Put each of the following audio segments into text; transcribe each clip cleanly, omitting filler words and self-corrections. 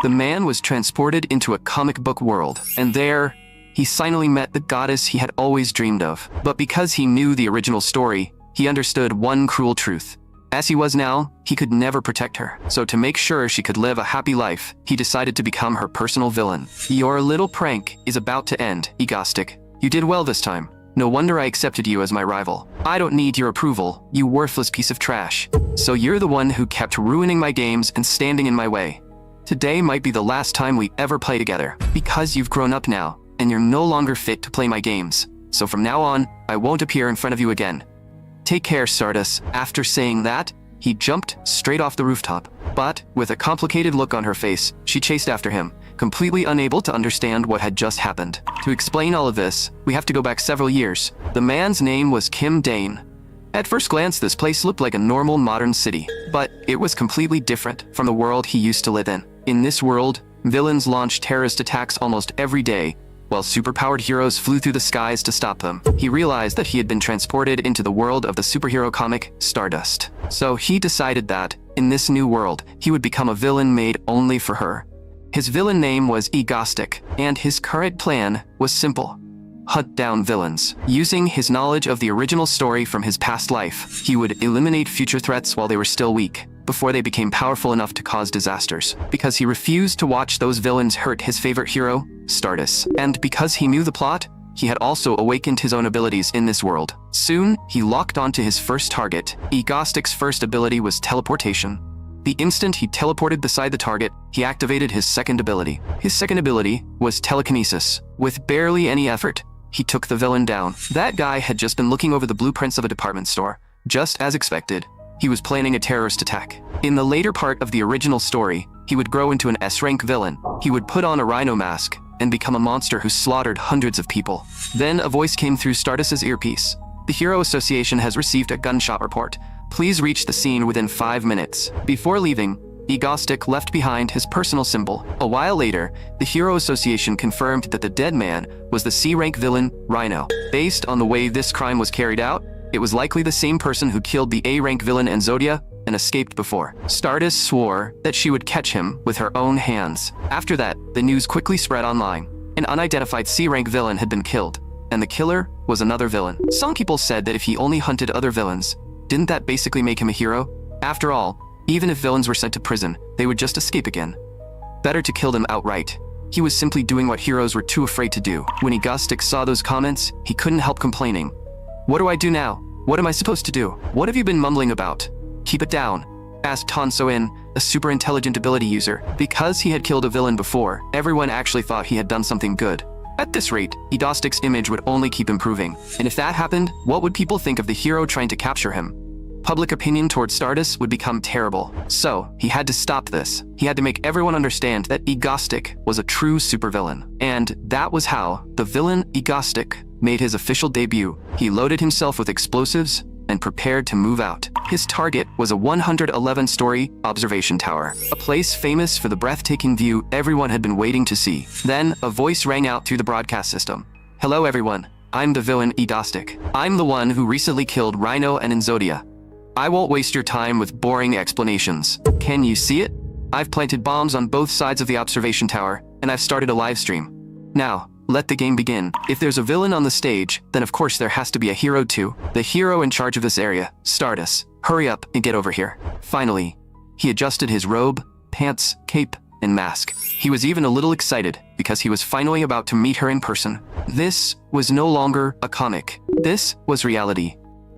The man was transported into a comic book world, and there, he finally met the goddess he had always dreamed of. But because he knew the original story, he understood one cruel truth. As he was now, he could never protect her. So to make sure she could live a happy life, he decided to become her personal villain. Your little prank is about to end, Egostic. You did well this time. No wonder I accepted you as my rival. I don't need your approval, you worthless piece of trash. So you're the one who kept ruining my games and standing in my way. Today might be the last time we ever play together, because you've grown up now, and you're no longer fit to play my games. So from now on, I won't appear in front of you again. Take care, Stardust. After saying that, he jumped straight off the rooftop. But, with a complicated look on her face, she chased after him, completely unable to understand what had just happened. To explain all of this, we have to go back several years. The man's name was Kim Dane. At first glance, this place looked like a normal modern city, but it was completely different from the world he used to live in. In this world, villains launched terrorist attacks almost every day, while superpowered heroes flew through the skies to stop them. He realized that he had been transported into the world of the superhero comic Stardust. So he decided that, in this new world, he would become a villain made only for her. His villain name was Egostic, and his current plan was simple. Hunt down villains. Using his knowledge of the original story from his past life, he would eliminate future threats while they were still weak, before they became powerful enough to cause disasters. Because he refused to watch those villains hurt his favorite hero, Stardust. And because he knew the plot, he had also awakened his own abilities in this world. Soon, he locked onto his first target. Egostic's first ability was teleportation. The instant he teleported beside the target, he activated his second ability. His second ability was telekinesis. With barely any effort, he took the villain down. That guy had just been looking over the blueprints of a department store. Just as expected, he was planning a terrorist attack. In the later part of the original story, he would grow into an S-rank villain. He would put on a rhino mask and become a monster who slaughtered hundreds of people. Then a voice came through Stardust's earpiece. The Hero Association has received a gunshot report. Please reach the scene within 5 minutes. Before leaving, Egostic left behind his personal symbol. A while later, the Hero Association confirmed that the dead man was the C-rank villain, Rhino. Based on the way this crime was carried out, it was likely the same person who killed the A-rank villain Enzodia and escaped before. Stardust swore that she would catch him with her own hands. After that, the news quickly spread online. An unidentified C-rank villain had been killed, and the killer was another villain. Some people said that if he only hunted other villains, didn't that basically make him a hero? After all, even if villains were sent to prison, they would just escape again. Better to kill them outright. He was simply doing what heroes were too afraid to do. When Egostic saw those comments, he couldn't help complaining. What do I do now? What am I supposed to do? What have you been mumbling about? Keep it down, asked Tanso-in, a super intelligent ability user. Because he had killed a villain before, everyone actually thought he had done something good. At this rate, Egostic's image would only keep improving. And if that happened, what would people think of the hero trying to capture him? Public opinion towards Stardust would become terrible. So, he had to stop this. He had to make everyone understand that Egostic was a true supervillain. And that was how the villain Egostic made his official debut. He loaded himself with explosives and prepared to move out. His target was a 111-story observation tower, a place famous for the breathtaking view everyone had been waiting to see. Then, a voice rang out through the broadcast system. Hello everyone, I'm the villain Egostic. I'm the one who recently killed Rhino and Enzodia. I won't waste your time with boring explanations. Can you see it? I've planted bombs on both sides of the observation tower, and I've started a live stream. Now, let the game begin. If there's a villain on the stage, then of course there has to be a hero too. The hero in charge of this area, Stardust. Hurry up and get over here. Finally, he adjusted his robe, pants, cape, and mask. He was even a little excited because he was finally about to meet her in person. This was no longer a comic. This was reality.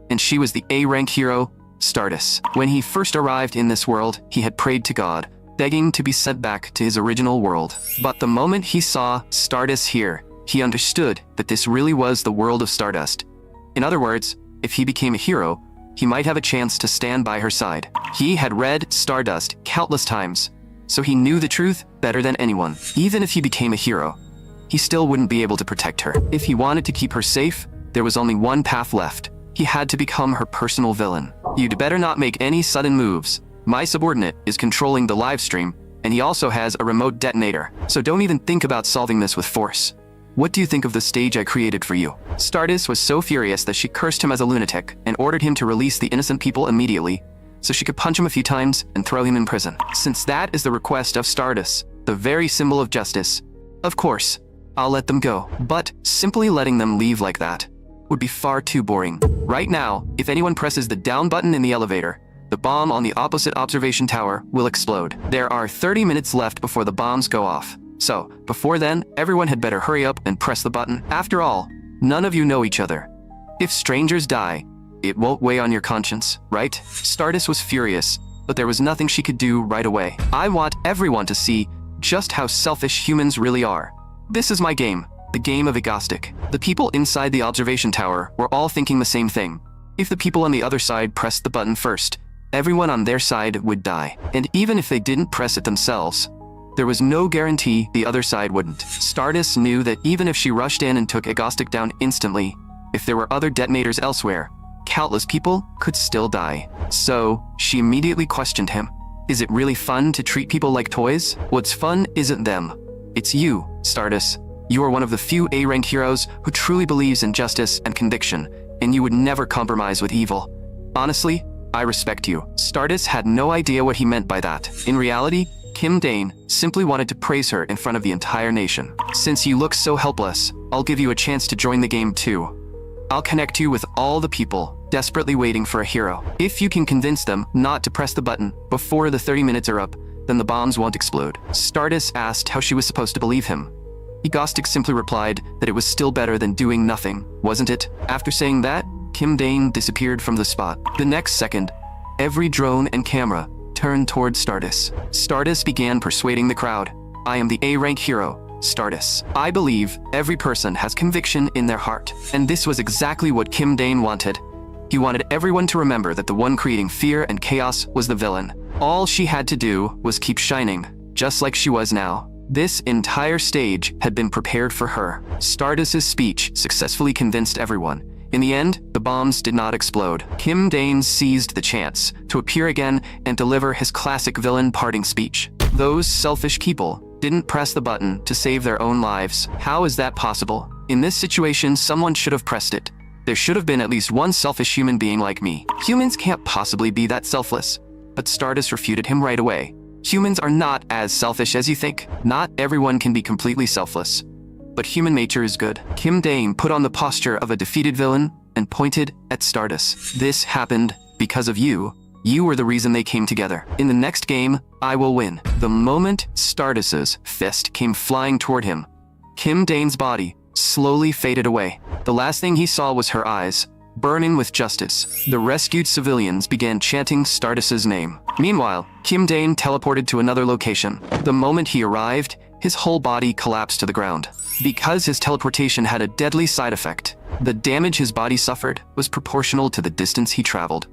And she was the A-rank hero, Stardust. When he first arrived in this world, he had prayed to God, begging to be sent back to his original world. But the moment he saw Stardust here, he understood that this really was the world of Stardust. In other words, if he became a hero, he might have a chance to stand by her side. He had read Stardust countless times, so he knew the truth better than anyone. Even if he became a hero, he still wouldn't be able to protect her. If he wanted to keep her safe, there was only one path left. He had to become her personal villain. You'd better not make any sudden moves. My subordinate is controlling the live stream, and he also has a remote detonator, so don't even think about solving this with force. What do you think of the stage I created for you? Stardust was so furious that she cursed him as a lunatic and ordered him to release the innocent people immediately, so she could punch him a few times and throw him in prison. Since that is the request of Stardust, the very symbol of justice. Of course, I'll let them go, but simply letting them leave like that would be far too boring. Right now, if anyone presses the down button in the elevator, the bomb on the opposite observation tower will explode. There are 30 minutes left before the bombs go off. So, before then, everyone had better hurry up and press the button. After all, none of you know each other. If strangers die, it won't weigh on your conscience, right? Stardust was furious, but there was nothing she could do right away. I want everyone to see just how selfish humans really are. This is my game, the game of Agnostic. The people inside the observation tower were all thinking the same thing. If the people on the other side pressed the button first, everyone on their side would die. And even if they didn't press it themselves, there was no guarantee the other side wouldn't. Stardust knew that even if she rushed in and took Agnostic down instantly, if there were other detonators elsewhere, countless people could still die. So, she immediately questioned him. Is it really fun to treat people like toys? What's fun isn't them. It's you, Stardust. You are one of the few A-rank heroes who truly believes in justice and conviction, and you would never compromise with evil. Honestly, I respect you. Stardust had no idea what he meant by that. In reality, Kim Dane simply wanted to praise her in front of the entire nation. Since you look so helpless, I'll give you a chance to join the game too. I'll connect you with all the people desperately waiting for a hero. If you can convince them not to press the button before the 30 minutes are up, then the bombs won't explode. Stardust asked how she was supposed to believe him. Agnostic simply replied that it was still better than doing nothing, wasn't it? After saying that, Kim Dane disappeared from the spot. The next second, every drone and camera turned toward Stardust. Stardust began persuading the crowd. I am the A-rank hero, Stardust. I believe every person has conviction in their heart. And this was exactly what Kim Dane wanted. He wanted everyone to remember that the one creating fear and chaos was the villain. All she had to do was keep shining, just like she was now. This entire stage had been prepared for her. Stardust's speech successfully convinced everyone. In the end, the bombs did not explode. Kim Dane seized the chance to appear again and deliver his classic villain parting speech. Those selfish people didn't press the button to save their own lives. How is that possible? In this situation, someone should have pressed it. There should have been at least one selfish human being like me. Humans can't possibly be that selfless. But Stardust refuted him right away. Humans are not as selfish as you think. Not everyone can be completely selfless. But human nature is good. Kim Dane put on the posture of a defeated villain and pointed at Stardust. This happened because of you. You were the reason they came together. In the next game, I will win. The moment Stardust's fist came flying toward him, Kim Dane's body slowly faded away. The last thing he saw was her eyes, burning with justice. The rescued civilians began chanting Stardust's name. Meanwhile, Kim Dane teleported to another location. The moment he arrived, his whole body collapsed to the ground. Because his teleportation had a deadly side effect, the damage his body suffered was proportional to the distance he traveled.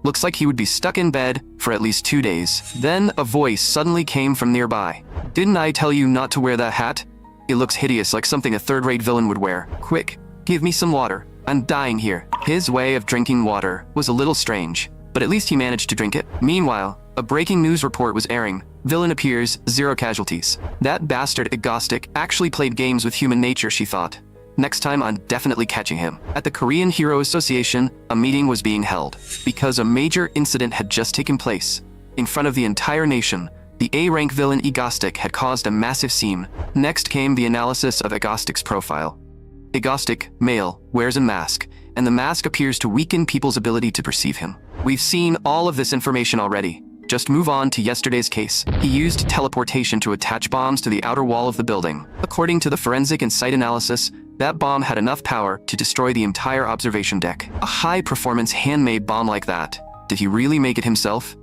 Looks like he would be stuck in bed for at least 2 days. Then a voice suddenly came from nearby. Didn't I tell you not to wear that hat? It looks hideous, like something a third-rate villain would wear. Quick, give me some water. I'm dying here. His way of drinking water was a little strange, but at least he managed to drink it. Meanwhile, a breaking news report was airing. Villain appears, 0 casualties. That bastard Agnostic actually played games with human nature, she thought. Next time I'm definitely catching him. At the Korean Hero Association, a meeting was being held. Because a major incident had just taken place. In front of the entire nation, the A-rank villain Agnostic had caused a massive scene. Next came the analysis of Agnostic's profile. Agnostic, male, wears a mask, and the mask appears to weaken people's ability to perceive him. We've seen all of this information already. Just move on to yesterday's case. He used teleportation to attach bombs to the outer wall of the building. According to the forensic and site analysis, that bomb had enough power to destroy the entire observation deck. A high-performance handmade bomb like that. Did he really make it himself?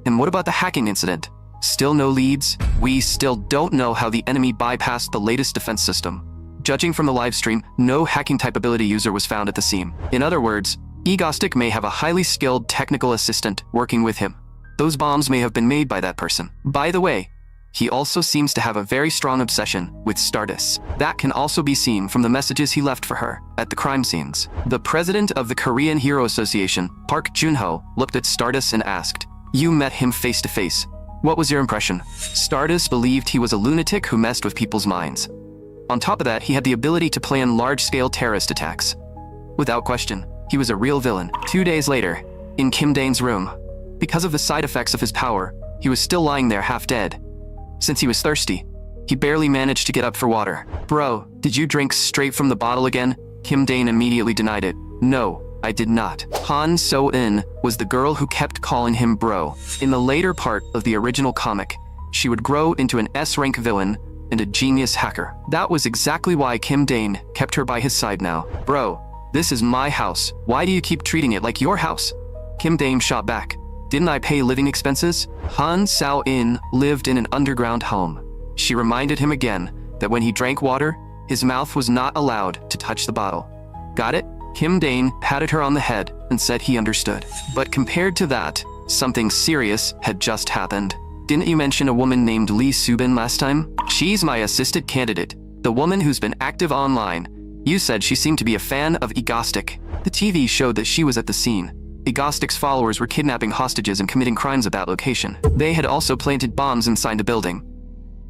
And what about the hacking incident? Still no leads? We still don't know how the enemy bypassed the latest defense system. Judging from the livestream, no hacking-type ability user was found at the scene. In other words, Agnostic may have a highly skilled technical assistant working with him. Those bombs may have been made by that person. By the way, he also seems to have a very strong obsession with Stardust. That can also be seen from the messages he left for her at the crime scenes. The president of the Korean Hero Association, Park Junho, looked at Stardust and asked, "You met him face to face. What was your impression?" Stardust believed he was a lunatic who messed with people's minds. On top of that, he had the ability to plan large-scale terrorist attacks. Without question, he was a real villain. 2 days later, in Kim Dane's room, because of the side effects of his power, he was still lying there half dead. since he was thirsty. He barely managed to get up for water. "Bro, did you drink straight from the bottle again?" Kim Dane immediately denied it. "No, I did not." Han So-in was the girl who kept calling him bro. In the later part of the original comic, she would grow into an S-rank villain and a genius hacker. That was exactly why Kim Dane kept her by his side now. "Bro, this is my house. Why do you keep treating it like your house?" Kim Dane shot back. "Didn't I pay living expenses?" Han So-in lived in an underground home. She reminded him again that when he drank water, his mouth was not allowed to touch the bottle. "Got it?" Kim Dane patted her on the head and said he understood. But compared to that, something serious had just happened. "Didn't you mention a woman named Lee Subin last time? She's my assisted candidate, the woman who's been active online. You said she seemed to be a fan of Egostic." The TV showed that she was at the scene. Egostic's followers were kidnapping hostages and committing crimes at that location. They had also planted bombs inside the building.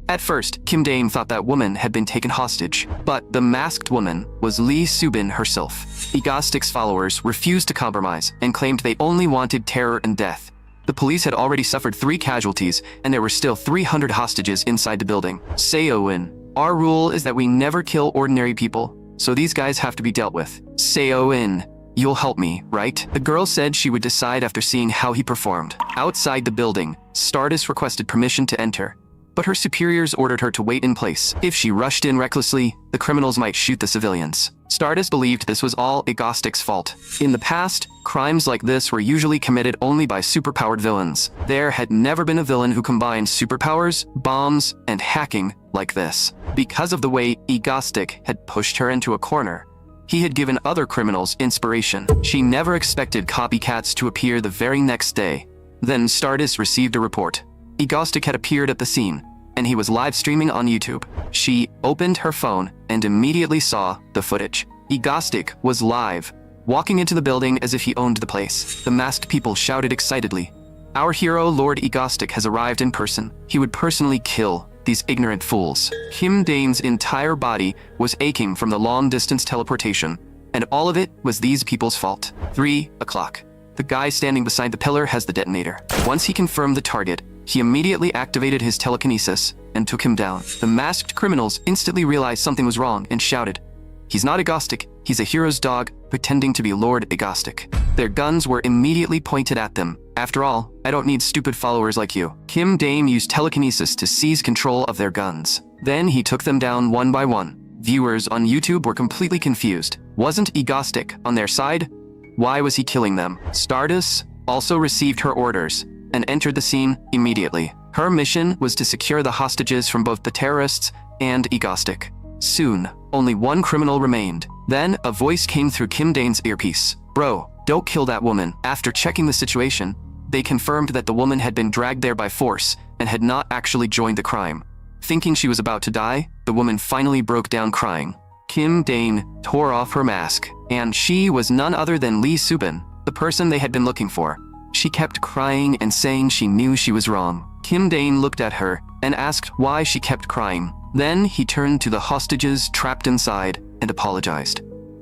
At first, Kim Dane thought that woman had been taken hostage, but the masked woman was Lee Subin herself. Egostic's followers refused to compromise and claimed they only wanted terror and death. The police had already suffered 3 casualties, and there were still 300 hostages inside the building. "Seo-in, our rule is that we never kill ordinary people, so these guys have to be dealt with. Seo-in, you'll help me, right?" The girl said she would decide after seeing how he performed. Outside the building, Stardust requested permission to enter, but her superiors ordered her to wait in place. If she rushed in recklessly, the criminals might shoot the civilians. Stardust believed this was all Egostic's fault. In the past, crimes like this were usually committed only by superpowered villains. There had never been a villain who combined superpowers, bombs, and hacking like this. Because of the way Egostic had pushed her into a corner, he had given other criminals inspiration. She never expected copycats to appear the very next day. Then Stardust received a report. Egostic had appeared at the scene, and he was live streaming on YouTube. She opened her phone and immediately saw the footage. Egostic was live, walking into the building as if he owned the place. The masked people shouted excitedly, "Our hero, Lord Egostic, has arrived in person. He would personally kill these ignorant fools." Kim Dane's entire body was aching from the long-distance teleportation, and all of it was these people's fault. 3 o'clock. The guy standing beside the pillar has the detonator. Once he confirmed the target, he immediately activated his telekinesis and took him down. The masked criminals instantly realized something was wrong and shouted, "He's not Egostic, he's a hero's dog pretending to be Lord Egostic." Their guns were immediately pointed at them. "After all, I don't need stupid followers like you." Kim Dane used telekinesis to seize control of their guns. Then he took them down one by one. Viewers on YouTube were completely confused. Wasn't Egostic on their side? Why was he killing them? Stardust also received her orders and entered the scene immediately. Her mission was to secure the hostages from both the terrorists and Egostic. Soon, only one criminal remained. Then, a voice came through Kim Dane's earpiece. "Bro, don't kill that woman." After checking the situation, they confirmed that the woman had been dragged there by force and had not actually joined the crime. Thinking she was about to die, the woman finally broke down crying. Kim Dane tore off her mask, and she was none other than Lee Subin, the person they had been looking for. She kept crying and saying she knew she was wrong. Kim Dane looked at her and asked why she kept crying. Then he turned to the hostages trapped inside and apologized.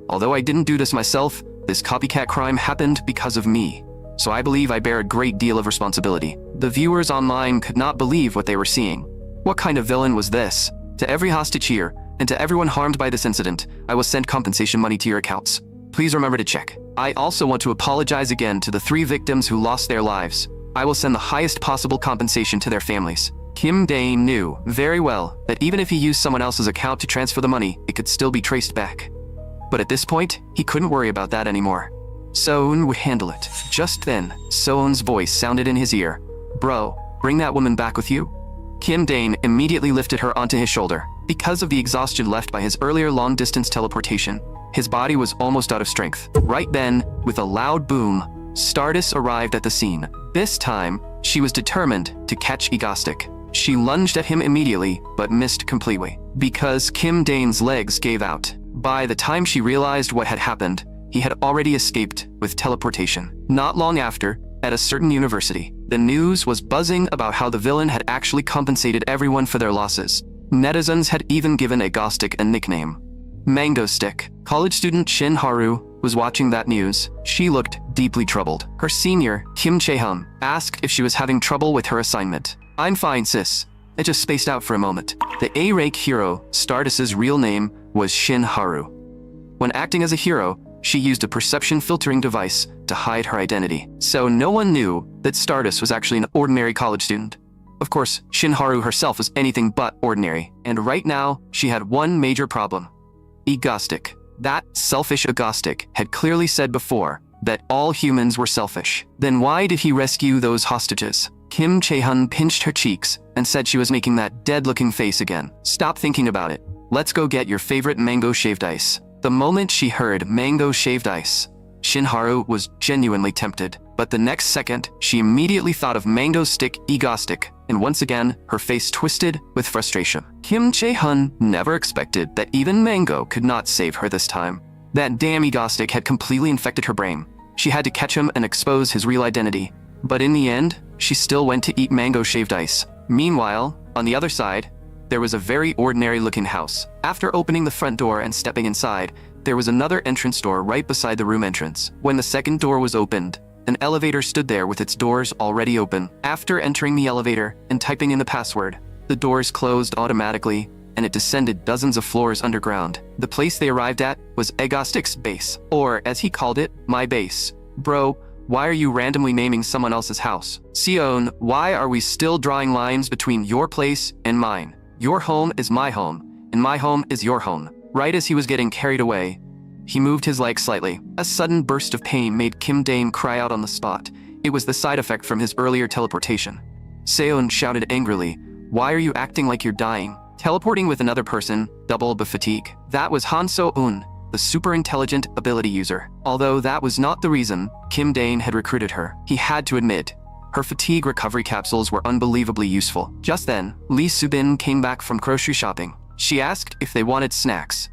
"Although I didn't do this myself, this copycat crime happened because of me, so I believe I bear a great deal of responsibility." The viewers online could not believe what they were seeing. What kind of villain was this? "To every hostage here, and to everyone harmed by this incident, I will send compensation money to your accounts. Please remember to check. I also want to apologize again to the 3 victims who lost their lives. I will send the highest possible compensation to their families." Kim Dane knew very well that even if he used someone else's account to transfer the money, it could still be traced back. But at this point, he couldn't worry about that anymore. Soon would handle it. Just then, Soon's voice sounded in his ear. "Bro, bring that woman back with you." Kim Dane immediately lifted her onto his shoulder. Because of the exhaustion left by his earlier long-distance teleportation, his body was almost out of strength. Right then, with a loud boom, Stardust arrived at the scene. This time, she was determined to catch Egostic. She lunged at him immediately, but missed completely. Because Kim Dane's legs gave out, by the time she realized what had happened, he had already escaped with teleportation. Not long after, at a certain university, the news was buzzing about how the villain had actually compensated everyone for their losses. Netizens had even given Egostic a nickname, Mango Stick. College student Shin Haru was watching that news. She looked deeply troubled. Her senior, Kim Chae-hum, asked if she was having trouble with her assignment. "I'm fine, sis. It just spaced out for a moment. The A-rank hero, Stardust's real name, was Shin Haru. When acting as a hero, she used a perception filtering device to hide her identity, so no one knew that Stardust was actually an ordinary college student. Of course, Shin Haru herself was anything but ordinary, and right now, she had one major problem. Egoistic. That selfish Egoistic had clearly said before that all humans were selfish. Then why did he rescue those hostages? Kim Chae-hun pinched her cheeks and said she was making that dead-looking face again. Stop thinking about it. Let's go get your favorite mango shaved ice. The moment she heard mango shaved ice, Shin Haru was genuinely tempted. But the next second, she immediately thought of mango stick Egoistic, and once again, her face twisted with frustration. Kim Chae-hun never expected that even mango could not save her this time. That damn Egoistic had completely infected her brain. She had to catch him and expose his real identity. But in the end, she still went to eat mango shaved ice. Meanwhile, on the other side, there was a very ordinary-looking house. After opening the front door and stepping inside, there was another entrance door right beside the room entrance. When the second door was opened, an elevator stood there with its doors already open. After entering the elevator and typing in the password, the doors closed automatically, and it descended dozens of floors underground. The place they arrived at was Egoistic's base, or as he called it, my base. Bro, why are you randomly naming someone else's house? Sion, why are we still drawing lines between your place and mine? Your home is my home, and my home is your home. Right as he was getting carried away, he moved his leg slightly. A sudden burst of pain made Kim Dane cry out on the spot. It was the side effect from his earlier teleportation. Seon shouted angrily, "Why are you acting like you're dying?" Teleporting with another person doubled the fatigue. That was Han So-eun, the super-intelligent ability user. Although that was not the reason Kim Dane had recruited her, he had to admit, her fatigue recovery capsules were unbelievably useful. Just then, Lee Subin came back from grocery shopping. She asked if they wanted snacks.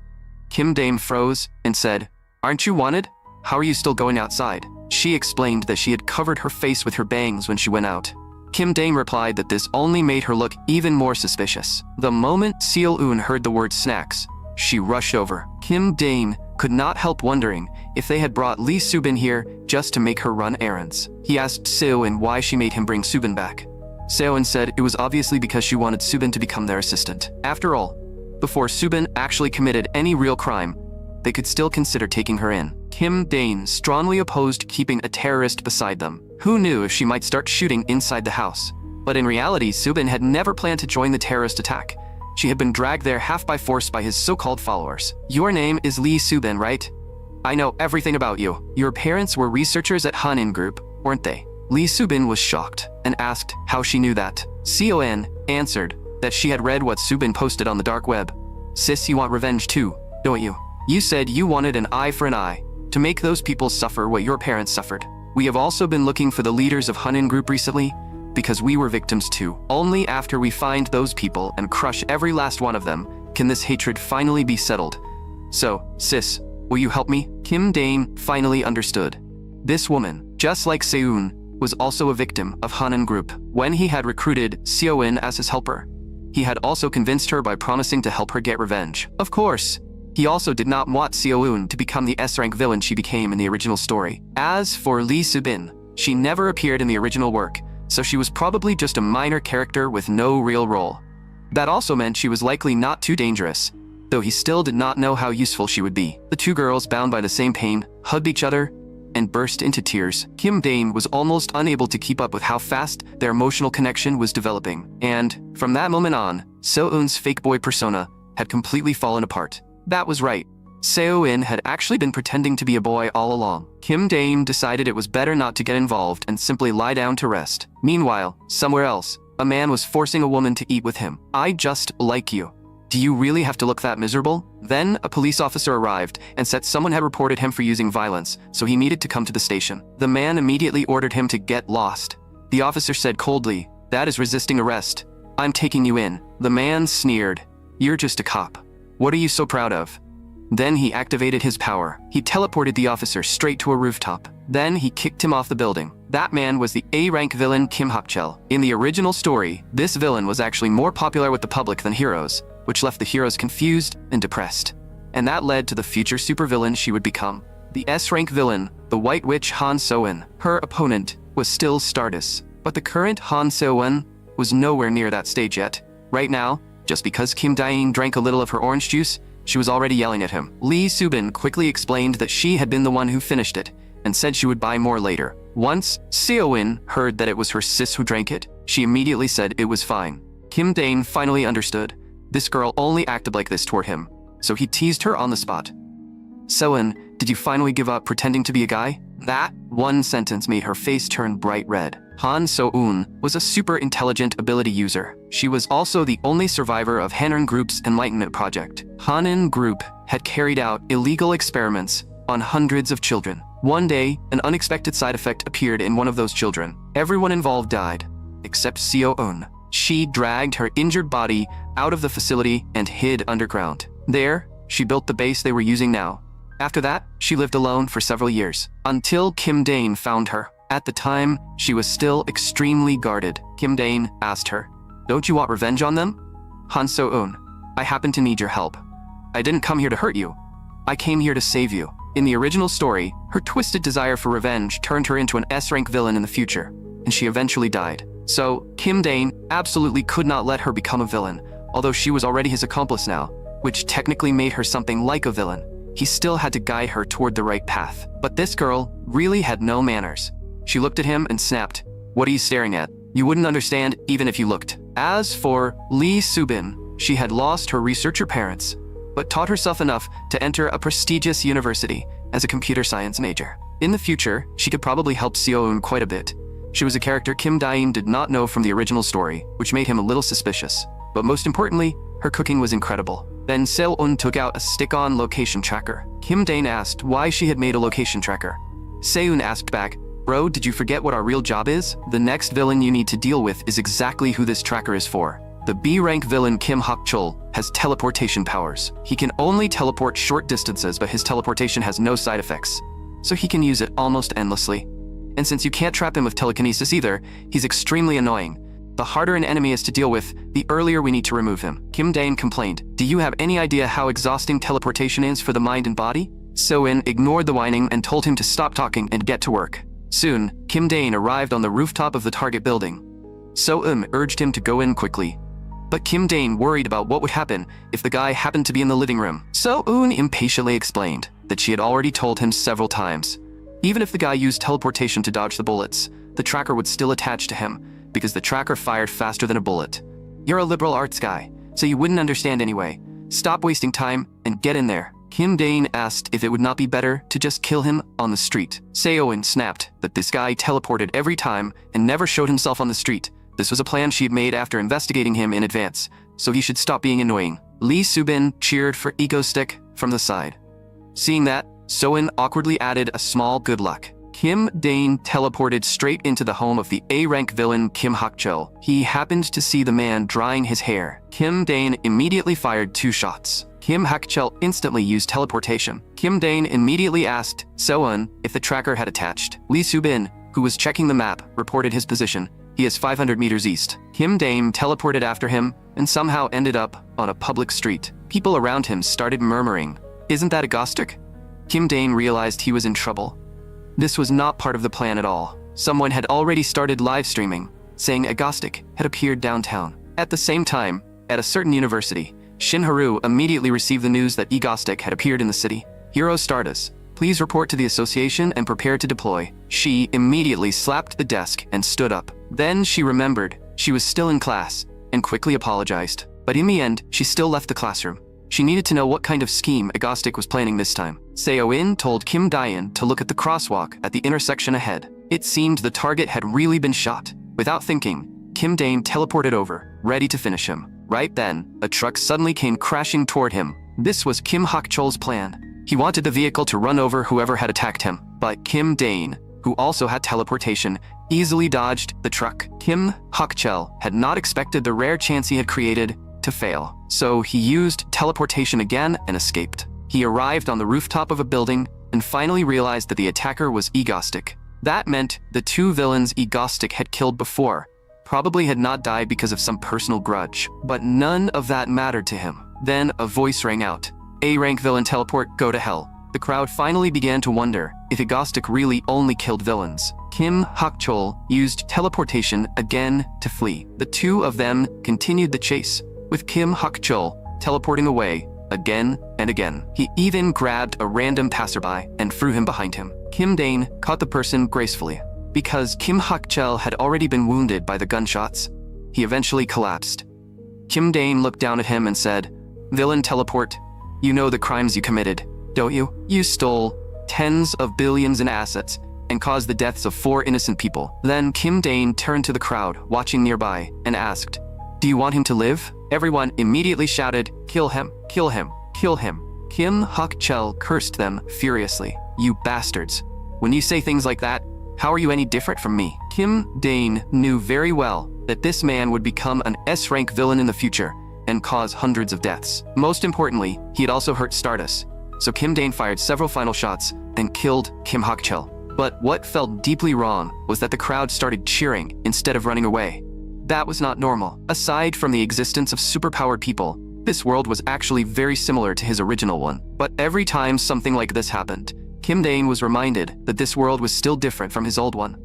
Kim Dane froze and said, "Aren't you wanted? How are you still going outside?" She explained that she had covered her face with her bangs when she went out. Kim Dane replied that this only made her look even more suspicious. The moment Seol-eun heard the word snacks, she rushed over. Kim Dane could not help wondering if they had brought Lee Subin here just to make her run errands. He asked Seol-eun why she made him bring Subin back. Seol-eun said it was obviously because she wanted Subin to become their assistant. After all, before Subin actually committed any real crime, they could still consider taking her in. Kim Dane strongly opposed keeping a terrorist beside them. Who knew if she might start shooting inside the house? But in reality, Subin had never planned to join the terrorist attack. She had been dragged there half by force by his so-called followers. "Your name is Lee Subin, right? I know everything about you. Your parents were researchers at Hanin Group, weren't they?" Lee Subin was shocked and asked how she knew that. Seon answered that she had read what Subin posted on the dark web. "Sis, you want revenge too, don't you? You said you wanted an eye for an eye, to make those people suffer what your parents suffered. We have also been looking for the leaders of Hanin Group recently, because we were victims too. Only after we find those people and crush every last one of them, can this hatred finally be settled. So, sis, will you help me?" Kim Dane finally understood. This woman, just like Seun, was also a victim of Hanin Group. When he had recruited Seoin as his helper, he had also convinced her by promising to help her get revenge. Of course, he also did not want Seoun to become the S-rank villain she became in the original story. As for Lee Subin, she never appeared in the original work, so she was probably just a minor character with no real role. That also meant she was likely not too dangerous, though he still did not know how useful she would be. The two girls, bound by the same pain, hugged each other and burst into tears. Kim Dane was almost unable to keep up with how fast their emotional connection was developing. And, from that moment on, Seo-eun's fake boy persona had completely fallen apart. That was right. Seo-eun had actually been pretending to be a boy all along. Kim Dane decided it was better not to get involved and simply lie down to rest. Meanwhile, somewhere else, a man was forcing a woman to eat with him. "I just like you. Do you really have to look that miserable?" Then a police officer arrived and said someone had reported him for using violence, so he needed to come to the station. The man immediately ordered him to get lost. The officer said coldly, "That is resisting arrest. I'm taking you in." The man sneered, "You're just a cop. What are you so proud of?" Then he activated his power. He teleported the officer straight to a rooftop. Then he kicked him off the building. That man was the A-rank villain Kim Hak-chel. In the original story, this villain was actually more popular with the public than heroes, which left the heroes confused and depressed. And that led to the future supervillain she would become. The S-rank villain, the White Witch Han So-eun. Her opponent was still Stardust, but the current Han So-eun was nowhere near that stage yet. Right now, just because Kim Dae-in drank a little of her orange juice, she was already yelling at him. Lee Soo-bin quickly explained that she had been the one who finished it, and said she would buy more later. Once Seo-in heard that it was her sis who drank it, she immediately said it was fine. Kim Dae-in finally understood. This girl only acted like this toward him, so he teased her on the spot. "Seo-in, did you finally give up pretending to be a guy?" That one sentence made her face turn bright red. Han So-eun was a super intelligent ability user. She was also the only survivor of Haneun Group's Enlightenment Project. Haneun Group had carried out illegal experiments on hundreds of children. One day, an unexpected side effect appeared in one of those children. Everyone involved died, except Seo-eun. She dragged her injured body out of the facility and hid underground. There, she built the base they were using now. After that, she lived alone for several years, until Kim Dae-in found her. At the time, she was still extremely guarded. Kim Dae-in asked her, "Don't you want revenge on them?" "Han So-eun, I happen to need your help. I didn't come here to hurt you. I came here to save you." In the original story, her twisted desire for revenge turned her into an S-rank villain in the future, and she eventually died. So, Kim Dae-in absolutely could not let her become a villain, although she was already his accomplice now, which technically made her something like a villain. He still had to guide her toward the right path. But this girl really had no manners. She looked at him and snapped, "What are you staring at? You wouldn't understand even if you looked." As for Lee Soo-bin, she had lost her researcher parents, but taught herself enough to enter a prestigious university as a computer science major. In the future, she could probably help Seo-eun quite a bit. She was a character Kim Dae-in did not know from the original story, which made him a little suspicious. But most importantly, her cooking was incredible. Then Seo-eun took out a stick-on location tracker. Kim Dae-in asked why she had made a location tracker. Seo-eun asked back, "Bro, did you forget what our real job is? The next villain you need to deal with is exactly who this tracker is for." The B-rank villain Kim Hak-chul has teleportation powers. He can only teleport short distances, but his teleportation has no side effects, so he can use it almost endlessly. And since you can't trap him with telekinesis either, he's extremely annoying. The harder an enemy is to deal with, the earlier we need to remove him. Kim Dae-in complained, "Do you have any idea how exhausting teleportation is for the mind and body?" So-in ignored the whining and told him to stop talking and get to work. Soon, Kim Dae-in arrived on the rooftop of the target building. So-eun urged him to go in quickly. But Kim Dae-in worried about what would happen if the guy happened to be in the living room. So-eun impatiently explained that she had already told him several times. Even if the guy used teleportation to dodge the bullets, the tracker would still attach to him, because the tracker fired faster than a bullet. "You're a liberal arts guy, so you wouldn't understand anyway. Stop wasting time and get in there." Kim Dae-in asked if it would not be better to just kill him on the street. Seo-eun snapped that this guy teleported every time and never showed himself on the street. This was a plan she had made after investigating him in advance, so he should stop being annoying. Lee Soo-bin cheered for Ego Stick from the side. Seeing that, So-eun awkwardly added a small good luck. Kim Dae-in teleported straight into the home of the A-rank villain Kim Hak-chul. He happened to see the man drying his hair. Kim Dae-in immediately fired 2 shots. Kim Hak-chul instantly used teleportation. Kim Dae-in immediately asked So-eun if the tracker had attached. Lee Soo-bin, who was checking the map, reported his position. He is 500 meters east. Kim Dae-in teleported after him and somehow ended up on a public street. People around him started murmuring, "Isn't that a Gostic?" Kim Dae-in realized he was in trouble. This was not part of the plan at all. Someone had already started live streaming, saying a Gostic had appeared downtown. At the same time, at a certain university, Shin Haru immediately received the news that Gostic had appeared in the city. "Hero Stardust, please report to the association and prepare to deploy." She immediately slapped the desk and stood up. Then she remembered she was still in class and quickly apologized. But in the end, she still left the classroom. She needed to know what kind of scheme Agostic was planning this time. Seo-in told Kim Dae-in to look at the crosswalk at the intersection ahead. It seemed the target had really been shot. Without thinking, Kim Dae-in teleported over, ready to finish him. Right then, a truck suddenly came crashing toward him. This was Kim Hak-chul's plan. He wanted the vehicle to run over whoever had attacked him. But Kim Dae-in, who also had teleportation, easily dodged the truck. Kim Hak-chul had not expected the rare chance he had created to fail, so he used teleportation again and escaped. He arrived on the rooftop of a building and finally realized that the attacker was Gostic. That meant the 2 villains Gostic had killed before probably had not died because of some personal grudge, but none of that mattered to him. Then a voice rang out, "A-rank villain teleport, go to hell." The crowd finally began to wonder, if Agostic really only killed villains. Kim Hak-chol used teleportation again to flee. The two of them continued the chase, with Kim Hak-chol teleporting away again and again. He even grabbed a random passerby and threw him behind him. Kim Dane caught the person gracefully. Because Kim Hak-chol had already been wounded by the gunshots, he eventually collapsed. Kim Dane looked down at him and said, "Villain teleport, you know the crimes you committed, don't you? You stole tens of billions in assets and caused the deaths of 4 innocent people." Then Kim Dane turned to the crowd watching nearby and asked, "Do you want him to live?" Everyone immediately shouted, "Kill him, kill him, kill him." Kim Hak-chol cursed them furiously. "You bastards. When you say things like that, how are you any different from me?" Kim Dane knew very well that this man would become an S-rank villain in the future and cause hundreds of deaths. Most importantly, he had also hurt Stardust. So Kim Dane fired several final shots and killed Kim Hak-chol. But what felt deeply wrong was that the crowd started cheering instead of running away. That was not normal. Aside from the existence of superpowered people, this world was actually very similar to his original one. But every time something like this happened, Kim Dane was reminded that this world was still different from his old one.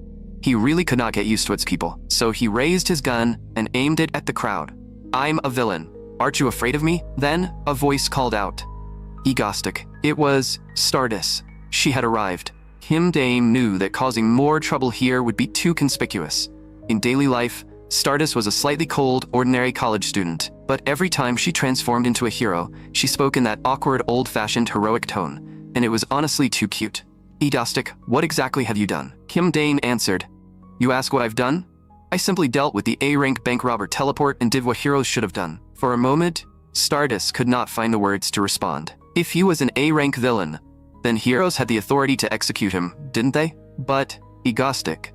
He really could not get used to its people, so he raised his gun and aimed it at the crowd. "I'm a villain. Aren't you afraid of me?" Then a voice called out, "Agostic." It was Stardust. She had arrived. Kim Dane knew that causing more trouble here would be too conspicuous. In daily life, Stardust was a slightly cold, ordinary college student, but every time she transformed into a hero, she spoke in that awkward, old-fashioned heroic tone, and it was honestly too cute. "Agostic, what exactly have you done?" Kim Dane answered, "You ask what I've done? I simply dealt with the A-rank bank robber teleport and did what heroes should have done." For a moment, Stardust could not find the words to respond. If he was an A-rank villain, then heroes had the authority to execute him, didn't they? But, Agostic,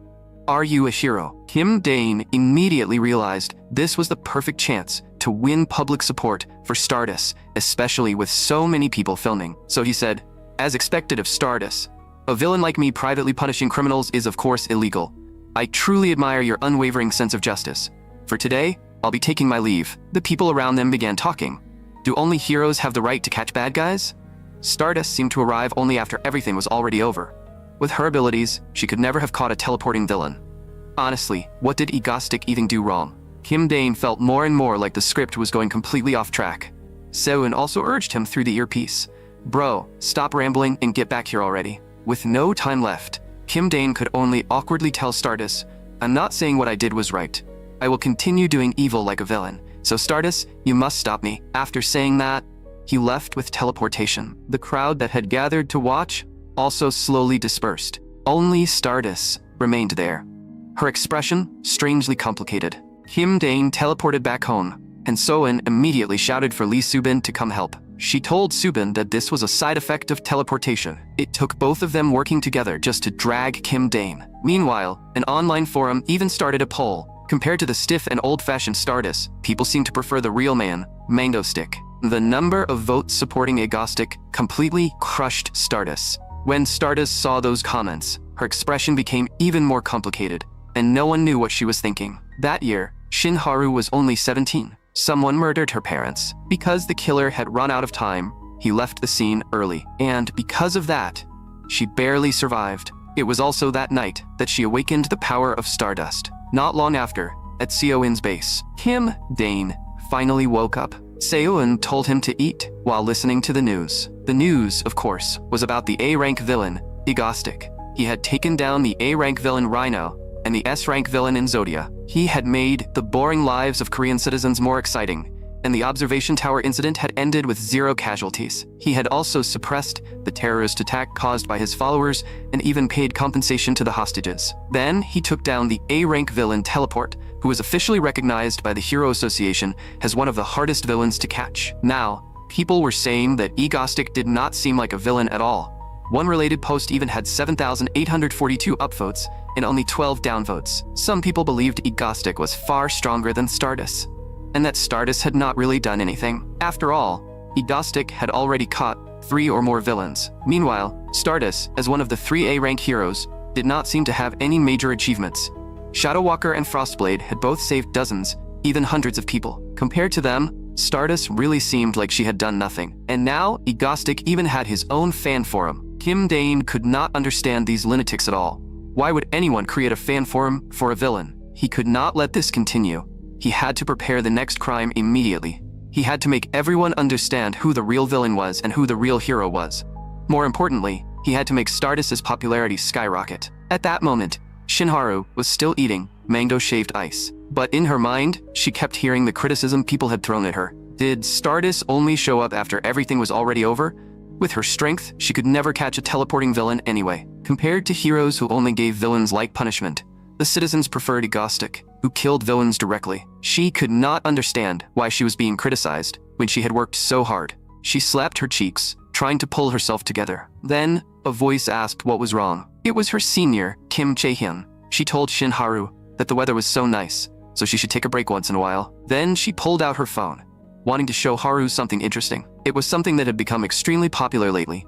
are you a hero? Kim Dane immediately realized this was the perfect chance to win public support for Stardust, especially with so many people filming. So he said, "As expected of Stardust, a villain like me privately punishing criminals is of course illegal. I truly admire your unwavering sense of justice. For today, I'll be taking my leave." The people around them began talking. Do only heroes have the right to catch bad guys? Stardust seemed to arrive only after everything was already over. With her abilities, she could never have caught a teleporting villain. Honestly, what did Agostic even do wrong? Kim Dane felt more and more like the script was going completely off track. Sewon also urged him through the earpiece, "Bro, stop rambling and get back here already." With no time left, Kim Dane could only awkwardly tell Stardust, "I'm not saying what I did was right. I will continue doing evil like a villain. So Stardust, you must stop me." After saying that, he left with teleportation. The crowd that had gathered to watch also slowly dispersed. Only Stardust remained there. Her expression strangely complicated. Kim Dane teleported back home, and Sewon immediately shouted for Lee Subin to come help. She told Subin that this was a side effect of teleportation. It took both of them working together just to drag Kim Dane. Meanwhile, an online forum even started a poll. Compared to the stiff and old-fashioned Stardust, people seem to prefer the real man, Mango Stick. The number of votes supporting Agostic completely crushed Stardust. When Stardust saw those comments, her expression became even more complicated, and no one knew what she was thinking. That year, Shinharu was only 17. Someone murdered her parents. Because the killer had run out of time, he left the scene early. And because of that, she barely survived. It was also that night that she awakened the power of Stardust. Not long after, at Sewon's base, Kim Dane finally woke up. Sewon told him to eat while listening to the news. The news, of course, was about the A-rank villain, Agostic. He had taken down the A-rank villain Rhino and the S-rank villain Inzodia. He had made the boring lives of Korean citizens more exciting, and the observation tower incident had ended with 0 casualties. He had also suppressed the terrorist attack caused by his followers and even paid compensation to the hostages. Then he took down the A-rank villain Teleport, who was officially recognized by the Hero Association as one of the hardest villains to catch. Now, people were saying that Agostic did not seem like a villain at all. One related post even had 7,842 upvotes and only 12 downvotes. Some people believed Agostic was far stronger than Stardust, and that Stardust had not really done anything. After all, Agostic had already caught 3 or more villains. Meanwhile, Stardust, as one of the 3 A-rank heroes, did not seem to have any major achievements. Shadowwalker and Frostblade had both saved dozens, even hundreds of people. Compared to them, Stardust really seemed like she had done nothing. And now, Agostic even had his own fan forum. Kim Dane could not understand these lunatics at all. Why would anyone create a fan forum for a villain? He could not let this continue. He had to prepare the next crime immediately. He had to make everyone understand who the real villain was and who the real hero was. More importantly, he had to make Stardust's popularity skyrocket. At that moment, Shinharu was still eating mango-shaved ice. But in her mind, she kept hearing the criticism people had thrown at her. Did Stardust only show up after everything was already over? With her strength, she could never catch a teleporting villain anyway. Compared to heroes who only gave villains light punishment, the citizens preferred Egostic, who killed villains directly. She could not understand why she was being criticized when she had worked so hard. She slapped her cheeks, trying to pull herself together. Then, a voice asked what was wrong. It was her senior, Kim Chae-hyun. She told Shinharu that the weather was so nice, so she should take a break once in a while. Then she pulled out her phone, wanting to show Haru something interesting. It was something that had become extremely popular lately.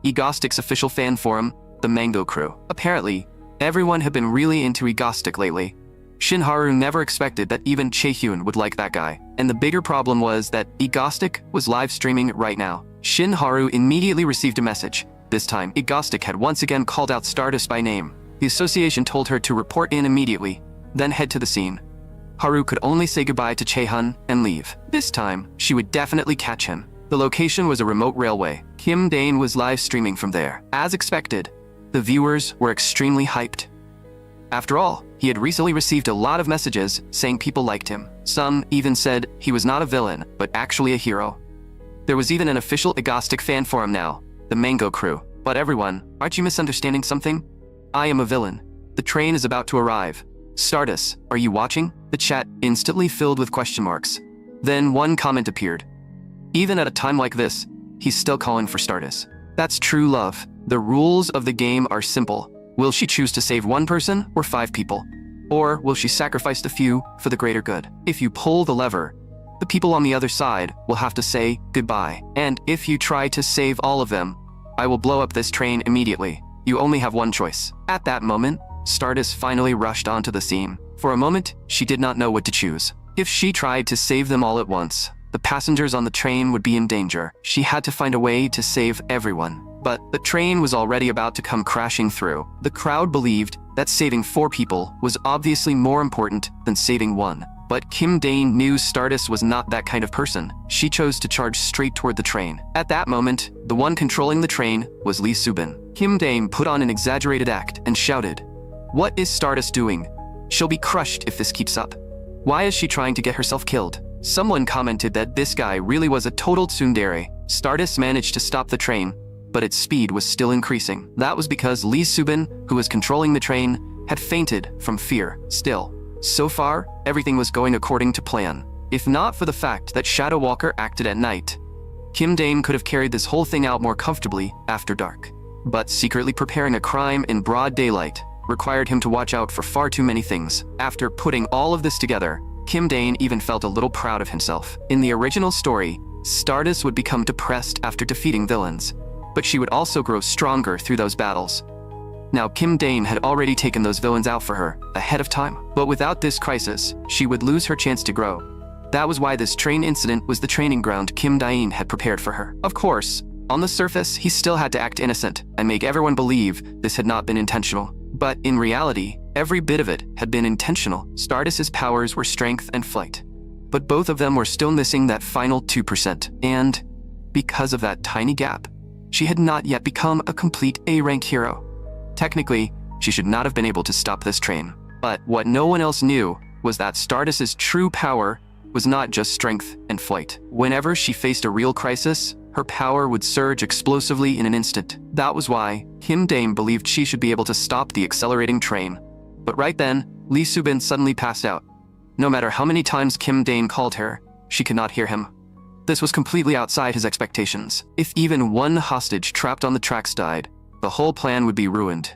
Egostic's official fan forum, the Mango Crew. Apparently, everyone had been really into Egostic lately. Shinharu never expected that even Chae-hyun would like that guy. And the bigger problem was that Egostic was live streaming right now. Shinharu immediately received a message. This time, Egostic had once again called out Stardust by name. The association told her to report in immediately, then head to the scene. Haru could only say goodbye to Chae-hyun and leave. This time, she would definitely catch him. The location was a remote railway. Kim Dane was live streaming from there. As expected, the viewers were extremely hyped. After all, he had recently received a lot of messages saying people liked him. Some even said he was not a villain, but actually a hero. There was even an official Egostic fan forum now, the Mango Crew. But everyone, aren't you misunderstanding something? I am a villain. The train is about to arrive. Stardust, are you watching? The chat instantly filled with question marks. Then one comment appeared. Even at a time like this, he's still calling for Stardust. That's true love. The rules of the game are simple. Will she choose to save one person or 5 people? Or will she sacrifice the few for the greater good? If you pull the lever, the people on the other side will have to say goodbye. And if you try to save all of them, I will blow up this train immediately. You only have one choice. At that moment, Stardust finally rushed onto the scene. For a moment, she did not know what to choose. If she tried to save them all at once, the passengers on the train would be in danger. She had to find a way to save everyone. But the train was already about to come crashing through. The crowd believed that saving 4 people was obviously more important than saving 1. But Kim Dane knew Stardust was not that kind of person. She chose to charge straight toward the train. At that moment, the one controlling the train was Lee Subin. Kim Dane put on an exaggerated act and shouted, "What is Stardust doing? She'll be crushed if this keeps up. Why is she trying to get herself killed?" Someone commented that this guy really was a total tsundere. Stardust managed to stop the train, but its speed was still increasing. That was because Lee Subin, who was controlling the train, had fainted from fear. Still, so far, everything was going according to plan. If not for the fact that Shadow Walker acted at night, Kim Dane could have carried this whole thing out more comfortably after dark. But secretly preparing a crime in broad daylight required him to watch out for far too many things. After putting all of this together, Kim Dane even felt a little proud of himself. In the original story, Stardust would become depressed after defeating villains, but she would also grow stronger through those battles. Now Kim Dane had already taken those villains out for her, ahead of time. But without this crisis, she would lose her chance to grow. That was why this train incident was the training ground Kim Dane had prepared for her. Of course, on the surface, he still had to act innocent and make everyone believe this had not been intentional. But in reality, every bit of it had been intentional. Stardust's powers were strength and flight. But both of them were still missing that final 2%. And because of that tiny gap, she had not yet become a complete A-rank hero. Technically, she should not have been able to stop this train. But what no one else knew was that Stardust's true power was not just strength and flight. Whenever she faced a real crisis, her power would surge explosively in an instant. That was why Kim Dane believed she should be able to stop the accelerating train. But right then, Lee Subin suddenly passed out. No matter how many times Kim Dane called her, she could not hear him. This was completely outside his expectations. If even one hostage trapped on the tracks died, the whole plan would be ruined.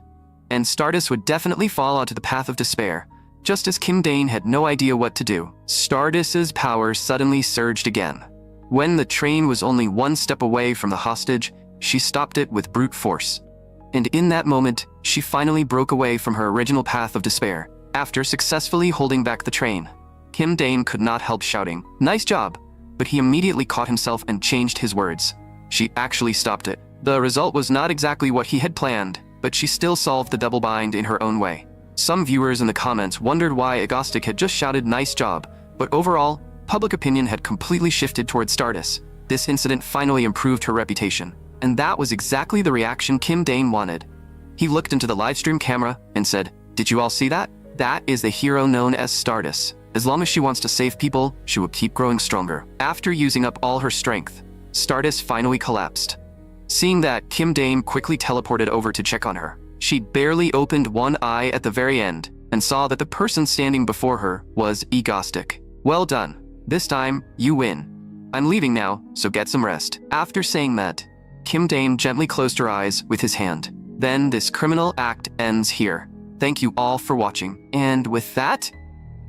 And Stardust would definitely fall onto the path of despair, just as Kim Dane had no idea what to do. Stardust's power suddenly surged again. When the train was only one step away from the hostage, she stopped it with brute force. And in that moment, she finally broke away from her original path of despair. After successfully holding back the train, Kim Dane could not help shouting, "Nice job!" But he immediately caught himself and changed his words. she actually stopped it. The result was not exactly what he had planned, but she still solved the double bind in her own way. Some viewers in the comments wondered why Agostic had just shouted "nice job," but overall, public opinion had completely shifted toward Stardust. This incident finally improved her reputation, and that was exactly the reaction Kim Dane wanted. He looked into the livestream camera and said, "Did you all see that? That is the hero known as Stardust. As long as she wants to save people, she will keep growing stronger." After using up all her strength, Stardust finally collapsed. Seeing that, Kim Dane quickly teleported over to check on her. She barely opened one eye at the very end and saw that the person standing before her was Agostic. "Well done. This time, you win. I'm leaving now, so get some rest." After saying that, Kim Dane gently closed her eyes with his hand. Then this criminal act ends here. Thank you all for watching. And with that,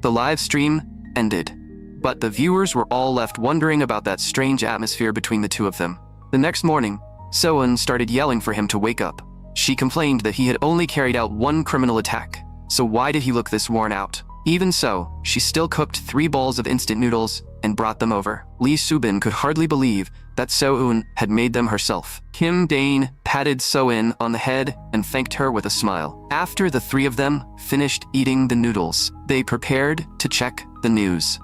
the live stream ended. But the viewers were all left wondering about that strange atmosphere between the two of them. The next morning, Soeun started yelling for him to wake up. She complained that he had only carried out one criminal attack, so why did he look this worn out? Even so, she still cooked 3 bowls of instant noodles and brought them over. Lee Subin could hardly believe that Soeun had made them herself. Kim Dane patted Soeun on the head and thanked her with a smile. After the 3 of them finished eating the noodles, they prepared to check the news.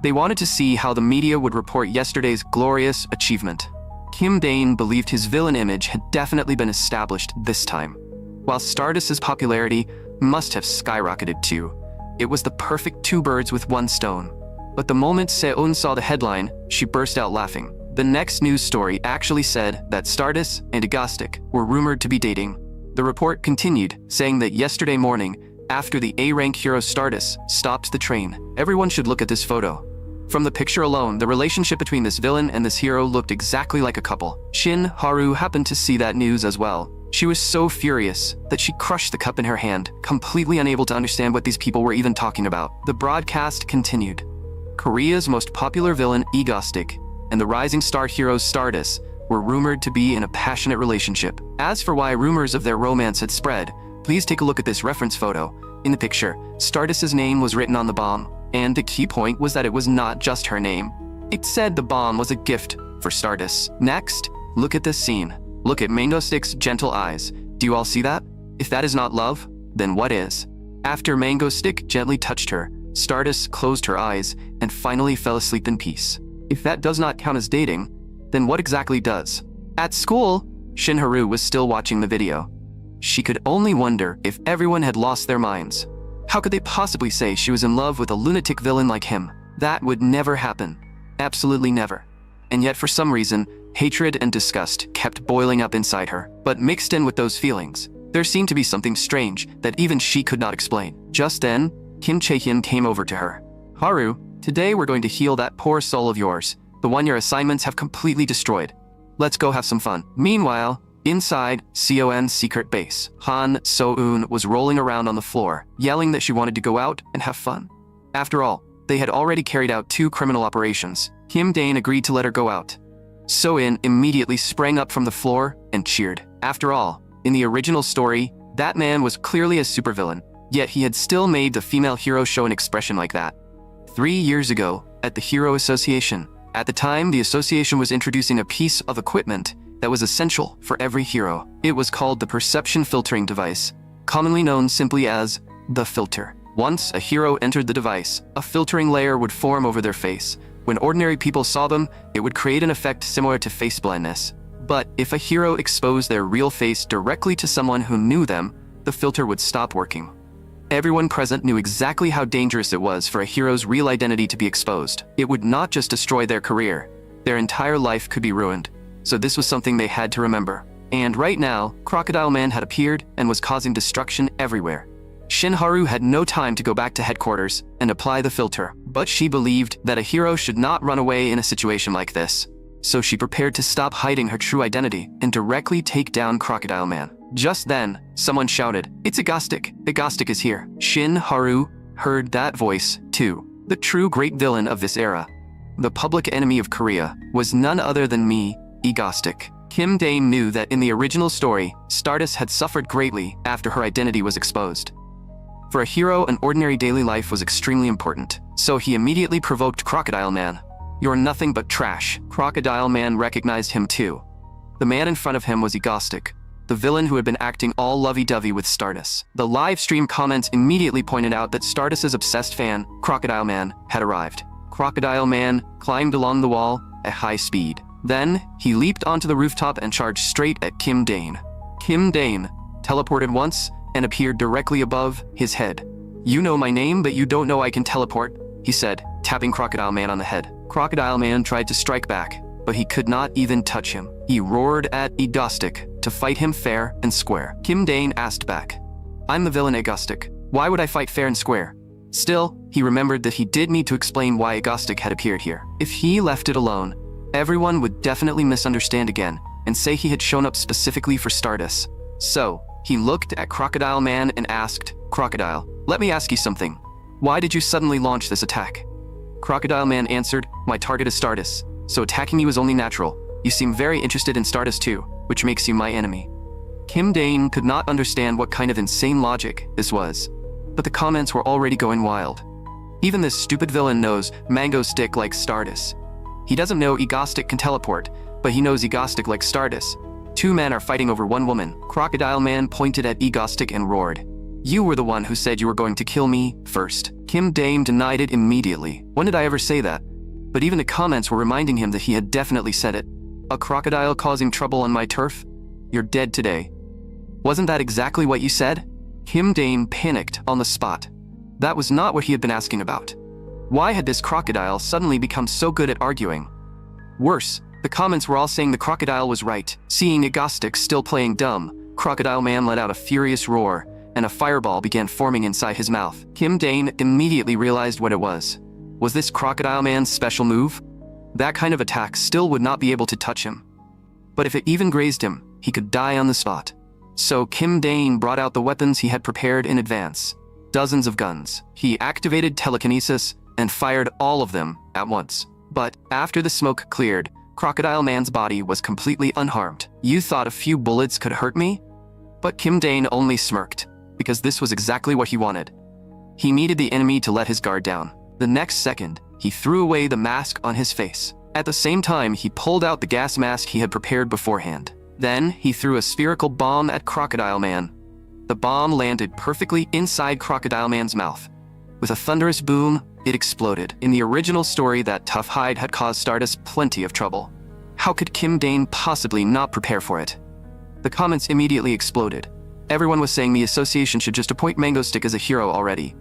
They wanted to see how the media would report yesterday's glorious achievement. Kim Dane believed his villain image had definitely been established this time. While Stardust's popularity must have skyrocketed too, it was the perfect 2 birds with 1 stone. But the moment Soeun saw the headline, she burst out laughing. The next news story actually said that Stardust and Agostic were rumored to be dating. The report continued, saying that yesterday morning, after the A-rank hero Stardust stopped the train, everyone should look at this photo. From the picture alone, the relationship between this villain and this hero looked exactly like a couple. Shin Haru happened to see that news as well. She was so furious that she crushed the cup in her hand, completely unable to understand what these people were even talking about. The broadcast continued. Korea's most popular villain, Agostic, and the rising star hero Stardust were rumored to be in a passionate relationship. As for why rumors of their romance had spread, please take a look at this reference photo. In the picture, Stardust's name was written on the bomb, and the key point was that it was not just her name. It said the bomb was a gift for Stardust. Next, look at this scene. Look at Mangostick's gentle eyes. Do you all see that? If that is not love, then what is? After Mangostick gently touched her, Stardust closed her eyes and finally fell asleep in peace. If that does not count as dating, then what exactly does? At school, Shin Haru was still watching the video. She could only wonder if everyone had lost their minds. How could they possibly say she was in love with a lunatic villain like him? That would never happen. Absolutely never. And yet for some reason, hatred and disgust kept boiling up inside her. But mixed in with those feelings, there seemed to be something strange that even she could not explain. Just then, Kim Chae-hyun came over to her. "Haru, today we're going to heal that poor soul of yours, the one your assignments have completely destroyed. Let's go have some fun." Meanwhile, inside Seon's secret base, Han So-eun was rolling around on the floor, yelling that she wanted to go out and have fun. After all, they had already carried out 2 criminal operations. Kim Dane agreed to let her go out. So-eun immediately sprang up from the floor and cheered. After all, in the original story, that man was clearly a supervillain, yet he had still made the female hero show an expression like that. 3 years ago, at the Hero Association. At the time, the association was introducing a piece of equipment that was essential for every hero. It was called the perception filtering device, commonly known simply as the filter. Once a hero entered the device, a filtering layer would form over their face. When ordinary people saw them, it would create an effect similar to face blindness. But if a hero exposed their real face directly to someone who knew them, the filter would stop working. Everyone present knew exactly how dangerous it was for a hero's real identity to be exposed. It would not just destroy their career, their entire life could be ruined. So this was something they had to remember. And right now, Crocodile Man had appeared and was causing destruction everywhere. Shin Haru had no time to go back to headquarters and apply the filter, but she believed that a hero should not run away in a situation like this. So she prepared to stop hiding her true identity and directly take down Crocodile Man. Just then, someone shouted, "It's Agostic! Agostic is here!" Shin Haru heard that voice, too. The true great villain of this era, the public enemy of Korea, was none other than me, Agostic. Kim Dane knew that in the original story, Stardust had suffered greatly after her identity was exposed. For a hero, an ordinary daily life was extremely important, so he immediately provoked Crocodile Man. "You're nothing but trash." Crocodile Man recognized him too. The man in front of him was Egostic, the villain who had been acting all lovey-dovey with Stardust. The live stream comments immediately pointed out that Stardust's obsessed fan, Crocodile Man, had arrived. Crocodile Man climbed along the wall at high speed. Then, he leaped onto the rooftop and charged straight at Kim Dane. Kim Dane teleported once and appeared directly above his head. "You know my name, but you don't know I can teleport," he said, tapping Crocodile Man on the head. Crocodile Man tried to strike back, but he could not even touch him. He roared at Egostic to fight him fair and square. Kim Dane asked back, "I'm the villain Egostic. Why would I fight fair and square?" Still, he remembered that he did need to explain why Egostic had appeared here. If he left it alone, everyone would definitely misunderstand again and say he had shown up specifically for Stardust. So, he looked at Crocodile Man and asked, "Crocodile, let me ask you something. Why did you suddenly launch this attack?" Crocodile Man answered, "My target is Stardust, so attacking you is only natural. You seem very interested in Stardust too, which makes you my enemy." Kim Dane could not understand what kind of insane logic this was, but the comments were already going wild. Even this stupid villain knows Mango Stick likes Stardust. He doesn't know Egostic can teleport, but he knows Egostic likes Stardust. Two men are fighting over one woman. Crocodile Man pointed at Egostic and roared, "You were the one who said you were going to kill me first." Kim Dane denied it immediately. When did I ever say that? But even the comments were reminding him that he had definitely said it. "A crocodile causing trouble on my turf? You're dead today." "Wasn't that exactly what you said?" Kim Dane panicked on the spot. That was not what he had been asking about. Why had this crocodile suddenly become so good at arguing? Worse, the comments were all saying the crocodile was right. Seeing Egostic still playing dumb, Crocodile Man let out a furious roar, and a fireball began forming inside his mouth. Kim Dane immediately realized what it was. Was this Crocodile Man's special move? That kind of attack still would not be able to touch him. But if it even grazed him, he could die on the spot. So Kim Dane brought out the weapons he had prepared in advance. Dozens of guns. He activated telekinesis and fired all of them at once. But after the smoke cleared, Crocodile Man's body was completely unharmed. "You thought a few bullets could hurt me?" But Kim Dane only smirked, because this was exactly what he wanted. He needed the enemy to let his guard down. The next second, he threw away the mask on his face. At the same time, he pulled out the gas mask he had prepared beforehand. Then, he threw a spherical bomb at Crocodile Man. The bomb landed perfectly inside Crocodile Man's mouth. With a thunderous boom, it exploded. In the original story, that tough hide had caused Stardust plenty of trouble. How could Kim Dane possibly not prepare for it? The comments immediately exploded. Everyone was saying the association should just appoint Mango Stick as a hero already.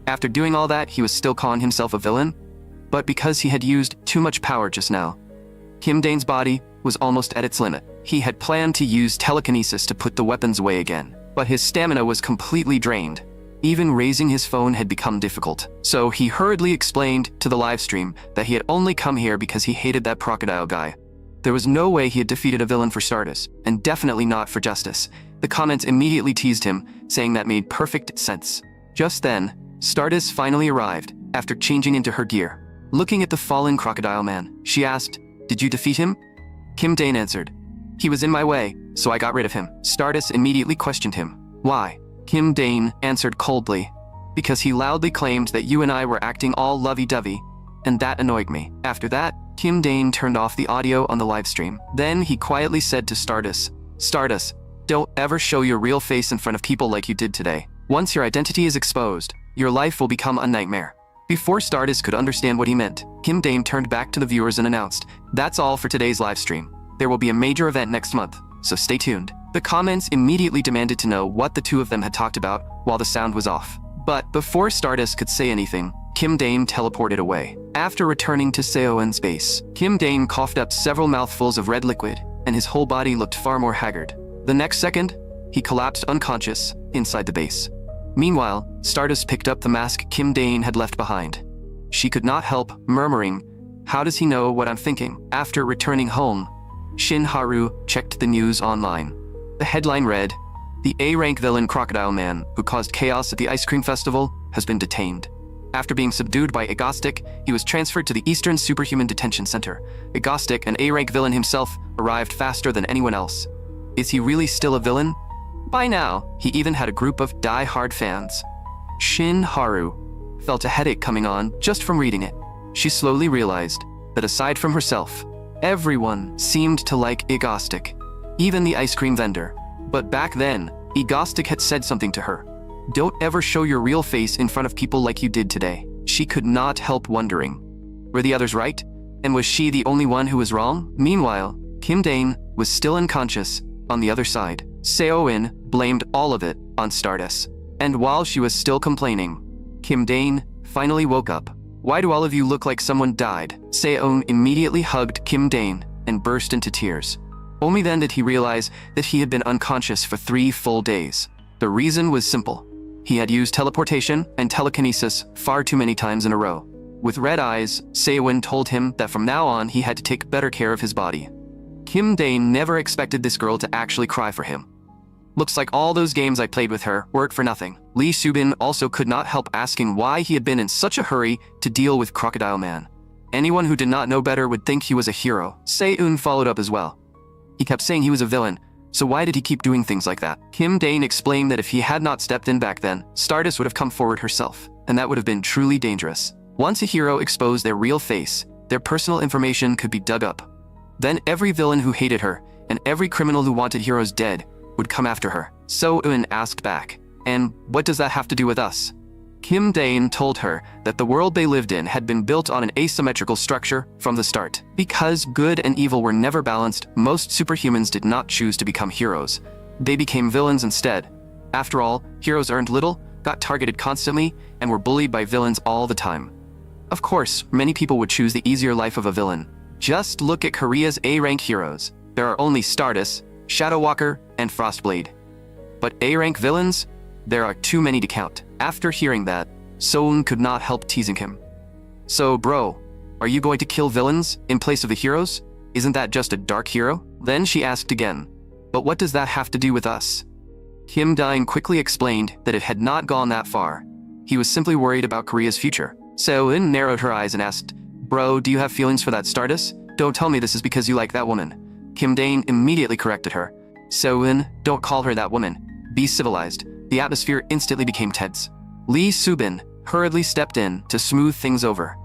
After doing all that, he was still calling himself a villain? But because he had used too much power just now, Kim Dane's body was almost at its limit. He had planned to use telekinesis to put the weapons away again, but his stamina was completely drained. Even raising his phone had become difficult. So he hurriedly explained to the livestream that he had only come here because he hated that crocodile guy. There was no way he had defeated a villain for Stardust, and definitely not for Justice. The comments immediately teased him, saying that made perfect sense. Just then, Stardust finally arrived, after changing into her gear. Looking at the fallen Crocodile Man, she asked, "Did you defeat him?" Kim Dane answered, "He was in my way, so I got rid of him." Stardust immediately questioned him. "Why?" Kim Dane answered coldly, "Because he loudly claimed that you and I were acting all lovey-dovey, and that annoyed me." After that, Kim Dane turned off the audio on the livestream. Then he quietly said to Stardust, "Stardust, don't ever show your real face in front of people like you did today. Once your identity is exposed, your life will become a nightmare." Before Stardust could understand what he meant, Kim Dane turned back to the viewers and announced, "That's all for today's livestream. There will be a major event next month, so stay tuned." The comments immediately demanded to know what the two of them had talked about while the sound was off. But before Stardust could say anything, Kim Dane teleported away. After returning to Seoin's base, Kim Dane coughed up several mouthfuls of red liquid, and his whole body looked far more haggard. The next second, he collapsed unconscious inside the base. Meanwhile, Stardust picked up the mask Kim Dane had left behind. She could not help murmuring, "How does he know what I'm thinking?" After returning home, Shin Haru checked the news online. The headline read, "The A-rank villain Crocodile Man, who caused chaos at the ice cream festival, has been detained." After being subdued by Egostic, he was transferred to the Eastern Superhuman Detention Center. Egostic, an A-rank villain himself, arrived faster than anyone else. Is he really still a villain? By now, he even had a group of die-hard fans. Shin Haru felt a headache coming on just from reading it. She slowly realized that aside from herself, everyone seemed to like Egostic. even the ice cream vendor. But back then, Egostic had said something to her. Don't ever show your real face in front of people like you did today. She could not help wondering. Were the others right? And was she the only one who was wrong? Meanwhile, Kim Dane was still unconscious on the other side. Seo-in blamed all of it on Stardust. And while she was still complaining, Kim Dane finally woke up. Why do all of you look like someone died? Seo-in immediately hugged Kim Dane and burst into tears. Only then did he realize that he had been unconscious for 3 full days. The reason was simple. He had used teleportation and telekinesis far too many times in a row. With red eyes, Seo-in told him that from now on he had to take better care of his body. Kim Dane never expected this girl to actually cry for him. Looks like all those games I played with her worked for nothing. Lee Subin also could not help asking why he had been in such a hurry to deal with Crocodile Man. Anyone who did not know better would think he was a hero. Seo-in followed up as well. He kept saying he was a villain, so why did he keep doing things like that? Kim Dane explained that if he had not stepped in back then, Stardust would have come forward herself, and that would have been truly dangerous. Once a hero exposed their real face, their personal information could be dug up. Then every villain who hated her, and every criminal who wanted heroes dead, would come after her. Seo-in asked back, and what does that have to do with us? Kim Dane told her that the world they lived in had been built on an asymmetrical structure from the start. Because good and evil were never balanced, most superhumans did not choose to become heroes. They became villains instead. After all, heroes earned little, got targeted constantly, and were bullied by villains all the time. Of course, many people would choose the easier life of a villain. Just look at Korea's A-rank heroes. There are only Stardust, Shadow Walker, and Frostblade. But A-rank villains? There are too many to count. After hearing that, Seo-in could not help teasing him. So bro, are you going to kill villains in place of the heroes? Isn't that just a dark hero? Then she asked again, but what does that have to do with us? Kim Dane quickly explained that it had not gone that far. He was simply worried about Korea's future. Seo-in narrowed her eyes and asked, bro, do you have feelings for that Stardust? Don't tell me this is because you like that woman. Kim Dane immediately corrected her. Seo-in, don't call her that woman. Be civilized. The atmosphere instantly became tense. Lee Subin hurriedly stepped in to smooth things over.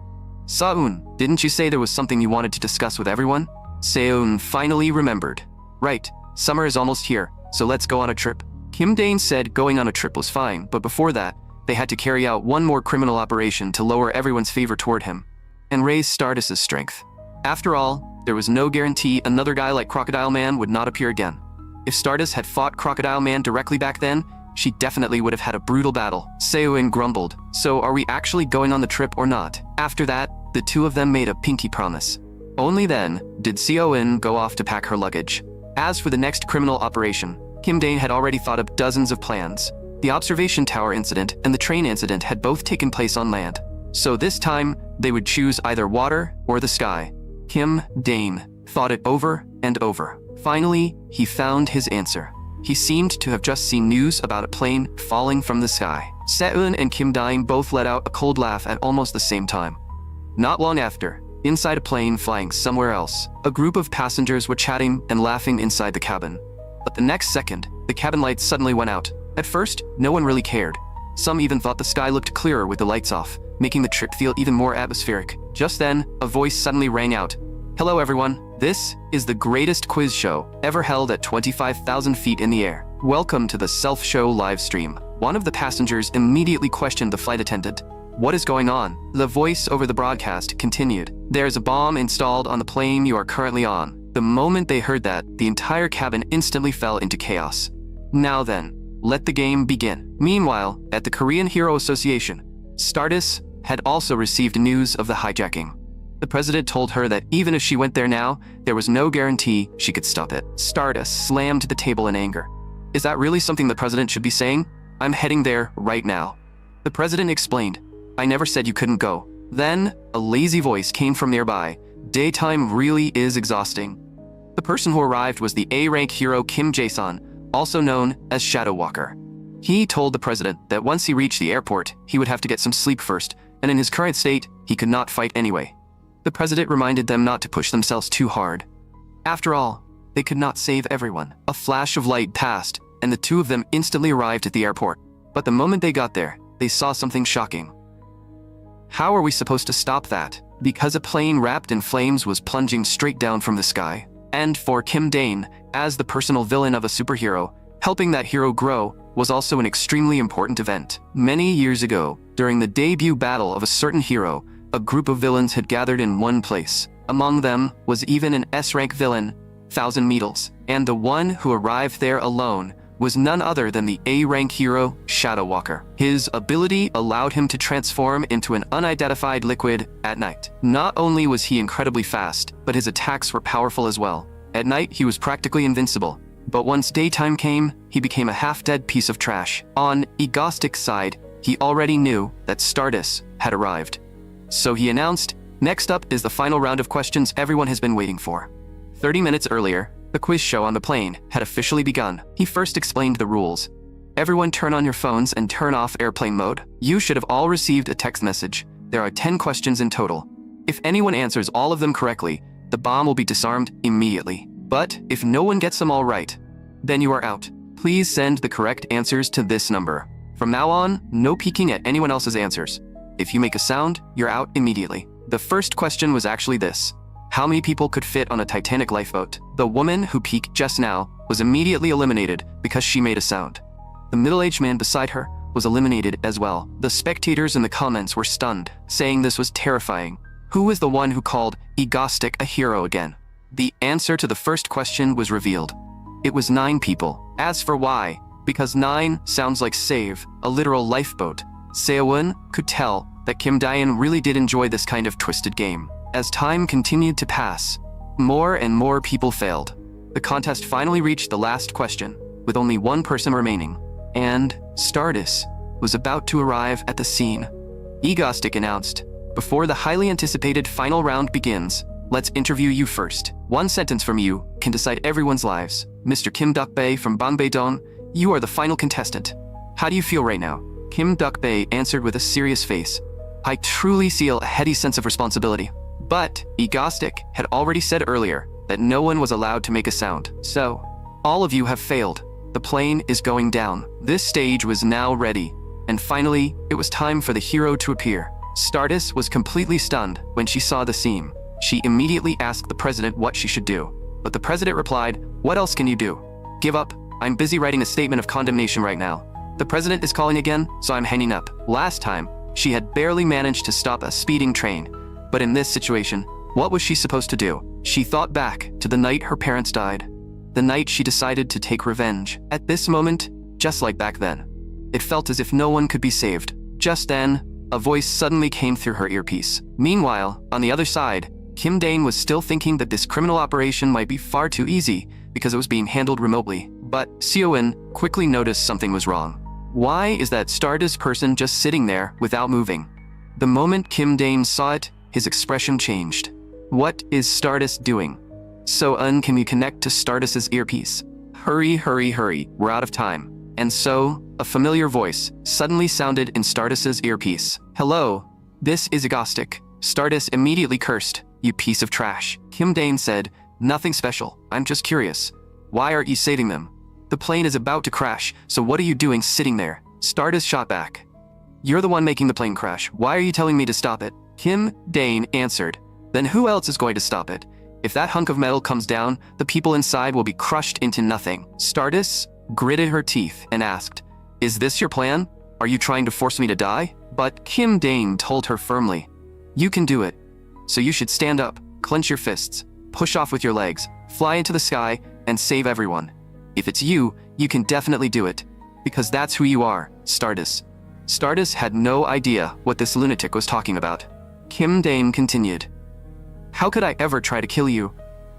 Seo-in, didn't you say there was something you wanted to discuss with everyone? Seo-in finally remembered. Right, summer is almost here, so let's go on a trip. Kim Dane said going on a trip was fine, but before that, they had to carry out one more criminal operation to lower everyone's favor toward him and raise Stardust's strength. After all, there was no guarantee another guy like Crocodile Man would not appear again. If Stardust had fought Crocodile Man directly back then, she definitely would have had a brutal battle. Seo-in grumbled, so are we actually going on the trip or not? After that, the two of them made a pinky promise. Only then did Seo-in go off to pack her luggage. As for the next criminal operation, Kim Dane had already thought up dozens of plans. The observation tower incident and the train incident had both taken place on land. So this time, they would choose either water or the sky. Kim Dane thought it over and over. Finally, he found his answer. He seemed to have just seen news about a plane falling from the sky. Seo-in and Kim Dane both let out a cold laugh at almost the same time. Not long after, inside a plane flying somewhere else, a group of passengers were chatting and laughing inside the cabin. But the next second, the cabin lights suddenly went out. At first, no one really cared. Some even thought the sky looked clearer with the lights off, making the trip feel even more atmospheric. Just then, a voice suddenly rang out. Hello everyone, this is the greatest quiz show ever held at 25,000 feet in the air. Welcome to the self-show live stream. One of the passengers immediately questioned the flight attendant. What is going on? The voice over the broadcast continued. There's a bomb installed on the plane you are currently on. The moment they heard that, the entire cabin instantly fell into chaos. Now then, let the game begin. Meanwhile, at the Korean Hero Association, Stardust had also received news of the hijacking. The president told her that even if she went there now, there was no guarantee she could stop it. Stardust slammed the table in anger. Is that really something the president should be saying? I'm heading there right now. The president explained, I never said you couldn't go. Then, a lazy voice came from nearby. Daytime really is exhausting. The person who arrived was the A-rank hero Kim Jae-sun, also known as Shadow Walker. He told the president that once he reached the airport, he would have to get some sleep first, and in his current state, he could not fight anyway. The president reminded them not to push themselves too hard. After all, they could not save everyone. A flash of light passed, and the two of them instantly arrived at the airport. But the moment they got there, they saw something shocking. How are we supposed to stop that? Because a plane wrapped in flames was plunging straight down from the sky. And for Kim Dane, as the personal villain of a superhero, helping that hero grow was also an extremely important event. Many years ago, during the debut battle of a certain hero, a group of villains had gathered in one place. Among them was even an S-rank villain, Thousand Needles, and the one who arrived there alone was none other than the A-rank hero, Shadow Walker. His ability allowed him to transform into an unidentified liquid at night. Not only was he incredibly fast, but his attacks were powerful as well. At night, he was practically invincible. But once daytime came, he became a half-dead piece of trash. On Egostic's side, he already knew that Stardust had arrived. So he announced, "Next up is the final round of questions everyone has been waiting for." 30 minutes earlier, the quiz show on the plane had officially begun. He first explained the rules. Everyone turn on your phones and turn off airplane mode. You should have all received a text message. There are 10 questions in total. If anyone answers all of them correctly, the bomb will be disarmed immediately. But if no one gets them all right, then you are out. Please send the correct answers to this number. From now on, no peeking at anyone else's answers. If you make a sound, you're out immediately. The first question was actually this: how many people could fit on a Titanic lifeboat? The woman who peeked just now was immediately eliminated because she made a sound. The middle-aged man beside her was eliminated as well. The spectators in the comments were stunned, saying this was terrifying. Who was the one who called Egostic a hero again? The answer to the first question was revealed. It was 9 people. As for why, because 9 sounds like save, a literal lifeboat. Seo-eun could tell that Kim Dae-in really did enjoy this kind of twisted game. As time continued to pass, more and more people failed. The contest finally reached the last question, with only one person remaining. And Stardust was about to arrive at the scene. Egostic announced, "Before the highly anticipated final round begins, let's interview you first. One sentence from you can decide everyone's lives. Mr. Kim Duk-bae from Bangbae-dong, you are the final contestant. How do you feel right now?" Kim Duk-bae answered with a serious face. "I truly feel a heady sense of responsibility." But Egostic had already said earlier that no one was allowed to make a sound. So, all of you have failed. The plane is going down. This stage was now ready. And finally, it was time for the hero to appear. Stardust was completely stunned when she saw the scene. She immediately asked the president what she should do. But the president replied, "What else can you do? Give up. I'm busy writing a statement of condemnation right now. The president is calling again, so I'm hanging up." Last time, she had barely managed to stop a speeding train. But in this situation, what was she supposed to do? She thought back to the night her parents died. The night she decided to take revenge. At this moment, just like back then, it felt as if no one could be saved. Just then, a voice suddenly came through her earpiece. Meanwhile, on the other side, Kim Dane was still thinking that this criminal operation might be far too easy because it was being handled remotely. But Seo-eun quickly noticed something was wrong. Why is that Stardust person just sitting there without moving? The moment Kim Dane saw it, his expression changed. What is Stardust doing? Seo-eun, can you connect to Stardust's earpiece? Hurry, hurry, hurry, we're out of time. And so, a familiar voice suddenly sounded in Stardust's earpiece. "Hello, this is Egostic." Stardust immediately cursed, "You piece of trash." Kim Dane said, "Nothing special, I'm just curious. Why aren't you saving them? The plane is about to crash, so what are you doing sitting there?" Stardust shot back, "You're the one making the plane crash. Why are you telling me to stop it?" Kim Dane answered, "Then who else is going to stop it? If that hunk of metal comes down, the people inside will be crushed into nothing." Stardust gritted her teeth and asked, "Is this your plan? Are you trying to force me to die?" But Kim Dane told her firmly, "You can do it. So you should stand up, clench your fists, push off with your legs, fly into the sky, and save everyone. If it's you, you can definitely do it. Because that's who you are, Stardust." Stardust had no idea what this lunatic was talking about. Kim Dane continued, "How could I ever try to kill you?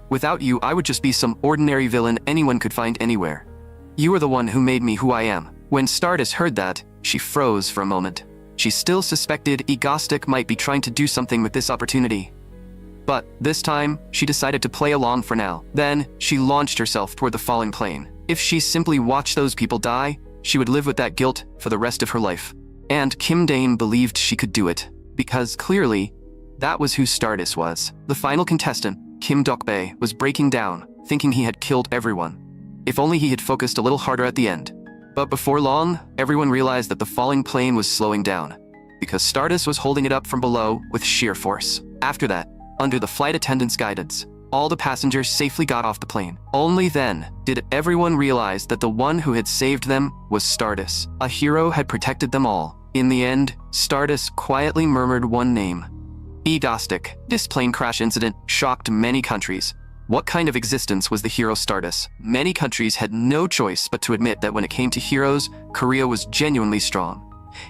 Without you, I would just be some ordinary villain anyone could find anywhere. You are the one who made me who I am." When Stardust heard that, she froze for a moment. She still suspected Egostic might be trying to do something with this opportunity. But this time, she decided to play along for now. Then, she launched herself toward the falling plane. If she simply watched those people die, she would live with that guilt for the rest of her life. And Kim Dane believed she could do it, because clearly, that was who Stardust was. The final contestant, Kim Duk-bae, was breaking down, thinking he had killed everyone. If only he had focused a little harder at the end. But before long, everyone realized that the falling plane was slowing down, because Stardust was holding it up from below with sheer force. After that, under the flight attendant's guidance, all the passengers safely got off the plane. Only then did everyone realize that the one who had saved them was Stardust. A hero had protected them all. In the end, Stardust quietly murmured one name: Egostic. This plane crash incident shocked many countries. What kind of existence was the hero Stardust? Many countries had no choice but to admit that when it came to heroes, Korea was genuinely strong.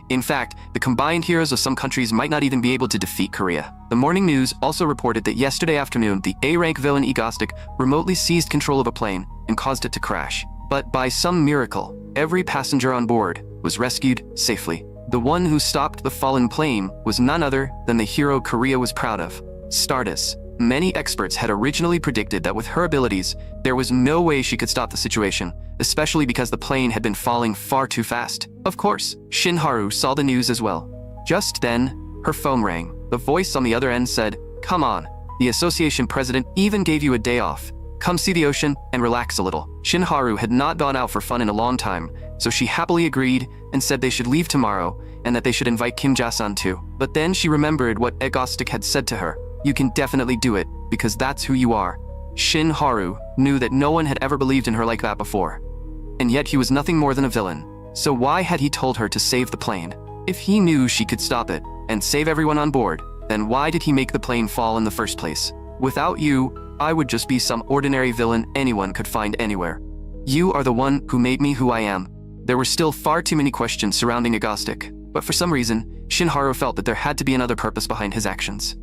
In fact, the combined heroes of some countries might not even be able to defeat Korea. The morning news also reported that yesterday afternoon, the A-rank villain Egostic remotely seized control of a plane and caused it to crash. But by some miracle, every passenger on board was rescued safely. The one who stopped the fallen plane was none other than the hero Korea was proud of, Stardust. Many experts had originally predicted that with her abilities, there was no way she could stop the situation, especially because the plane had been falling far too fast. Of course, Shinharu saw the news as well. Just then, her phone rang. The voice on the other end said, "Come on, the association president even gave you a day off. Come see the ocean and relax a little." Shinharu had not gone out for fun in a long time, so she happily agreed and said they should leave tomorrow and that they should invite Kim Ja-san too. But then she remembered what Egostic had said to her. "You can definitely do it, because that's who you are." Shinharu knew that no one had ever believed in her like that before. And yet he was nothing more than a villain. So why had he told her to save the plane? If he knew she could stop it and save everyone on board, then why did he make the plane fall in the first place? "Without you, I would just be some ordinary villain anyone could find anywhere. You are the one who made me who I am." There were still far too many questions surrounding Egostic, but for some reason, Shinharu felt that there had to be another purpose behind his actions.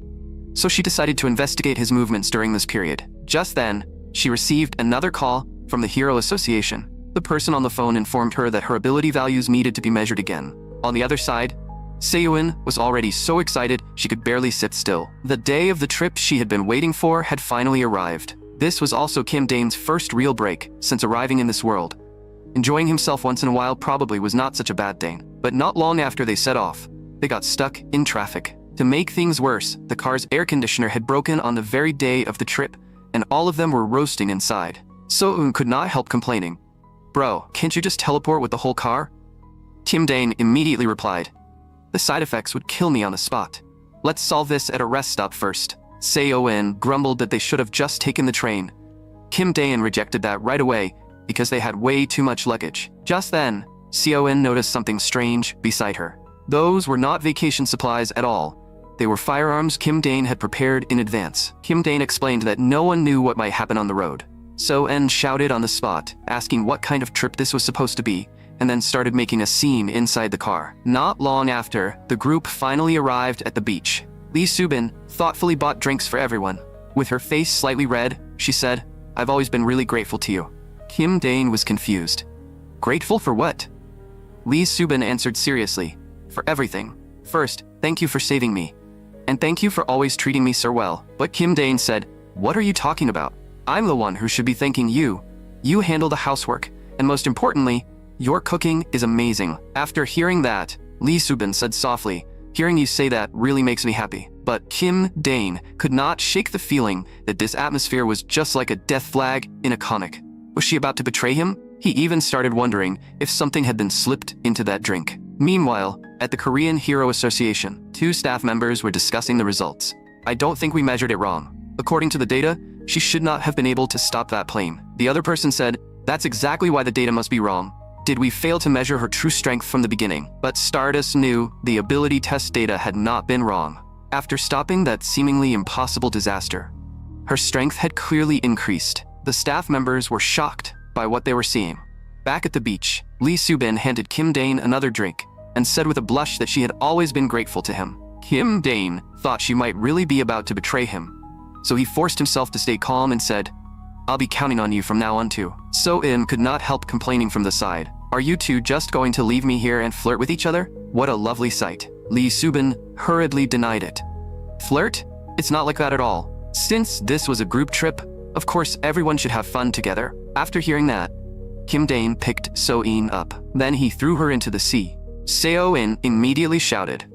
So she decided to investigate his movements during this period. Just then, she received another call from the Hero Association. The person on the phone informed her that her ability values needed to be measured again. On the other side, Seoin was already so excited she could barely sit still. The day of the trip she had been waiting for had finally arrived. This was also Kim Dane's first real break since arriving in this world. Enjoying himself once in a while probably was not such a bad thing. But not long after they set off, they got stuck in traffic. To make things worse, the car's air conditioner had broken on the very day of the trip, and all of them were roasting inside. So-eun could not help complaining. "Bro, can't you just teleport with the whole car?" Kim Dane immediately replied, "The side effects would kill me on the spot. Let's solve this at a rest stop first." Seoin grumbled that they should have just taken the train. Kim Dane rejected that right away because they had way too much luggage. Just then, Seoin noticed something strange beside her. Those were not vacation supplies at all. They were firearms Kim Dane had prepared in advance. Kim Dane explained that no one knew what might happen on the road. So-eun shouted on the spot, asking what kind of trip this was supposed to be, and then started making a scene inside the car. Not long after, the group finally arrived at the beach. Lee Subin thoughtfully bought drinks for everyone. With her face slightly red, she said, "I've always been really grateful to you." Kim Dane was confused. "Grateful for what?" Lee Subin answered seriously, "For everything. First, thank you for saving me. And thank you for always treating me so well." But Kim Dane said, "What are you talking about? I'm the one who should be thanking you. You handle the housework, and most importantly, your cooking is amazing." After hearing that, Lee Subin said softly, "Hearing you say that really makes me happy." But Kim Dane could not shake the feeling that this atmosphere was just like a death flag in a comic. Was she about to betray him? He even started wondering if something had been slipped into that drink. Meanwhile, at the Korean Hero Association, two staff members were discussing the results. "I don't think we measured it wrong. According to the data, she should not have been able to stop that plane." The other person said, "That's exactly why the data must be wrong. Did we fail to measure her true strength from the beginning?" But Stardust knew the ability test data had not been wrong. After stopping that seemingly impossible disaster, her strength had clearly increased. The staff members were shocked by what they were seeing. Back at the beach, Lee Subin handed Kim Dane another drink and said with a blush that she had always been grateful to him. Kim Dane thought she might really be about to betray him, so he forced himself to stay calm and said, "I'll be counting on you from now on too." So-eun could not help complaining from the side. "Are you two just going to leave me here and flirt with each other? What a lovely sight." Lee Subin hurriedly denied it. "Flirt? It's not like that at all. Since this was a group trip, of course everyone should have fun together." After hearing that, Kim Dane picked So-eun up. Then he threw her into the sea. Seo-in immediately shouted,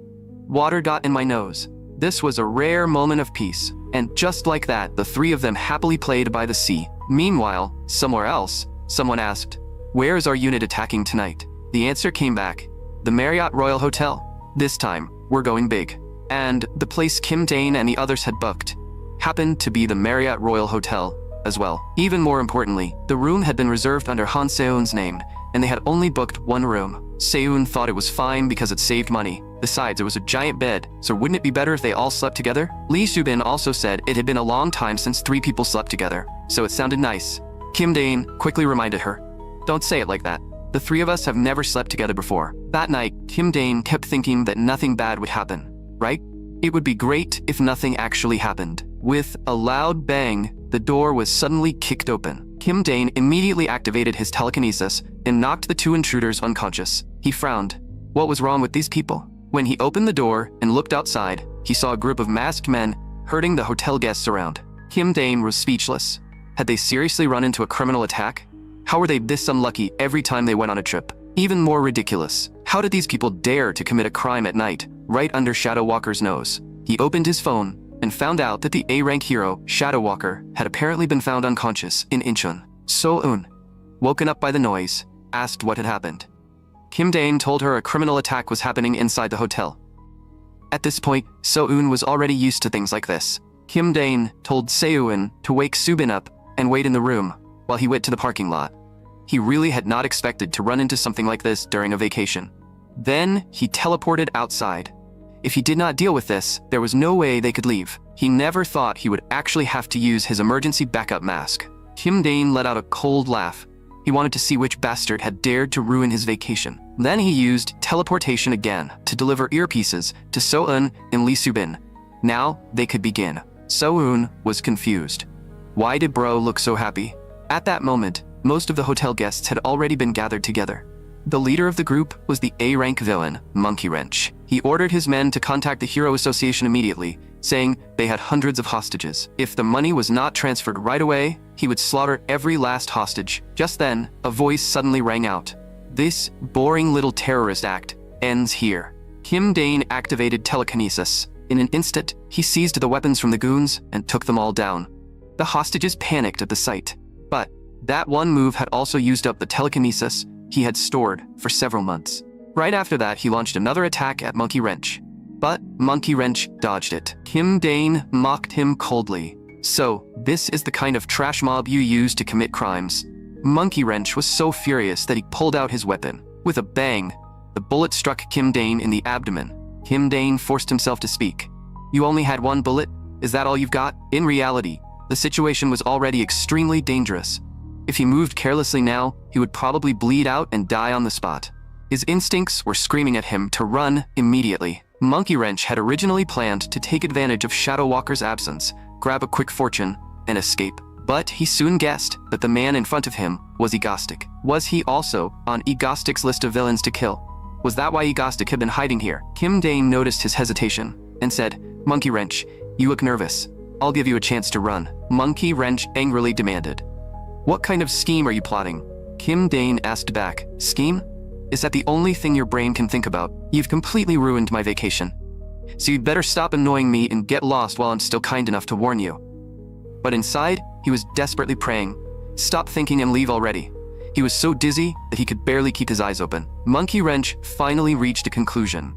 "Water got in my nose." This was a rare moment of peace, and just like that, the three of them happily played by the sea. Meanwhile, somewhere else, someone asked, "Where is our unit attacking tonight?" The answer came back, "The Marriott Royal Hotel. This time, we're going big." And the place Kim Dane and the others had booked. happened to be the Marriott Royal Hotel as well. Even more importantly, the room had been reserved under Han Seun's name, and they had only booked one room. Seun thought it was fine because it saved money. Besides, it was a giant bed, so wouldn't it be better if they all slept together? Lee Subin also said it had been a long time since 3 people slept together, so it sounded nice. Kim Dane quickly reminded her, "Don't say it like that. The 3 of us have never slept together before." That night, Kim Dane kept thinking that nothing bad would happen, right? It would be great if nothing actually happened. With a loud bang, the door was suddenly kicked open. Kim Dane immediately activated his telekinesis and knocked the 2 intruders unconscious. He frowned. What was wrong with these people? When he opened the door and looked outside, he saw a group of masked men herding the hotel guests around. Kim Dane was speechless. Had they seriously run into a criminal attack? How were they this unlucky every time they went on a trip? Even more ridiculous, how did these people dare to commit a crime at night, right under Shadow Walker's nose? He opened his phone and found out that the A-rank hero, Shadow Walker, had apparently been found unconscious in Incheon. So-eun, woken up by the noise, asked what had happened. Kim Dane told her a criminal attack was happening inside the hotel. At this point, So-eun was already used to things like this. Kim Dane told Se-eun to wake Subin up and wait in the room while he went to the parking lot. He really had not expected to run into something like this during a vacation. Then he teleported outside. If he did not deal with this, there was no way they could leave. He never thought he would actually have to use his emergency backup mask. Kim Dane let out a cold laugh. He wanted to see which bastard had dared to ruin his vacation. Then he used teleportation again to deliver earpieces to So-eun and Lee Subin. Now they could begin. So-eun was confused. Why did bro look so happy? At that moment, most of the hotel guests had already been gathered together. The leader of the group was the A-rank villain, Monkey Wrench. He ordered his men to contact the Hero Association immediately, saying they had hundreds of hostages. If the money was not transferred right away, he would slaughter every last hostage. Just then, a voice suddenly rang out. This boring little terrorist act ends here. Kim Dane activated telekinesis. In an instant, he seized the weapons from the goons and took them all down. The hostages panicked at the sight. But that one move had also used up the telekinesis he had stored for several months. Right after that, he launched another attack at Monkey Wrench. But Monkey Wrench dodged it. Kim Dane mocked him coldly. So, this is the kind of trash mob you use to commit crimes. Monkey Wrench was so furious that he pulled out his weapon. With a bang, the bullet struck Kim Dane in the abdomen. Kim Dane forced himself to speak. "You only had 1 bullet? Is that all you've got?" In reality, the situation was already extremely dangerous. If he moved carelessly now, he would probably bleed out and die on the spot. His instincts were screaming at him to run immediately. Monkey Wrench had originally planned to take advantage of Shadow Walker's absence, grab a quick fortune, and escape. But he soon guessed that the man in front of him was Egostic. Was he also on Egostic's list of villains to kill? Was that why Egostic had been hiding here? Kim Dane noticed his hesitation and said, "Monkey Wrench, you look nervous. I'll give you a chance to run." Monkey Wrench angrily demanded. "What kind of scheme are you plotting?" Kim Dane asked back. "Scheme? Is that the only thing your brain can think about? You've completely ruined my vacation. So you'd better stop annoying me and get lost while I'm still kind enough to warn you." But inside, he was desperately praying. Stop thinking and leave already. He was so dizzy that he could barely keep his eyes open. Monkey Wrench finally reached a conclusion.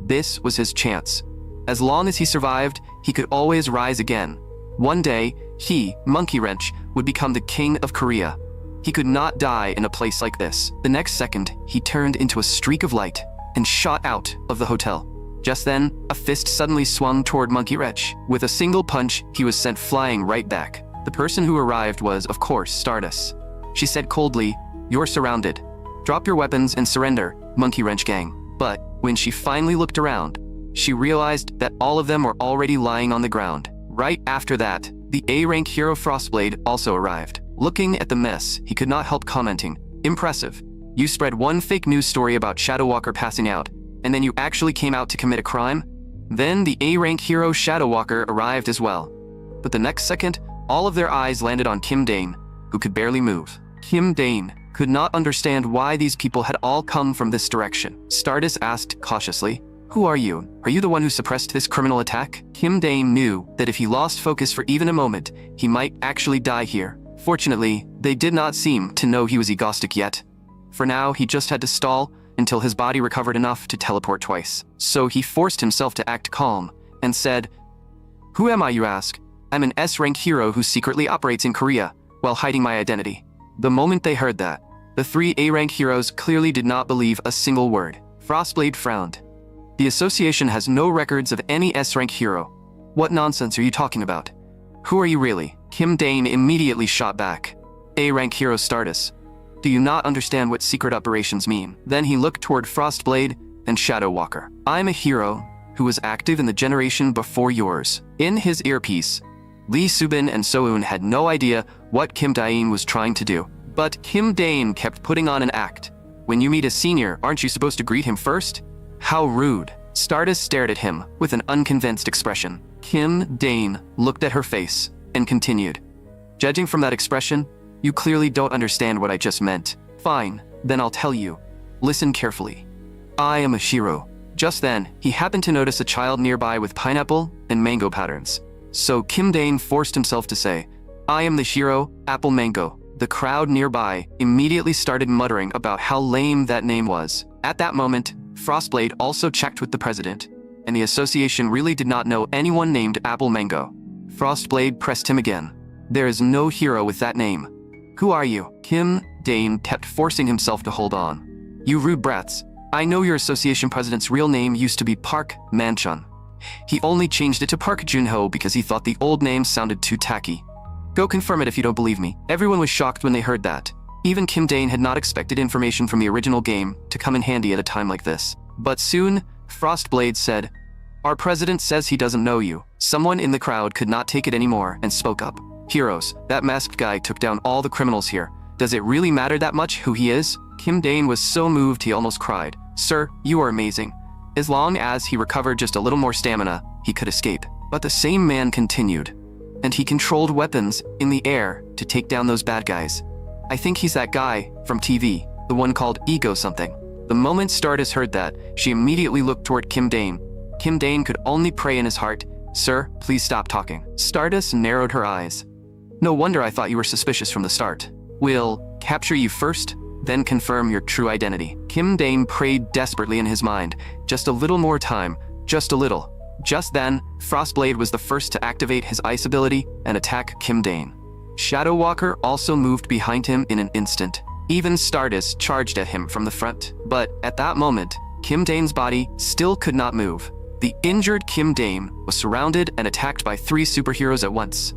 This was his chance. As long as he survived, he could always rise again. One day, he, Monkey Wrench, would become the king of Korea. He could not die in a place like this. The next second, he turned into a streak of light and shot out of the hotel. Just then, a fist suddenly swung toward Monkey Wrench. With a single punch, he was sent flying right back. The person who arrived was, of course, Stardust. She said coldly, "You're surrounded. Drop your weapons and surrender, Monkey Wrench gang." But when she finally looked around, she realized that all of them were already lying on the ground. Right after that, the A-rank hero Frostblade also arrived. Looking at the mess, he could not help commenting, "Impressive. You spread one fake news story about Shadow Walker passing out, and then you actually came out to commit a crime?" Then the A-rank hero Shadow Walker arrived as well. But the next second, all of their eyes landed on Kim Dane, who could barely move. Kim Dane could not understand why these people had all come from this direction. Stardust asked cautiously, "Who are you? Are you the one who suppressed this criminal attack?" Kim Dane knew that if he lost focus for even a moment, he might actually die here. Fortunately, they did not seem to know he was Egostic yet. For now, he just had to stall until his body recovered enough to teleport twice. So he forced himself to act calm and said, "Who am I, you ask? I'm an S-rank hero who secretly operates in Korea while hiding my identity." The moment they heard that, the three A-rank heroes clearly did not believe a single word. Frostblade frowned. "The association has no records of any S-rank hero. What nonsense are you talking about? Who are you really?" Kim Dane immediately shot back. "A-rank hero Stardust. Do you not understand what secret operations mean?" Then he looked toward Frostblade and Shadow Walker. "I'm a hero who was active in the generation before yours." In his earpiece, Lee Subin and Soeun had no idea what Kim Dane was trying to do. But Kim Dane kept putting on an act. "When you meet a senior, aren't you supposed to greet him first? How rude." Stardust stared at him with an unconvinced expression. Kim Dane looked at her face and continued. "Judging from that expression, you clearly don't understand what I just meant. Fine, then I'll tell you. Listen carefully. I am a hero." Just then, he happened to notice a child nearby with pineapple and mango patterns. So Kim Dane forced himself to say, "I am the hero, Apple Mango." The crowd nearby immediately started muttering about how lame that name was. At that moment, Frostblade also checked with the president, and the association really did not know anyone named Apple Mango. Frostblade pressed him again. "There is no hero with that name. Who are you?" Kim Dane kept forcing himself to hold on. "You rude brats. I know your association president's real name used to be Park Man-chun. He only changed it to Park Junho because he thought the old name sounded too tacky. Go confirm it if you don't believe me." Everyone was shocked when they heard that. Even Kim Dane had not expected information from the original game to come in handy at a time like this. But soon, Frostblade said, "Our president says he doesn't know you." Someone in the crowd could not take it anymore and spoke up. "Heroes, that masked guy took down all the criminals here. Does it really matter that much who he is?" Kim Dane was so moved he almost cried. "Sir, you are amazing. As long as he recovered just a little more stamina, he could escape." But the same man continued. "And he controlled weapons in the air to take down those bad guys. I think he's that guy from TV, the one called Ego something." The moment Stardust heard that, she immediately looked toward Kim Dane. Kim Dane could only pray in his heart, "Sir, please stop talking." Stardust narrowed her eyes. "No wonder I thought you were suspicious from the start. We'll capture you first, then confirm your true identity." Kim Dane prayed desperately in his mind. Just a little more time, just a little. Just then, Frostblade was the first to activate his ice ability and attack Kim Dane. Shadow Walker also moved behind him in an instant. Even Stardust charged at him from the front. But at that moment, Kim Dane's body still could not move. The injured Kim Dane was surrounded and attacked by three superheroes at once.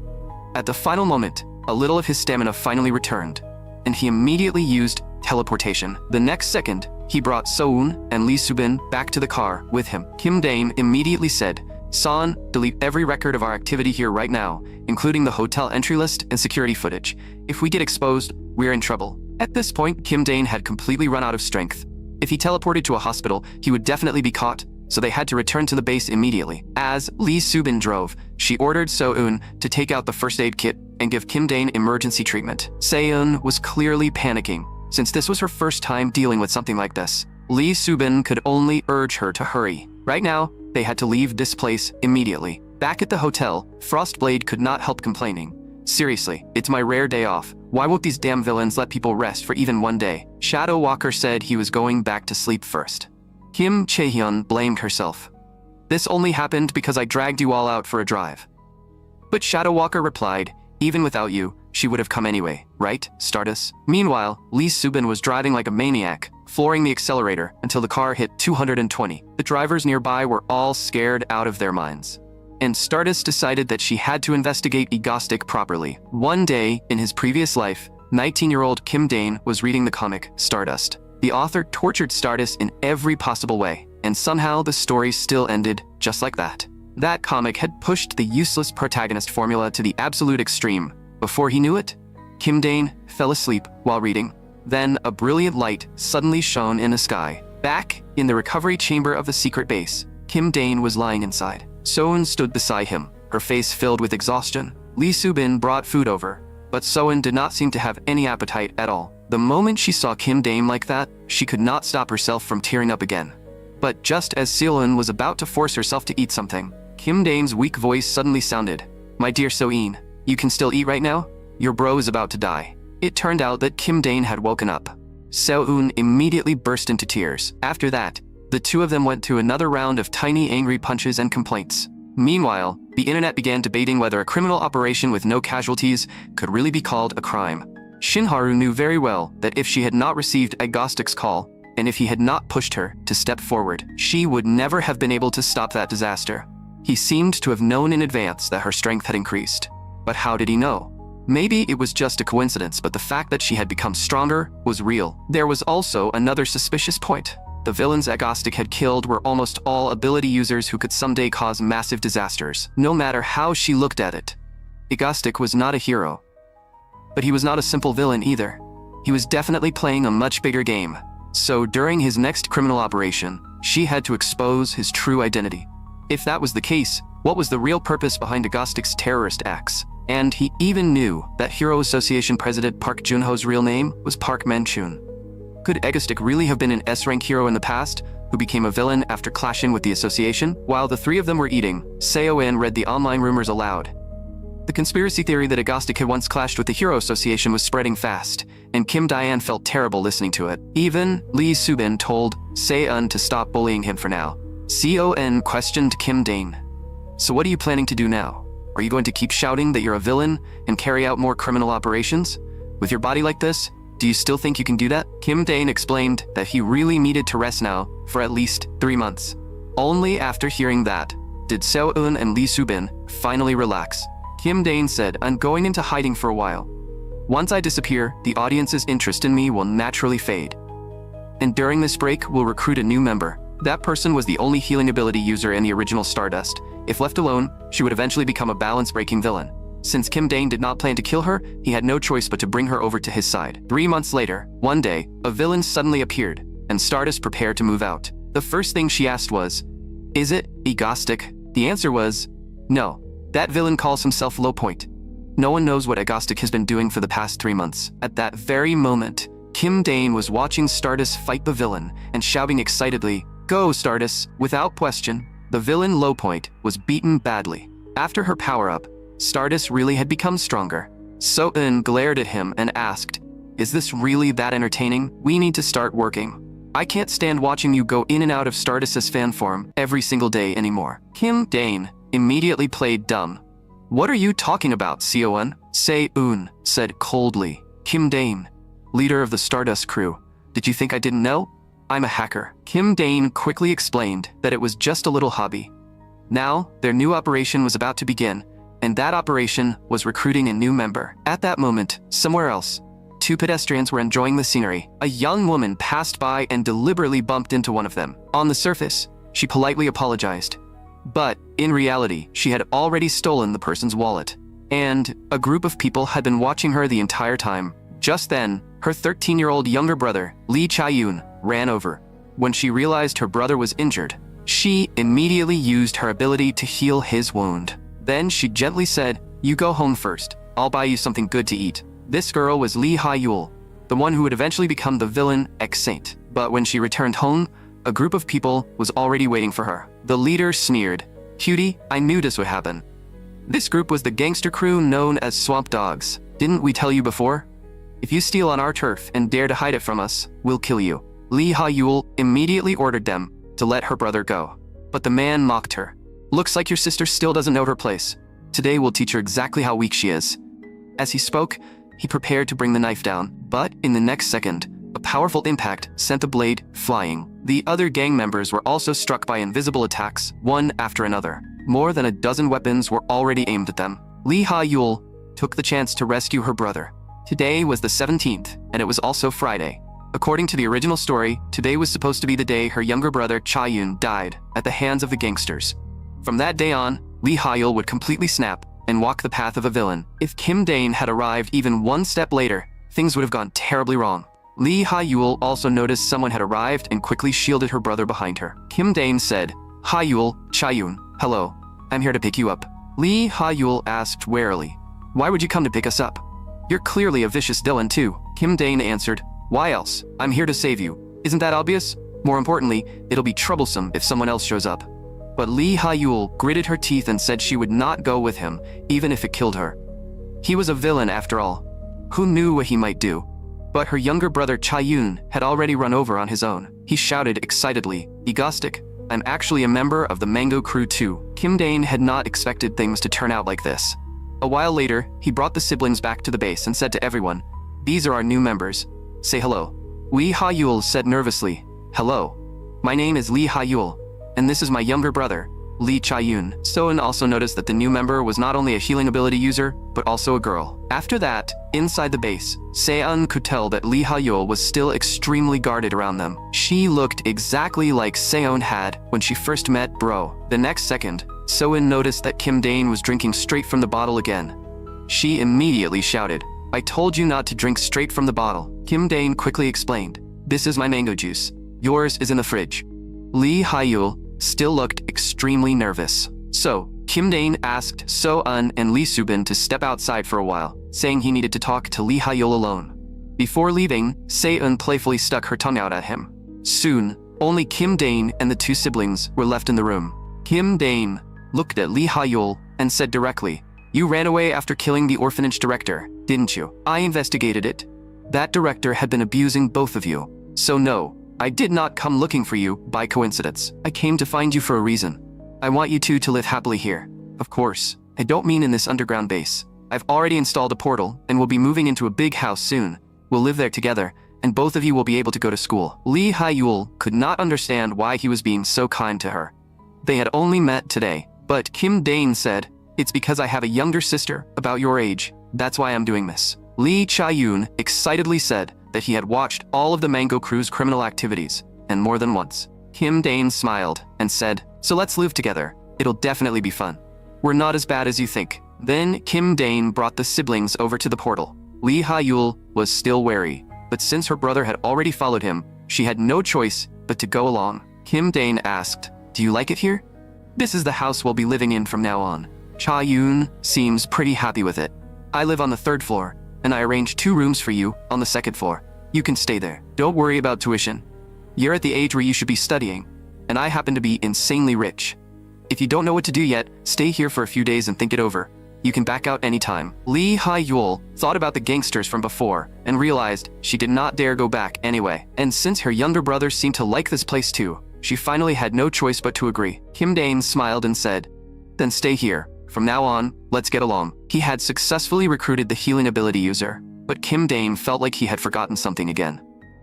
At the final moment, a little of his stamina finally returned, and he immediately used teleportation. The next second, he brought Soeun and Lee Subin back to the car with him. Kim Dane immediately said, "Son, delete every record of our activity here right now, including the hotel entry list and security footage. If we get exposed, we're in trouble." At this point, Kim Dane had completely run out of strength. If he teleported to a hospital, he would definitely be caught, so they had to return to the base immediately. As Lee Subin drove, she ordered Soeun to take out the first aid kit and give Kim Dane emergency treatment. Soeun was clearly panicking, since this was her first time dealing with something like this. Lee Subin could only urge her to hurry. Right now, they had to leave this place immediately. Back at the hotel, Frostblade could not help complaining. "Seriously, it's my rare day off. Why won't these damn villains let people rest for even one day?" Shadow Walker said he was going back to sleep first. Kim Chae-hyun blamed herself. "This only happened because I dragged you all out for a drive." But Shadow Walker replied, "Even without you, she would have come anyway, right, Stardust?" Meanwhile, Lee Subin was driving like a maniac, flooring the accelerator until the car hit 220. The drivers nearby were all scared out of their minds. And Stardust decided that she had to investigate Egostic properly. One day, in his previous life, 19-year-old Kim Dane was reading the comic Stardust. The author tortured Stardust in every possible way, and somehow the story still ended just like that. That comic had pushed the useless protagonist formula to the absolute extreme. Before he knew it, Kim Dane fell asleep while reading. Then a brilliant light suddenly shone in the sky. Back in the recovery chamber of the secret base, Kim Dane was lying inside. Soeun stood beside him, her face filled with exhaustion. Lee Subin brought food over, but Soeun did not seem to have any appetite at all. The moment she saw Kim Dane like that, she could not stop herself from tearing up again. But just as Soeun was about to force herself to eat something, Kim Dane's weak voice suddenly sounded. "My dear Soeun, you can still eat right now? Your bro is about to die." It turned out that Kim Dane had woken up. Soeun immediately burst into tears. After that, the two of them went to another round of tiny angry punches and complaints. Meanwhile, the internet began debating whether a criminal operation with no casualties could really be called a crime. Shinharu knew very well that if she had not received Agostic's call, and if he had not pushed her to step forward, she would never have been able to stop that disaster. He seemed to have known in advance that her strength had increased. But how did he know? Maybe it was just a coincidence, but the fact that she had become stronger was real. There was also another suspicious point. The villains Agostic had killed were almost all ability users who could someday cause massive disasters, no matter how she looked at it. Agostic was not a hero. But he was not a simple villain either. He was definitely playing a much bigger game. So during his next criminal operation, she had to expose his true identity. If that was the case, what was the real purpose behind Agostic's terrorist acts? And he even knew that Hero Association President Park Junho's real name was Park Manchun. Could Agostic really have been an S-rank hero in the past, who became a villain after clashing with the association? While the three of them were eating, Seo-in read the online rumors aloud. The conspiracy theory that Agostic had once clashed with the Hero Association was spreading fast, and Kim Dayan felt terrible listening to it. Even Lee Subin told Seo-in to stop bullying him for now. Seo-in questioned Kim Dayan. So what are you planning to do now? Are you going to keep shouting that you're a villain and carry out more criminal operations? With your body like this, do you still think you can do that? Kim Dayan explained that he really needed to rest now for at least 3 months. Only after hearing that did Seo-in and Lee Subin finally relax. Kim Dayan said, "I'm going into hiding for a while. Once I disappear, the audience's interest in me will naturally fade. And during this break, we'll recruit a new member. That person was the only healing ability user in the original Stardust. If left alone, she would eventually become a balance-breaking villain. Since Kim Dayan did not plan to kill her, he had no choice but to bring her over to his side." 3 months later, one day, a villain suddenly appeared, and Stardust prepared to move out. The first thing she asked was, "Is it Agostic?" The answer was, "No. That villain calls himself Low Point." No one knows what Agostic has been doing for the past 3 months. At that very moment, Kim Dayan was watching Stardust fight the villain and shouting excitedly, "Go, Stardust!" Without question, the villain Low Point was beaten badly. After her power-up, Stardust really had become stronger. Seo-in glared at him and asked, "Is this really that entertaining? We need to start working. I can't stand watching you go in and out of Stardust's fan form every single day anymore." Kim Dayan immediately played dumb. "What are you talking about, Seo-in?" Seo-in said coldly. "Kim Dayan, leader of the Stardust crew. Did you think I didn't know? I'm a hacker." Kim Dayan quickly explained that it was just a little hobby. Now, their new operation was about to begin, and that operation was recruiting a new member. At that moment, somewhere else, 2 pedestrians were enjoying the scenery. A young woman passed by and deliberately bumped into one of them. On the surface, she politely apologized. But, in reality, she had already stolen the person's wallet. And a group of people had been watching her the entire time. Just then, her 13-year-old younger brother, Lee Chae-yoon, ran over. When she realized her brother was injured, she immediately used her ability to heal his wound. Then she gently said, "You go home first. I'll buy you something good to eat." This girl was Lee Ha-yul, the one who would eventually become the villain X-Saint. But when she returned home, a group of people was already waiting for her. The leader sneered, "Cutie, I knew this would happen." This group was the gangster crew known as Swamp Dogs. "Didn't we tell you before? If you steal on our turf and dare to hide it from us, we'll kill you." Lee Ha-yul immediately ordered them to let her brother go. But the man mocked her. "Looks like your sister still doesn't know her place. Today we'll teach her exactly how weak she is." As he spoke, he prepared to bring the knife down, but in the next second, a powerful impact sent the blade flying. The other gang members were also struck by invisible attacks, one after another. More than a dozen weapons were already aimed at them. Lee Ha-yul took the chance to rescue her brother. Today was the 17th, and it was also Friday. According to the original story, today was supposed to be the day her younger brother Chae-yoon died at the hands of the gangsters. From that day on, Lee Ha-yul would completely snap and walk the path of a villain. If Kim Dayan had arrived even one step later, things would have gone terribly wrong. Lee Ha-yul also noticed someone had arrived and quickly shielded her brother behind her. Kim Dayan said, "Ha-yul, Chae-yoon, hello. I'm here to pick you up." Lee Ha-yul asked warily, "Why would you come to pick us up? You're clearly a vicious villain too." Kim Dayan answered, "Why else? I'm here to save you. Isn't that obvious? More importantly, it'll be troublesome if someone else shows up." But Lee Ha-yul gritted her teeth and said she would not go with him, even if it killed her. He was a villain after all. Who knew what he might do? But her younger brother Chae-yoon had already run over on his own. He shouted excitedly, "Agostic, I'm actually a member of the Mango crew too. Kim Dane had not expected things to turn out like this. A while later, he brought the siblings back to the base and said to everyone, "These are our new members. Say hello." Lee Ha-yul said nervously, "Hello. My name is Lee Ha-yul, and this is my younger brother, Lee Cha-yoon." Soen also noticed that the new member was not only a healing ability user, but also a girl. After that, inside the base, Seon could tell that Lee Ha-yul was still extremely guarded around them. She looked exactly like Seon had when she first met Bro. The next second, Soen noticed that Kim Dane was drinking straight from the bottle again. She immediately shouted, "I told you not to drink straight from the bottle." Kim Dane quickly explained, "This is my mango juice. Yours is in the fridge." Lee Ha-yul still looked extremely nervous. So, Kim Dane asked So-eun and Lee Soo-bin to step outside for a while, saying he needed to talk to Lee Ha-yul alone. Before leaving, Se-eun playfully stuck her tongue out at him. Soon, only Kim Dane and the two siblings were left in the room. Kim Dane looked at Lee Ha-yul and said directly, "You ran away after killing the orphanage director, didn't you? I investigated it. That director had been abusing both of you. So no, I did not come looking for you by coincidence. I came to find you for a reason. I want you two to live happily here. Of course, I don't mean in this underground base. I've already installed a portal and will be moving into a big house soon. We'll live there together, and both of you will be able to go to school." Lee Ha-yul could not understand why he was being so kind to her. They had only met today, but Kim Dane said, "It's because I have a younger sister about your age. That's why I'm doing this." Lee Cha-yoon excitedly said that he had watched all of the Mango crew's criminal activities, and more than once. Kim Dane smiled and said, "So let's live together. It'll definitely be fun. We're not as bad as you think." Then Kim Dane brought the siblings over to the portal. Lee Ha-yul was still wary, but since her brother had already followed him, she had no choice but to go along. Kim Dane asked, "Do you like it here? This is the house we'll be living in from now on." Cha-yoon seems pretty happy with it. "I live on the 3rd floor, and I arranged 2 rooms for you on the 2nd floor. You can stay there. Don't worry about tuition. You're at the age where you should be studying, and I happen to be insanely rich. If you don't know what to do yet, stay here for a few days and think it over. You can back out anytime." Lee Ha-yul thought about the gangsters from before and realized she did not dare go back anyway. And since her younger brother seemed to like this place too, she finally had no choice but to agree. Kim Dane smiled and said, "Then stay here. From now on, let's get along." He had successfully recruited the healing ability user, but Kim Dane felt like he had forgotten something again.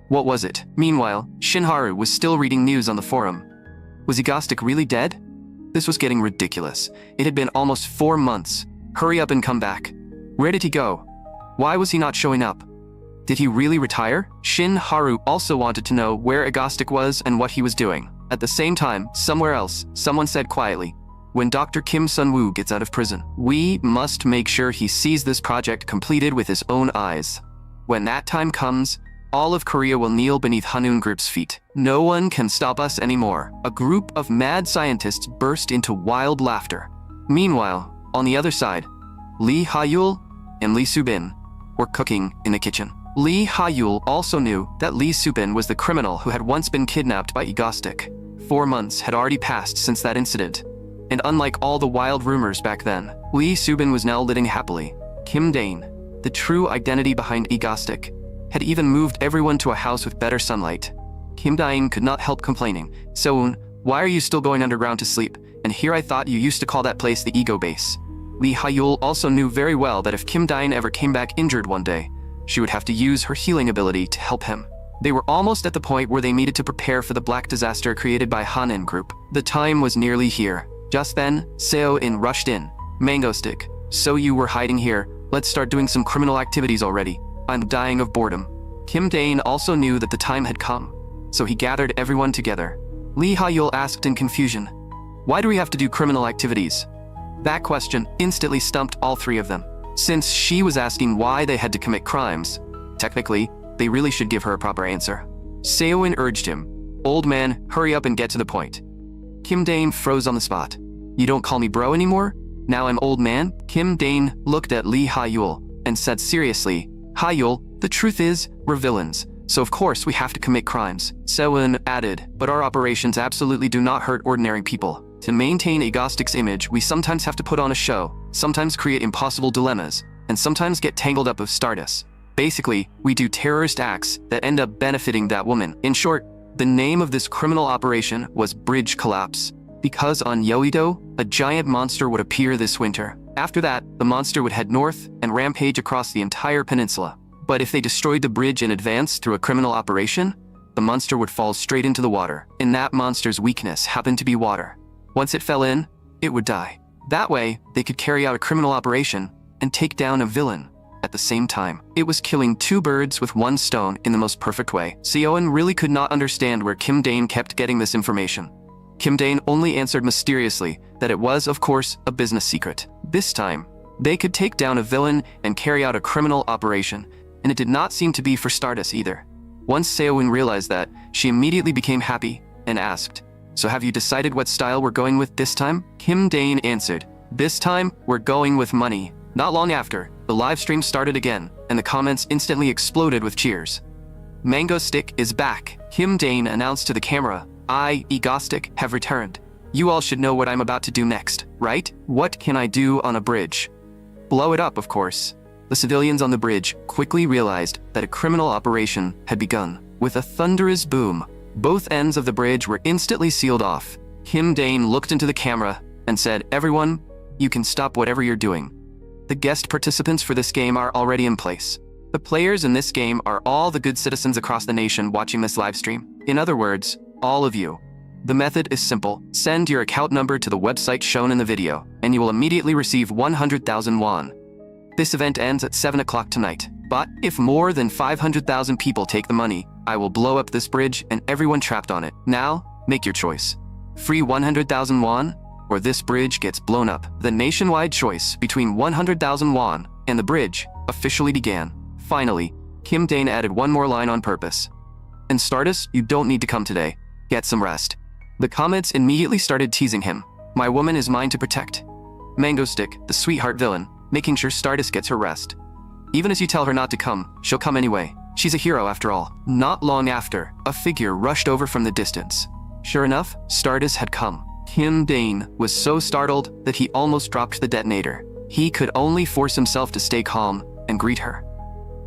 What was it? Meanwhile, Shinharu was still reading news on the forum. Was Egostic really dead? This was getting ridiculous. It had been almost 4 months. Hurry up and come back. Where did he go? Why was he not showing up? Did he really retire? Shinharu also wanted to know where Egostic was and what he was doing. At the same time, somewhere else, someone said quietly, "When Dr. Kim Sun-woo gets out of prison, we must make sure he sees this project completed with his own eyes. When that time comes, all of Korea will kneel beneath Hanun Group's feet. No one can stop us anymore." A group of mad scientists burst into wild laughter. Meanwhile, on the other side, Lee Ha-yul and Lee Soo-bin were cooking in the kitchen. Lee Ha-yul also knew that Lee Soo-bin was the criminal who had once been kidnapped by Egostic. 4 months had already passed since that incident, and unlike all the wild rumors back then, Lee Soo-bin was now living happily. Kim Dane, the true identity behind Egostic, had even moved everyone to a house with better sunlight. Kim Dane could not help complaining. "Soon, why are you still going underground to sleep? And here I thought you used to call that place the ego base." Lee Ha-yul also knew very well that if Kim Dane ever came back injured one day, she would have to use her healing ability to help him. They were almost at the point where they needed to prepare for the black disaster created by Hanun Group. The time was nearly here. Just then, Seo-in rushed in. "Mango Stick, so you were hiding here. Let's start doing some criminal activities already. I'm dying of boredom." Kim Dane also knew that the time had come, so he gathered everyone together. Lee Ha-yul asked in confusion, "Why do we have to do criminal activities?" That question instantly stumped all 3 of them. Since she was asking why they had to commit crimes, technically, they really should give her a proper answer. Seo-in urged him, "Old man, hurry up and get to the point." Kim Dane froze on the spot. "You don't call me bro anymore? Now I'm old man?" Kim Dane looked at Lee Ha-yul and said seriously, "Ha-yul, the truth is, we're villains, so of course we have to commit crimes." Seo-in added, "But our operations absolutely do not hurt ordinary people. To maintain Egostic's image, we sometimes have to put on a show, sometimes create impossible dilemmas, and sometimes get tangled up with Stardust. Basically, we do terrorist acts that end up benefiting that woman. In short, The name of this criminal operation was Bridge Collapse, because on Yoido, a giant monster would appear this winter. After that, the monster would head north and rampage across the entire peninsula. But if they destroyed the bridge in advance through a criminal operation, the monster would fall straight into the water, and that monster's weakness happened to be water. Once it fell in, it would die. That way, they could carry out a criminal operation and take down a villain at the same time. It was killing two birds with one stone in the most perfect way. Seoin really could not understand where Kim Dane kept getting this information. Kim Dane only answered mysteriously that it was, of course, a business secret. This time, they could take down a villain and carry out a criminal operation, and it did not seem to be for Stardust either. Once Seoin realized that, she immediately became happy and asked, "So have you decided what style we're going with this time?" Kim Dane answered, "This time, we're going with money." Not long after, the live stream started again, and the comments instantly exploded with cheers. "Mango Stick is back," Kim Dane announced to the camera. "I, Egostic, have returned. You all should know what I'm about to do next, right? What can I do on a bridge? Blow it up, of course." The civilians on the bridge quickly realized that a criminal operation had begun. With a thunderous boom, both ends of the bridge were instantly sealed off. Kim Dane looked into the camera and said, "Everyone, you can stop whatever you're doing. The guest participants for this game are already in place. The players in this game are all the good citizens across the nation watching this live stream. In other words, all of you. The method is simple. Send your account number to the website shown in the video, and you will immediately receive 100,000 won. This event ends at 7 o'clock tonight. But if more than 500,000 people take the money, I will blow up this bridge and everyone trapped on it. Now, make your choice. Free 100,000 won, or this bridge gets blown up." The nationwide choice between 100,000 won and the bridge officially began. Finally, Kim Dane added one more line on purpose. "And Stardust, you don't need to come today. Get some rest." The comments immediately started teasing him. "My woman is mine to protect." Mango Stick, the sweetheart villain, making sure Stardust gets her rest. Even as you tell her not to come, she'll come anyway. She's a hero after all. Not long after, a figure rushed over from the distance. Sure enough, Stardust had come. Kim Dane was so startled that he almost dropped the detonator. He could only force himself to stay calm and greet her.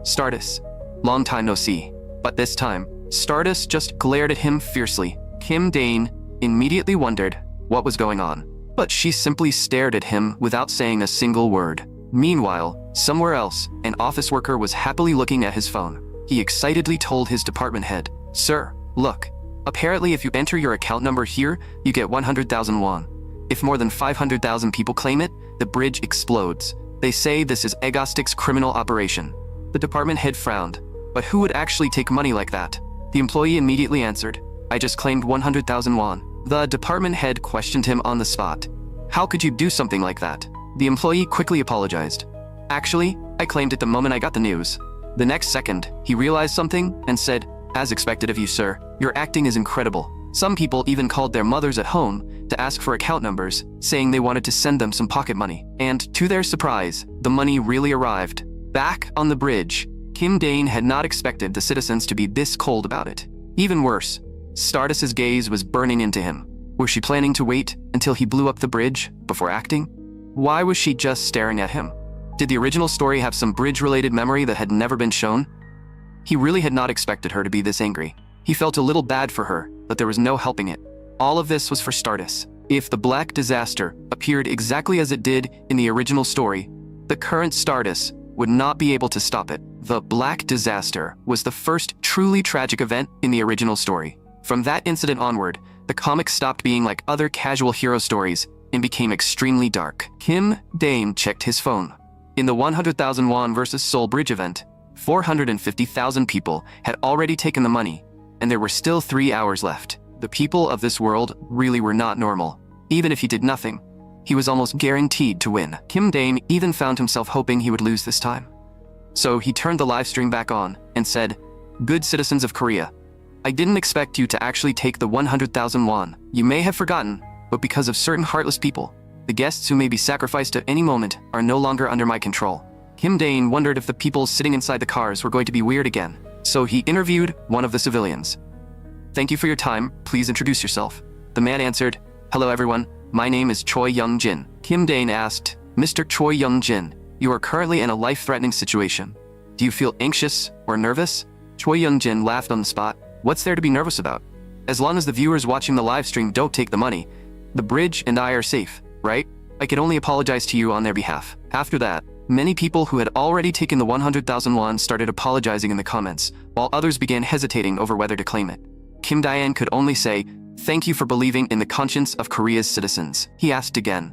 "Stardust, long time no see." But this time, Stardust just glared at him fiercely. Kim Dane immediately wondered what was going on, but she simply stared at him without saying a single word. Meanwhile, somewhere else, an office worker was happily looking at his phone. He excitedly told his department head, "Sir, look. Apparently if you enter your account number here, you get 100,000 won. If more than 500,000 people claim it, the bridge explodes. They say this is Egostic's criminal operation." The department head frowned. But who would actually take money like that? The employee immediately answered, "I just claimed 100,000 won. The department head questioned him on the spot. "How could you do something like that?" The employee quickly apologized. "Actually, I claimed it the moment I got the news." The next second, he realized something and said, "As expected of you, sir. Your acting is incredible." Some people even called their mothers at home to ask for account numbers, saying they wanted to send them some pocket money. And to their surprise, the money really arrived. Back on the bridge, Kim Dane had not expected the citizens to be this cold about it. Even worse, Stardust's gaze was burning into him. Was she planning to wait until he blew up the bridge before acting? Why was she just staring at him? Did the original story have some bridge-related memory that had never been shown? He really had not expected her to be this angry. He felt a little bad for her, but there was no helping it. All of this was for Stardust. If the Black Disaster appeared exactly as it did in the original story, the current Stardust would not be able to stop it. The Black Disaster was the first truly tragic event in the original story. From that incident onward, the comic stopped being like other casual hero stories and became extremely dark. Kim Dane checked his phone. In the 100,000 won versus Seoul Bridge event, 450,000 people had already taken the money, and there were still 3 hours left. The people of this world really were not normal. Even if he did nothing, he was almost guaranteed to win. Kim Dane even found himself hoping he would lose this time. So he turned the live stream back on and said, "Good citizens of Korea, I didn't expect you to actually take the 100,000 won. You may have forgotten, but because of certain heartless people, the guests who may be sacrificed at any moment are no longer under my control." Kim Dane wondered if the people sitting inside the cars were going to be weird again. So he interviewed one of the civilians. "Thank you for your time. Please introduce yourself." The man answered, "Hello everyone. My name is Choi Young-jin." Kim Dane asked, "Mr. Choi Young-jin, you are currently in a life-threatening situation. Do you feel anxious or nervous?" Choi Young-jin laughed on the spot. "What's there to be nervous about? As long as the viewers watching the live stream don't take the money, the bridge and I are safe, right? I can only apologize to you on their behalf. After that, many people who had already taken the 100,000 won started apologizing in the comments, while others began hesitating over whether to claim it. Kim Dae-in could only say, "Thank you for believing in the conscience of Korea's citizens." He asked again,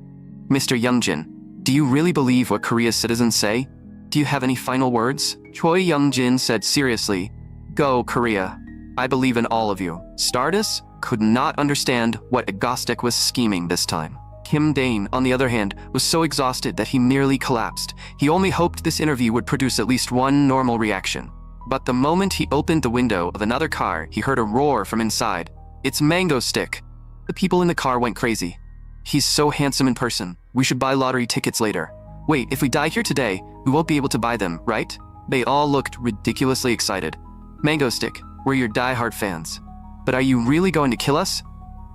"Mr. Youngjin, do you really believe what Korea's citizens say? Do you have any final words?" Choi Youngjin said seriously, "Go, Korea. I believe in all of you." Stardust could not understand what Agostic was scheming this time. Kim Dae-in, on the other hand, was so exhausted that he nearly collapsed. He only hoped this interview would produce at least one normal reaction. But the moment he opened the window of another car, he heard a roar from inside. "It's Mango Stick." The people in the car went crazy. "He's so handsome in person. We should buy lottery tickets later. Wait, if we die here today, we won't be able to buy them, right?" They all looked ridiculously excited. "Mango Stick, we're your die-hard fans. But are you really going to kill us?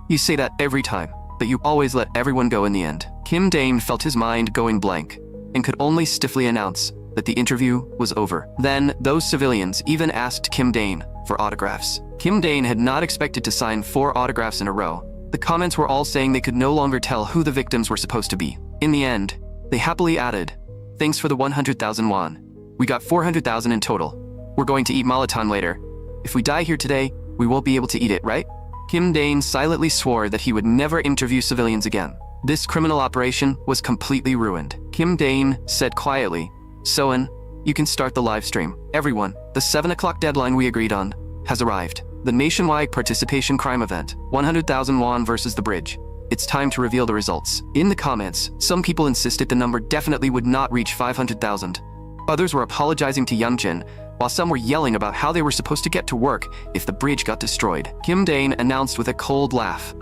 You say that every time, but you always let everyone go in the end." Kim Dae-in felt his mind going blank and could only stiffly announce that the interview was over. Then, those civilians even asked Kim Dae-in for autographs. Kim Dae-in had not expected to sign 4 autographs in a row. The comments were all saying they could no longer tell who the victims were supposed to be. In the end, they happily added, "Thanks for the 100,000 won. We got 400,000 in total. We're going to eat malaton later. If we die here today, we won't be able to eat it, right?" Kim Dae-in silently swore that he would never interview civilians again. This criminal operation was completely ruined. Kim Dae-in said quietly, "Soen, you can start the live stream. Everyone, the 7 o'clock deadline we agreed on has arrived. The nationwide participation crime event, 100,000 won versus the bridge. It's time to reveal the results." In the comments, some people insisted the number definitely would not reach 500,000. Others were apologizing to Youngjin, while some were yelling about how they were supposed to get to work if the bridge got destroyed. Kim Dae-in announced with a cold laugh.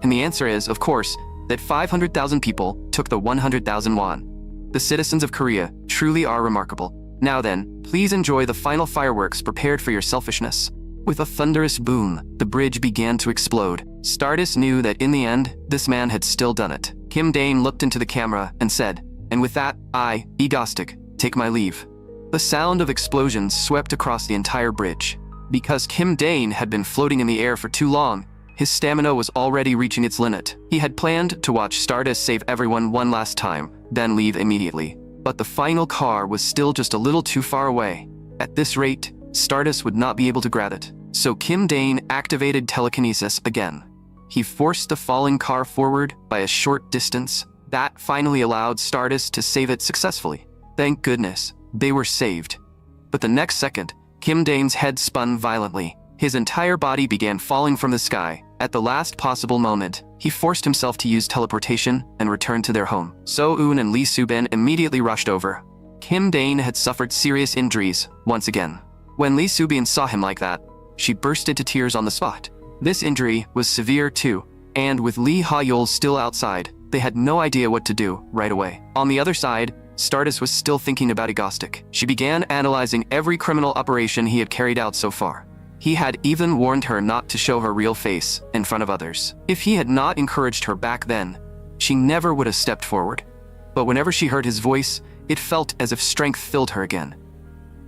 And the answer is, of course, that 500,000 people took the 100,000 won. The citizens of Korea truly are remarkable. Now then, please enjoy the final fireworks prepared for your selfishness. With a thunderous boom, the bridge began to explode. Stardust knew that in the end, this man had still done it. Kim Dae-in looked into the camera and said, "And with that, I, Agostic, take my leave." The sound of explosions swept across the entire bridge. Because Kim Dae-in had been floating in the air for too long, his stamina was already reaching its limit. He had planned to watch Stardust save everyone one last time, then leave immediately. But the final car was still just a little too far away. At this rate, Stardust would not be able to grab it. So Kim Dae-in activated telekinesis again. He forced the falling car forward by a short distance. That finally allowed Stardust to save it successfully. Thank goodness, they were saved. But the next second, Kim Dae-in's head spun violently. His entire body began falling from the sky. At the last possible moment, he forced himself to use teleportation and return to their home. So-eun and Lee Soo-bin immediately rushed over. Kim Dae-in had suffered serious injuries once again. When Lee Soo-bin saw him like that, she burst into tears on the spot. This injury was severe too, and with Lee Ha-yeol still outside, they had no idea what to do right away. On the other side, Stardust was still thinking about Agostic. She began analyzing every criminal operation he had carried out so far. He had even warned her not to show her real face in front of others. If he had not encouraged her back then, she never would have stepped forward. But whenever she heard his voice, it felt as if strength filled her again.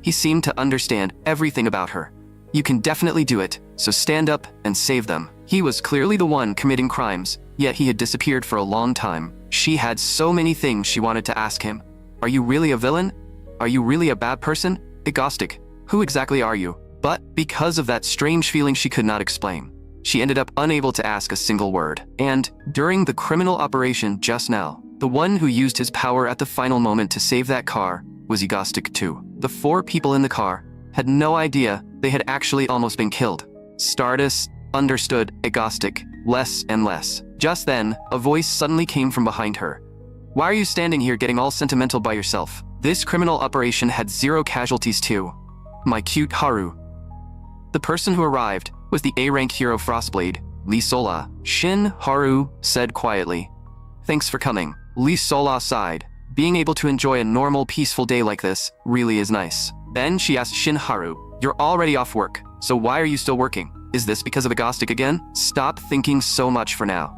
He seemed to understand everything about her. "You can definitely do it, so stand up and save them." He was clearly the one committing crimes, yet he had disappeared for a long time. She had so many things she wanted to ask him. "Are you really a villain? Are you really a bad person? Agostic, who exactly are you?" But because of that strange feeling she could not explain, she ended up unable to ask a single word. And during the criminal operation just now, the one who used his power at the final moment to save that car was Agostic too. The 4 people in the car had no idea they had actually almost been killed. Stardust understood Agostic less and less. Just then, a voice suddenly came from behind her. "Why are you standing here getting all sentimental by yourself? This criminal operation had 0 casualties too. My cute Haru." The person who arrived was the A-rank hero Frostblade, Lee Sola. Shin Haru said quietly, "Thanks for coming." Lee Sola sighed. Being able to enjoy a normal, peaceful day like this really is nice. Then she asked Shin Haru, "You're already off work, so why are you still working? Is this because of Agostic again? Stop thinking so much for now.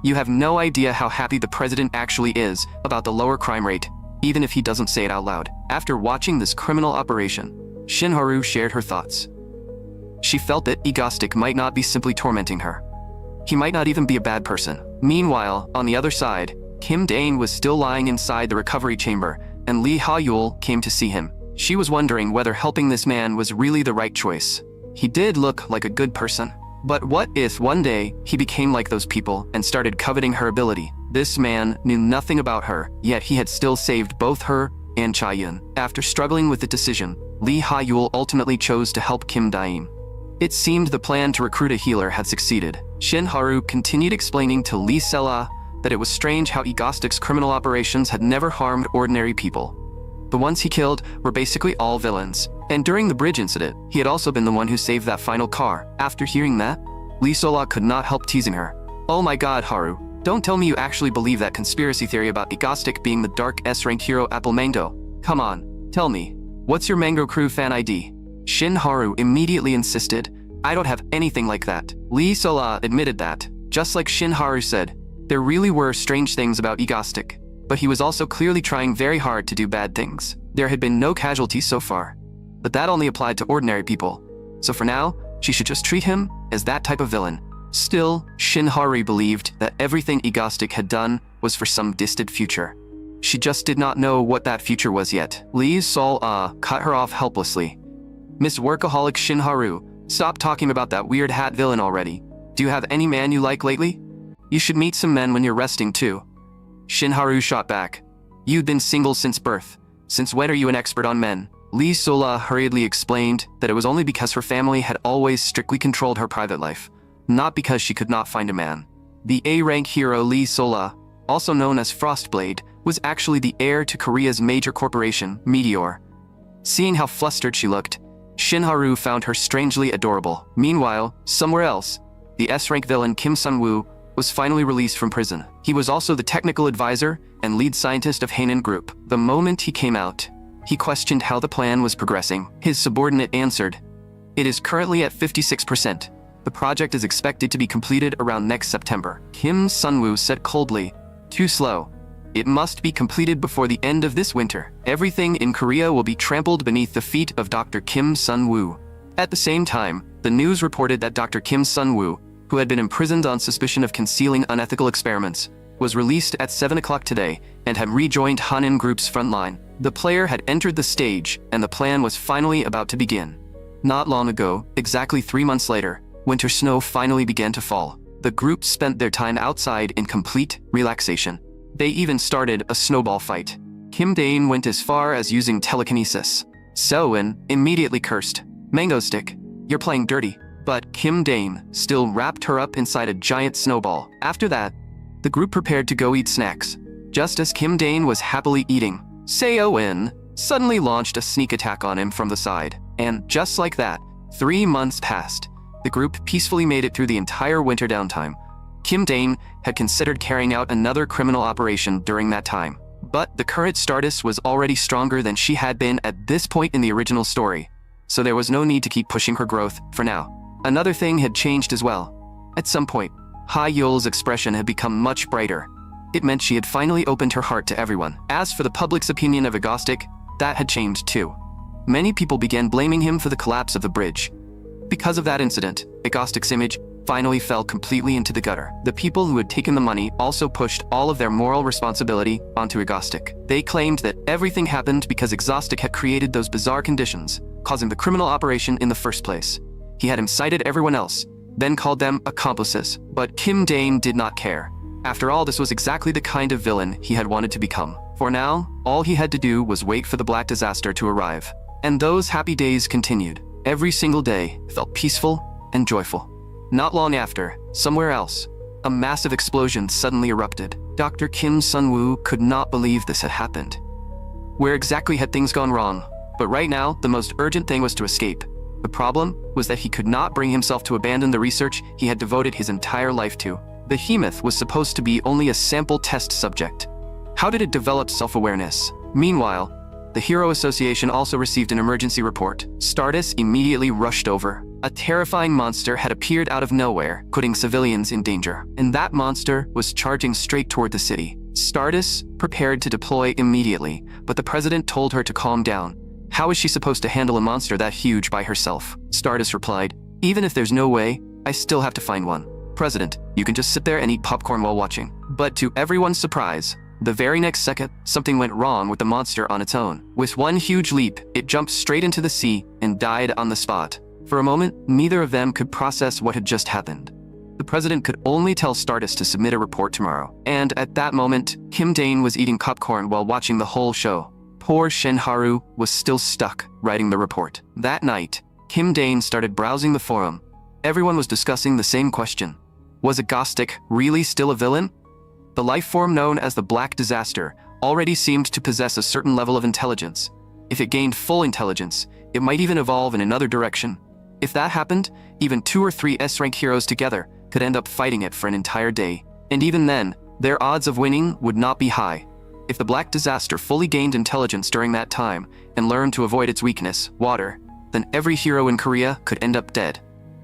You have no idea how happy the president actually is about the lower crime rate, even if he doesn't say it out loud." After watching this criminal operation, Shin Haru shared her thoughts. She felt that Egostic might not be simply tormenting her. He might not even be a bad person. Meanwhile, on the other side, Kim Dane was still lying inside the recovery chamber, and Lee Ha-yul came to see him. She was wondering whether helping this man was really the right choice. He did look like a good person. But what if one day he became like those people and started coveting her ability? This man knew nothing about her, yet he had still saved both her and Cha-yun. After struggling with the decision, Lee Ha-yul ultimately chose to help Kim Daim. It seemed the plan to recruit a healer had succeeded. Shin Haru continued explaining to Lee Sela that it was strange how Egostic's criminal operations had never harmed ordinary people. The ones he killed were basically all villains. And during the bridge incident, he had also been the one who saved that final car. After hearing that, Lee Sola could not help teasing her. Oh my god, Haru. Don't tell me you actually believe that conspiracy theory about Egostic being the dark S-ranked hero Apple Mango. Come on, tell me. What's your Mango Crew fan ID? Shin Haru immediately insisted, I don't have anything like that. Lee Sola admitted that, just like Shin Haru said, there really were strange things about Egostic, but he was also clearly trying very hard to do bad things. There had been no casualties so far, but that only applied to ordinary people. So for now, she should just treat him as that type of villain. Still, Shin Haru believed that everything Egostic had done was for some distant future. She just did not know what that future was yet. Lee Sol-ah cut her off helplessly. Miss Workaholic Shin Haru, stop talking about that weird hat villain already. Do you have any man you like lately? You should meet some men when you're resting too. Shin Haru shot back. You've been single since birth. Since when are you an expert on men? Lee Sola hurriedly explained that it was only because her family had always strictly controlled her private life, not because she could not find a man. The A-rank hero Lee Sola, also known as Frostblade, was actually the heir to Korea's major corporation, Meteor. Seeing how flustered she looked, Shin Haru found her strangely adorable. Meanwhile, somewhere else, the S-rank villain Kim Sun-woo was finally released from prison. He was also the technical advisor and lead scientist of Haenan Group. The moment he came out, he questioned how the plan was progressing. His subordinate answered, "It is currently at 56%. The project is expected to be completed around next September." Kim Sun-woo said coldly, "Too slow. It must be completed before the end of this winter. Everything in Korea will be trampled beneath the feet of Dr. Kim Sun-woo." At the same time, the news reported that Dr. Kim Sun-woo, who had been imprisoned on suspicion of concealing unethical experiments, was released at 7 o'clock today and had rejoined Haenan Group's front line. The player had entered the stage, and the plan was finally about to begin. Not long ago, exactly 3 months later, winter snow finally began to fall. The group spent their time outside in complete relaxation. They even started a snowball fight. Kim Dane went as far as using telekinesis. So-in immediately cursed, "Mango Stick, you're playing dirty." But Kim Dane still wrapped her up inside a giant snowball. After that, the group prepared to go eat snacks. Just as Kim Dane was happily eating, Seo-in suddenly launched a sneak attack on him from the side. And just like that, 3 months passed. The group peacefully made it through the entire winter downtime. Kim Dane had considered carrying out another criminal operation during that time. But the current Stardust was already stronger than she had been at this point in the original story, so there was no need to keep pushing her growth for now. Another thing had changed as well. At some point, Ha-yul's expression had become much brighter. It meant she had finally opened her heart to everyone. As for the public's opinion of Egostic, that had changed too. Many people began blaming him for the collapse of the bridge. Because of that incident, Egostic's image finally fell completely into the gutter. The people who had taken the money also pushed all of their moral responsibility onto Egostic. They claimed that everything happened because Egostic had created those bizarre conditions, causing the criminal operation in the first place. He had incited everyone else, then called them accomplices. But Kim Dane did not care. After all, this was exactly the kind of villain he had wanted to become. For now, all he had to do was wait for the black disaster to arrive. And those happy days continued. Every single day felt peaceful and joyful. Not long after, somewhere else, a massive explosion suddenly erupted. Dr. Kim Sun-woo could not believe this had happened. Where exactly had things gone wrong? But right now, the most urgent thing was to escape. The problem was that he could not bring himself to abandon the research he had devoted his entire life to. The Behemoth was supposed to be only a sample test subject. How did it develop self-awareness? Meanwhile, the Hero Association also received an emergency report. Stardust immediately rushed over. A terrifying monster had appeared out of nowhere, putting civilians in danger. And that monster was charging straight toward the city. Stardust prepared to deploy immediately, but the president told her to calm down. How is she supposed to handle a monster that huge by herself? Stardust replied, Even if there's no way, I still have to find one. President, you can just sit there and eat popcorn while watching. But to everyone's surprise, the very next second, something went wrong with the monster on its own. With one huge leap, it jumped straight into the sea and died on the spot. For a moment, neither of them could process what had just happened. The president could only tell Stardust to submit a report tomorrow. And at that moment, Kim Dane was eating popcorn while watching the whole show. Poor Shinharu was still stuck writing the report. That night, Kim Dane started browsing the forum. Everyone was discussing the same question. Was Agostic really still a villain? The life form known as the Black Disaster already seemed to possess a certain level of intelligence. If it gained full intelligence, it might even evolve in another direction. If that happened, even 2 or 3 S-rank heroes together could end up fighting it for an entire day. And even then, their odds of winning would not be high. If the Black Disaster fully gained intelligence during that time and learned to avoid its weakness, water, then every hero in Korea could end up dead.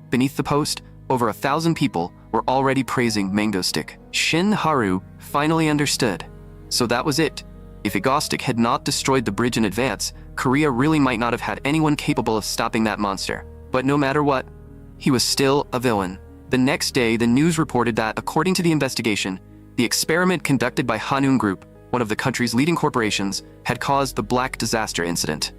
Beneath the post, over 1,000 people were already praising Mango Stick. Shinharu finally understood. So that was it. If Agostic had not destroyed the bridge in advance, Korea really might not have had anyone capable of stopping that monster. But no matter what, he was still a villain. The next day, the news reported that, according to the investigation, the experiment conducted by Hanwha Group, one of the country's leading corporations, had caused the Black Disaster incident.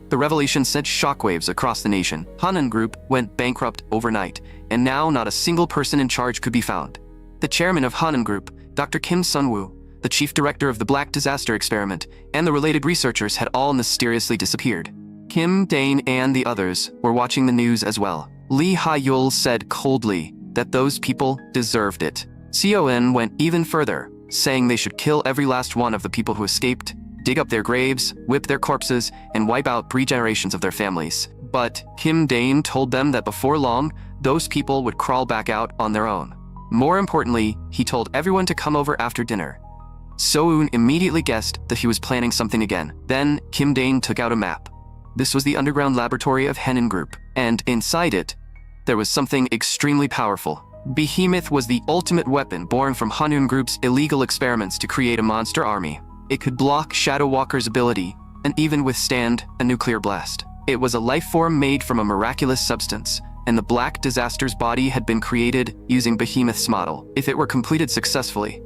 The revelation sent shockwaves across the nation. Hanwha Group went bankrupt overnight, and now not a single person in charge could be found. The chairman of Hanwha Group, Dr. Kim Sun-woo, the chief director of the Black Disaster experiment, and the related researchers had all mysteriously disappeared. Kim Dane and the others were watching the news as well. Lee Ha-yul said coldly that those people deserved it. Seon went even further, saying they should kill every last one of the people who escaped, dig up their graves, whip their corpses, and wipe out 3 generations of their families. But Kim Dane told them that before long, those people would crawl back out on their own. More importantly, he told everyone to come over after dinner. So-eun immediately guessed that he was planning something again. Then, Kim Dane took out a map. This was the underground laboratory of Hanwha Group, and inside it, there was something extremely powerful. Behemoth was the ultimate weapon born from Hanwha Group's illegal experiments to create a monster army. It could block Shadow Walker's ability, and even withstand a nuclear blast. It was a life form made from a miraculous substance, and the Black Disaster's body had been created using Behemoth's model. If it were completed successfully,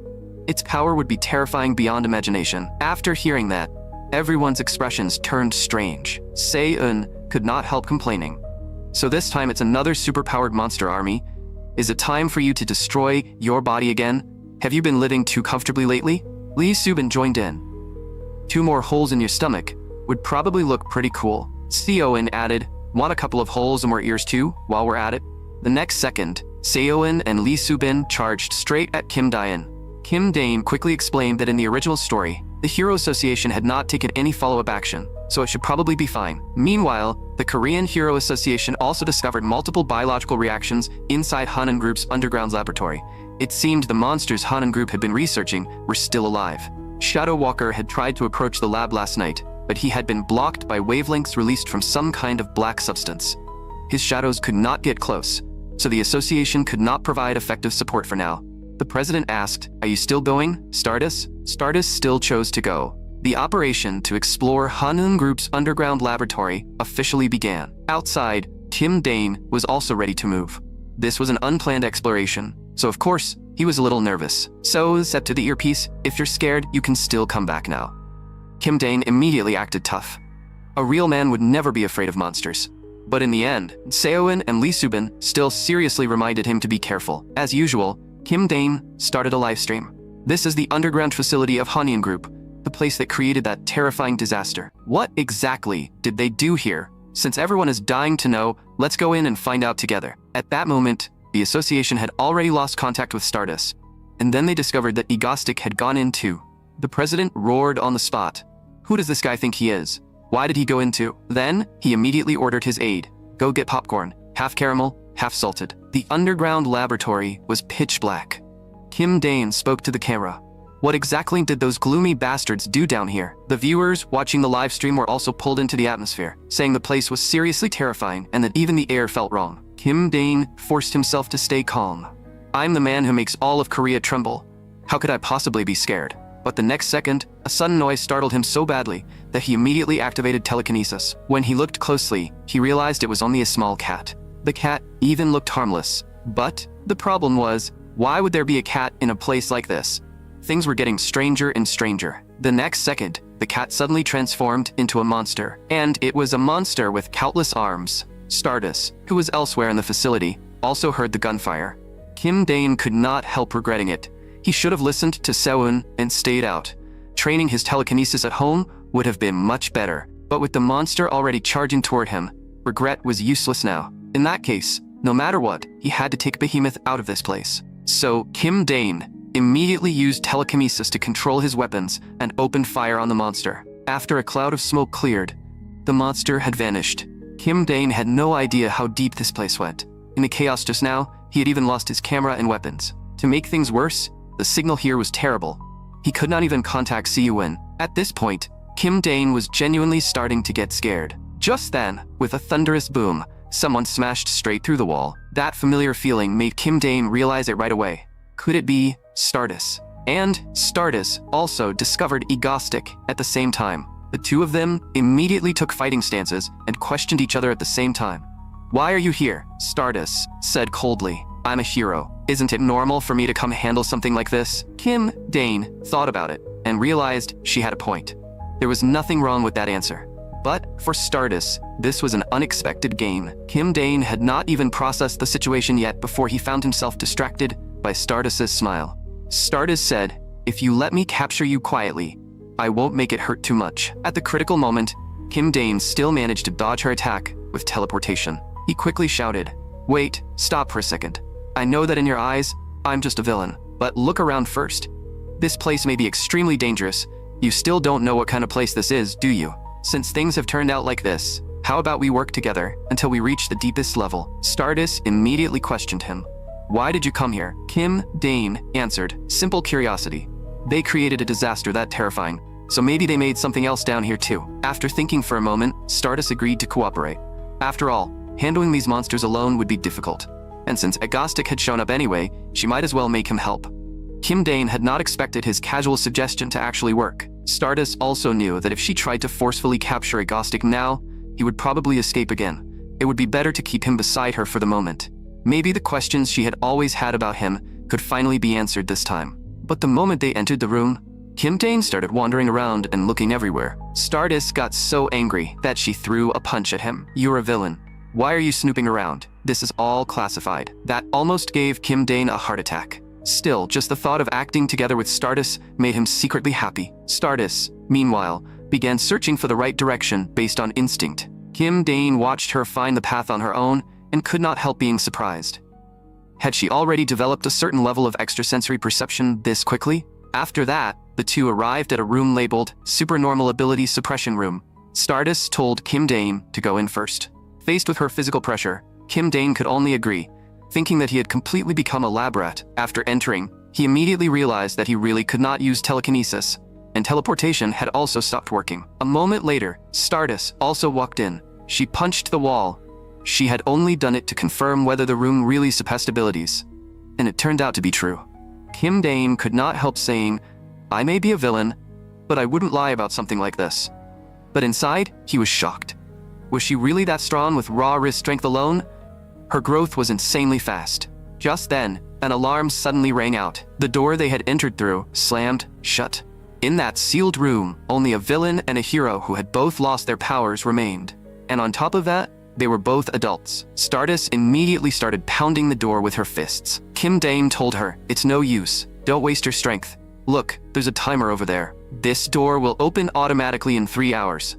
its power would be terrifying beyond imagination. After hearing that, everyone's expressions turned strange. Se-eun could not help complaining. So this time it's another superpowered monster army. Is it time for you to destroy your body again? Have you been living too comfortably lately? Lee Subin joined in. 2 more holes in your stomach would probably look pretty cool. Seoin added, want a couple of holes in more ears too, while we're at it? The next second, Seoin and Lee Subin charged straight at Kim Dane. Kim Dane quickly explained that in the original story, the Hero Association had not taken any follow-up action, so it should probably be fine. Meanwhile, the Korean Hero Association also discovered multiple biological reactions inside Hanwha Group's underground laboratory. It seemed the monsters Hanwha Group had been researching were still alive. Shadow Walker had tried to approach the lab last night, but he had been blocked by wavelengths released from some kind of black substance. His shadows could not get close, so the association could not provide effective support for now. The president asked, "Are you still going, Stardust?" Stardust still chose to go. The operation to explore Hanwha Group's underground laboratory officially began. Outside, Kim Dane was also ready to move. This was an unplanned exploration, so of course, he was a little nervous. So, said to the earpiece, "If you're scared, you can still come back now." Kim Dane immediately acted tough. A real man would never be afraid of monsters. But in the end, Seoin and Lee Subin still seriously reminded him to be careful. As usual, Kim Dane started a live stream. This is the underground facility of Hanwha Group, the place that created that terrifying disaster. What exactly did they do here? Since everyone is dying to know, let's go in and find out together. At that moment, the association had already lost contact with Stardust, and then they discovered that Agostic had gone in too. The president roared on the spot. Who does this guy think he is? Why did he go in too? Then, he immediately ordered his aide, go get popcorn, half caramel, half salted. The underground laboratory was pitch black. Kim Dane spoke to the camera. What exactly did those gloomy bastards do down here? The viewers watching the live stream were also pulled into the atmosphere, saying the place was seriously terrifying and that even the air felt wrong. Kim Dane forced himself to stay calm. I'm the man who makes all of Korea tremble. How could I possibly be scared? But the next second, a sudden noise startled him so badly that he immediately activated telekinesis. When he looked closely, he realized it was only a small cat. The cat even looked harmless. But the problem was, why would there be a cat in a place like this? Things were getting stranger and stranger. The next second, the cat suddenly transformed into a monster. And it was a monster with countless arms. Stardust, who was elsewhere in the facility, also heard the gunfire. Kim Dane could not help regretting it. He should have listened to Seoun and stayed out. Training his telekinesis at home would have been much better. But with the monster already charging toward him, regret was useless now. In that case, no matter what, he had to take Behemoth out of this place. So Kim Dane immediately used telekinesis to control his weapons and opened fire on the monster. After a cloud of smoke cleared, the monster had vanished. Kim Dane had no idea how deep this place went. In the chaos just now, he had even lost his camera and weapons. To make things worse, the signal here was terrible. He could not even contact Seoun. At this point, Kim Dane was genuinely starting to get scared. Just then, with a thunderous boom, someone smashed straight through the wall. That familiar feeling made Kim Dane realize it right away. Could it be Stardust? And Stardust also discovered Egostic at the same time. The two of them immediately took fighting stances and questioned each other at the same time. "Why are you here?" Stardust said coldly. "I'm a hero. Isn't it normal for me to come handle something like this?" Kim Dane thought about it and realized she had a point. There was nothing wrong with that answer. But for Stardust, this was an unexpected game. Kim Dane had not even processed the situation yet before he found himself distracted by Stardust's smile. Stardust said, "If you let me capture you quietly, I won't make it hurt too much." At the critical moment, Kim Dane still managed to dodge her attack with teleportation. He quickly shouted, "Wait, stop for a second. I know that in your eyes, I'm just a villain, but look around first. This place may be extremely dangerous. You still don't know what kind of place this is, do you? Since things have turned out like this, how about we work together until we reach the deepest level?" Stardust immediately questioned him. "Why did you come here?" Kim Dane answered, "Simple curiosity. They created a disaster that terrifying, so maybe they made something else down here too." After thinking for a moment, Stardust agreed to cooperate. After all, handling these monsters alone would be difficult. And since Egostic had shown up anyway, she might as well make him help. Kim Dane had not expected his casual suggestion to actually work. Stardust also knew that if she tried to forcefully capture Egostic now, he would probably escape again. It would be better to keep him beside her for the moment. Maybe the questions she had always had about him could finally be answered this time. But the moment they entered the room, Kim Dane started wandering around and looking everywhere. Stardust got so angry that she threw a punch at him. "You're a villain. Why are you snooping around? This is all classified." That almost gave Kim Dane a heart attack. Still, just the thought of acting together with Stardust made him secretly happy. Stardust, meanwhile, began searching for the right direction based on instinct. Kim Dane watched her find the path on her own and could not help being surprised. Had she already developed a certain level of extrasensory perception this quickly? After that, the two arrived at a room labeled Supernormal Ability Suppression Room. Stardust told Kim Dane to go in first. Faced with her physical pressure, Kim Dane could only agree, thinking that he had completely become a lab rat. After entering, he immediately realized that he really could not use telekinesis, and teleportation had also stopped working. A moment later, Stardust also walked in. She punched the wall. She had only done it to confirm whether the room really suppressed abilities, and it turned out to be true. Kim Dane could not help saying, "I may be a villain, but I wouldn't lie about something like this." But inside, he was shocked. Was she really that strong with raw wrist strength alone? Her growth was insanely fast. Just then, an alarm suddenly rang out. The door they had entered through slammed shut. In that sealed room, only a villain and a hero who had both lost their powers remained. And on top of that, they were both adults. Stardust immediately started pounding the door with her fists. Kim Dane told her, "It's no use. Don't waste your strength. Look, there's a timer over there. This door will open automatically in 3 hours.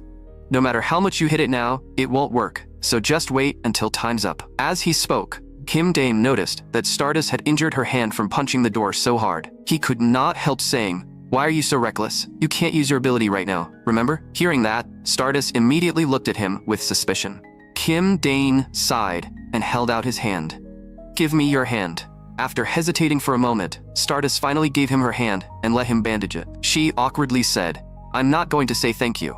No matter how much you hit it now, it won't work. So just wait until time's up." As he spoke, Kim Dane noticed that Stardust had injured her hand from punching the door so hard. He could not help saying, "Why are you so reckless? You can't use your ability right now, remember?" Hearing that, Stardust immediately looked at him with suspicion. Kim Dane sighed and held out his hand. "Give me your hand." After hesitating for a moment, Stardust finally gave him her hand and let him bandage it. She awkwardly said, "I'm not going to say thank you."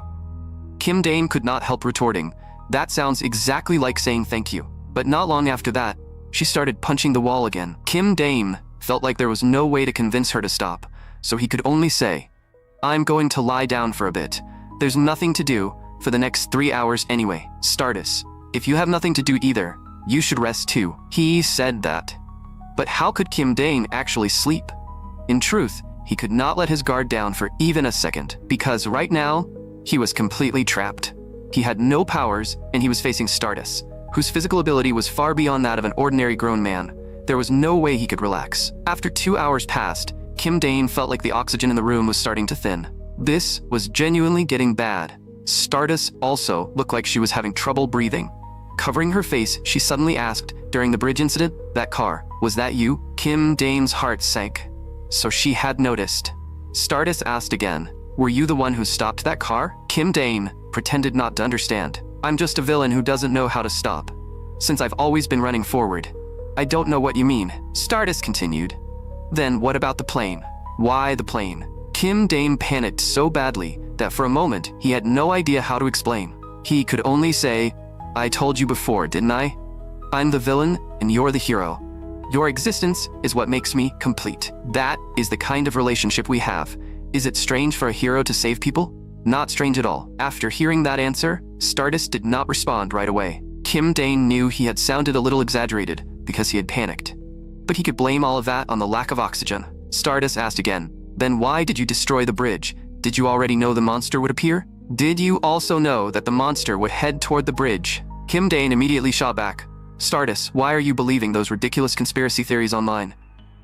Kim Dane could not help retorting, "That sounds exactly like saying thank you." But not long after that, she started punching the wall again. Kim Dane felt like there was no way to convince her to stop, so he could only say, "I'm going to lie down for a bit. There's nothing to do for the next 3 hours anyway." "Stardust, if you have nothing to do either, You should rest too. He said that. But how could Kim Dane actually sleep? In truth, he could not let his guard down for even a second, because right now, he was completely trapped. He had no powers, and he was facing Stardust, whose physical ability was far beyond that of an ordinary grown man. There was no way he could relax. After 2 hours passed, Kim Dane felt like the oxygen in the room was starting to thin. This was genuinely getting bad. Stardust also looked like she was having trouble breathing. Covering her face, she suddenly asked, during the bridge incident, "That car, was that you?" Kim Dane's heart sank. So she had noticed. Stardust asked again, "Were you the one who stopped that car?" Kim Dane pretended not to understand. "I'm just a villain who doesn't know how to stop. Since I've always been running forward." "I don't know what you mean," Stardust continued. "Then what about the plane? Why the plane?" Kim Dane panicked so badly that for a moment he had no idea how to explain. He could only say, "I told you before, didn't I? I'm the villain and you're the hero. Your existence is what makes me complete." That is the kind of relationship we have. Is it strange for a hero to save people? Not strange at all. After hearing that answer, Stardust did not respond right away. Kim Dane knew he had sounded a little exaggerated because he had panicked. But he could blame all of that on the lack of oxygen. Stardust asked again, "Then why did you destroy the bridge? Did you already know the monster would appear? Did you also know that the monster would head toward the bridge?" Kim Dane immediately shot back, "Stardust, why are you believing those ridiculous conspiracy theories online?"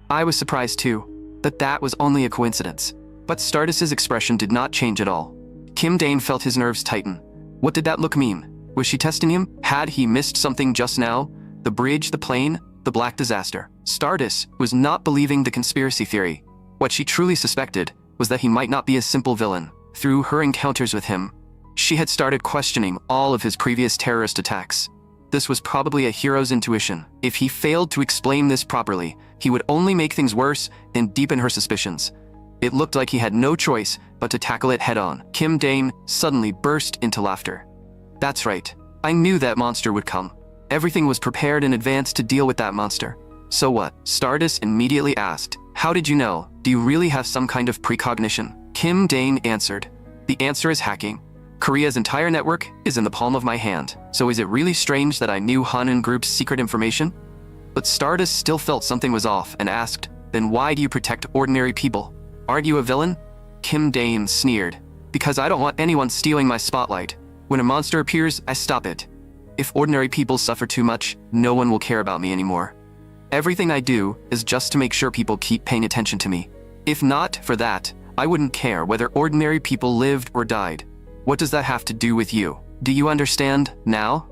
I was surprised too, that was only a coincidence. But Stardust's expression did not change at all. Kim Dane felt his nerves tighten. What did that look mean? Was she testing him? Had he missed something just now? The bridge, the plane, the black disaster. Stardust was not believing the conspiracy theory. What she truly suspected was that he might not be a simple villain. Through her encounters with him, she had started questioning all of his previous terrorist attacks. This was probably a hero's intuition. If he failed to explain this properly, he would only make things worse and deepen her suspicions. It looked like he had no choice but to tackle it head-on. Kim Dane suddenly burst into laughter. "That's right. I knew that monster would come. Everything was prepared in advance to deal with that monster." "So what?" Stardust immediately asked. "How did you know? Do you really have some kind of precognition?" Kim Dane answered. "The answer is hacking. Korea's entire network is in the palm of my hand. So is it really strange that I knew Hanan Group's secret information?" But Stardust still felt something was off and asked, "Then why do you protect ordinary people? Aren't you a villain?" Kim Dane sneered. "Because I don't want anyone stealing my spotlight. When a monster appears, I stop it. If ordinary people suffer too much, no one will care about me anymore. Everything I do is just to make sure people keep paying attention to me. If not for that, I wouldn't care whether ordinary people lived or died. What does that have to do with you? Do you understand now?"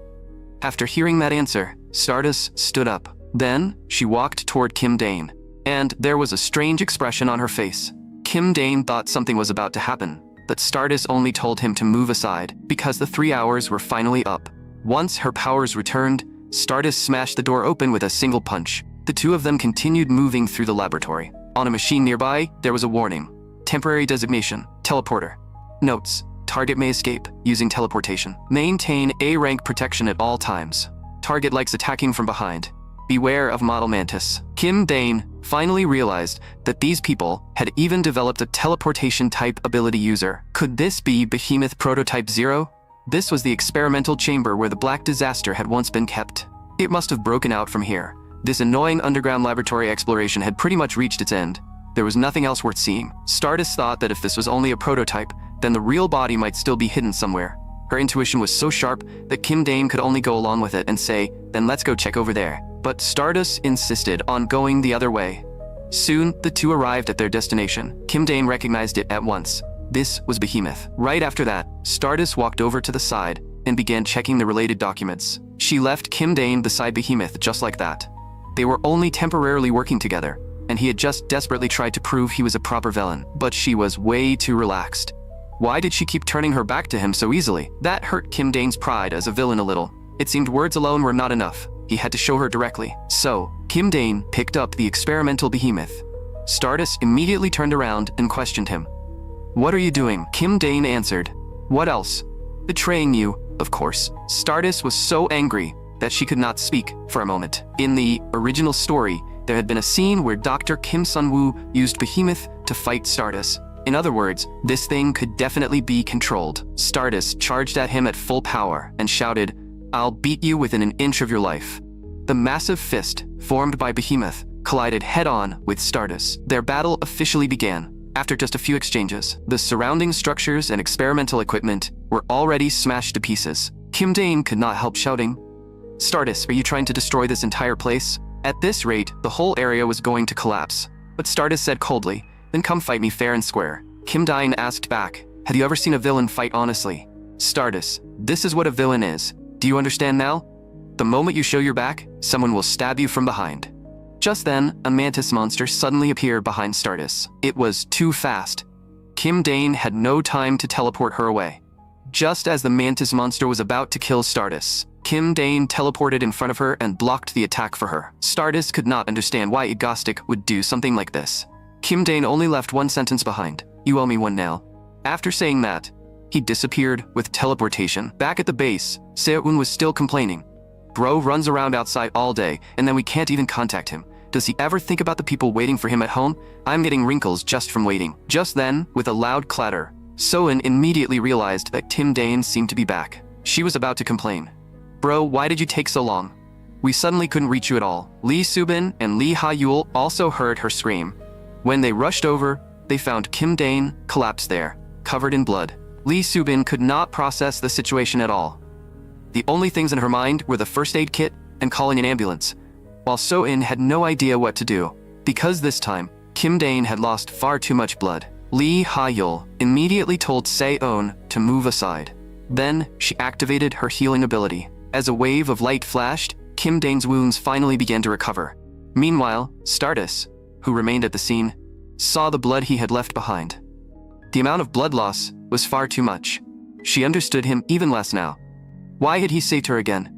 After hearing that answer, Stardust stood up. Then, she walked toward Kim Dane, and there was a strange expression on her face. Kim Dane thought something was about to happen, but Stardust only told him to move aside because the 3 hours were finally up. Once her powers returned, Stardust smashed the door open with a single punch. The two of them continued moving through the laboratory. On a machine nearby, there was a warning. Temporary designation, teleporter. Notes, target may escape using teleportation. Maintain A-rank protection at all times. Target likes attacking from behind. Beware of model mantis. Kim Dane finally realized that these people had even developed a teleportation-type ability user. Could this be Behemoth Prototype 0? This was the experimental chamber where the Black Disaster had once been kept. It must have broken out from here. This annoying underground laboratory exploration had pretty much reached its end. There was nothing else worth seeing. Stardust thought that if this was only a prototype, then the real body might still be hidden somewhere. Her intuition was so sharp that Kim Dane could only go along with it and say, "Then let's go check over there." But Stardust insisted on going the other way. Soon, the two arrived at their destination. Kim Dane recognized it at once. This was Behemoth. Right after that, Stardust walked over to the side and began checking the related documents. She left Kim Dane beside Behemoth just like that. They were only temporarily working together, and he had just desperately tried to prove he was a proper villain. But she was way too relaxed. Why did she keep turning her back to him so easily? That hurt Kim Dane's pride as a villain a little. It seemed words alone were not enough. He had to show her directly. So, Kim Dane picked up the experimental behemoth. Stardust immediately turned around and questioned him. "What are you doing?" Kim Dane answered. "What else?" "Betraying you, of course." Stardust was so angry that she could not speak for a moment. In the original story, there had been a scene where Dr. Kim Sun-woo used Behemoth to fight Stardust. In other words, this thing could definitely be controlled. Stardust charged at him at full power and shouted, "I'll beat you within an inch of your life." The massive fist, formed by Behemoth, collided head-on with Stardust. Their battle officially began. After just a few exchanges, the surrounding structures and experimental equipment were already smashed to pieces. Kim Dane could not help shouting, "Stardust, are you trying to destroy this entire place?" At this rate, the whole area was going to collapse. But Stardust said coldly, "Then come fight me fair and square." Kim Dane asked back, "Have you ever seen a villain fight honestly?" "Stardust, this is what a villain is. Do you understand now? The moment you show your back, someone will stab you from behind." Just then, a mantis monster suddenly appeared behind Stardust. It was too fast. Kim Dane had no time to teleport her away. Just as the mantis monster was about to kill Stardust, Kim Dane teleported in front of her and blocked the attack for her. Stardust could not understand why Agostic would do something like this. Kim Dane only left one sentence behind, "You owe me one now." After saying that, he disappeared with teleportation. Back at the base, Seo-eun was still complaining. "Bro runs around outside all day, and then we can't even contact him. Does he ever think about the people waiting for him at home? I'm getting wrinkles just from waiting." Just then, with a loud clatter, Seo-eun immediately realized that Kim Dane seemed to be back. She was about to complain. "Bro, why did you take so long? We suddenly couldn't reach you at all." Lee Subin and Lee Ha-yul also heard her scream. When they rushed over, they found Kim Dane collapsed there, covered in blood. Lee Subin could not process the situation at all. The only things in her mind were the first aid kit and calling an ambulance, while Seo-eun had no idea what to do, because this time, Kim Dane had lost far too much blood. Lee Ha-yul immediately told Seo-eun to move aside. Then, she activated her healing ability. As a wave of light flashed, Kim Dane's wounds finally began to recover. Meanwhile, Stardust, who remained at the scene, saw the blood he had left behind. The amount of blood loss was far too much. She understood him even less now. Why had he saved her again?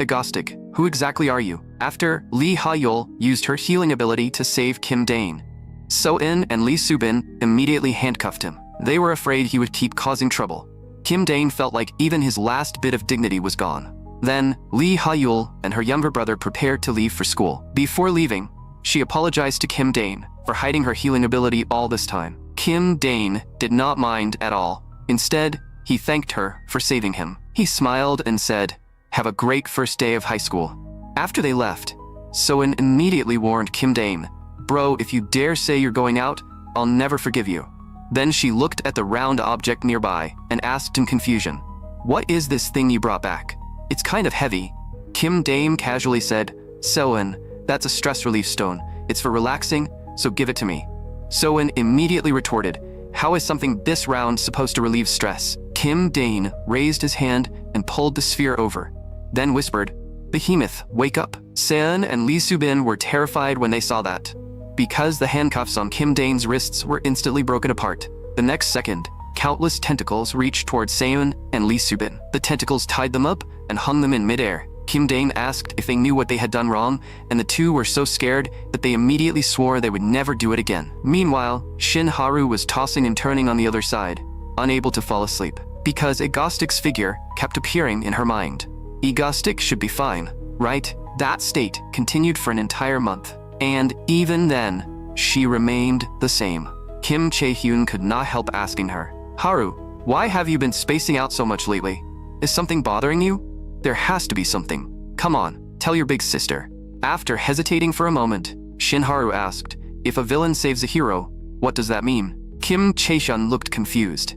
"Agostic, who exactly are you?" After Lee Ha-yul used her healing ability to save Kim Dane, Seo-eun and Lee Subin immediately handcuffed him. They were afraid he would keep causing trouble. Kim Dane felt like even his last bit of dignity was gone. Then, Lee Ha-yul and her younger brother prepared to leave for school. Before leaving, she apologized to Kim Dane for hiding her healing ability all this time. Kim Dane did not mind at all. Instead, he thanked her for saving him. He smiled and said, "Have a great first day of high school." After they left, Seo-eun immediately warned Kim Dane, "Bro, if you dare say you're going out, I'll never forgive you." Then she looked at the round object nearby and asked in confusion, "What is this thing you brought back? It's kind of heavy." Kim Dane casually said, "Seo-eun, that's a stress relief stone. It's for relaxing, so give it to me." Seo-eun immediately retorted, "How is something this round supposed to relieve stress?" Kim Dane raised his hand and pulled the sphere over, then whispered, "Behemoth, wake up." Seo-eun and Lee Subin were terrified when they saw that, because the handcuffs on Kim Dane's wrists were instantly broken apart. The next second, countless tentacles reached towards Seo-eun and Lee Subin. The tentacles tied them up and hung them in midair. Kim Dane asked if they knew what they had done wrong, and the two were so scared that they immediately swore they would never do it again. Meanwhile, Shin Haru was tossing and turning on the other side, unable to fall asleep, because Agostic's figure kept appearing in her mind. Agostic should be fine, right? That state continued for an entire month, and even then, she remained the same. Kim Chae-hyun could not help asking her, "Haru, why have you been spacing out so much lately? Is something bothering you? There has to be something. Come on, tell your big sister." After hesitating for a moment, Shin Haru asked, "If a villain saves a hero, what does that mean?" Kim Chae-hyun looked confused.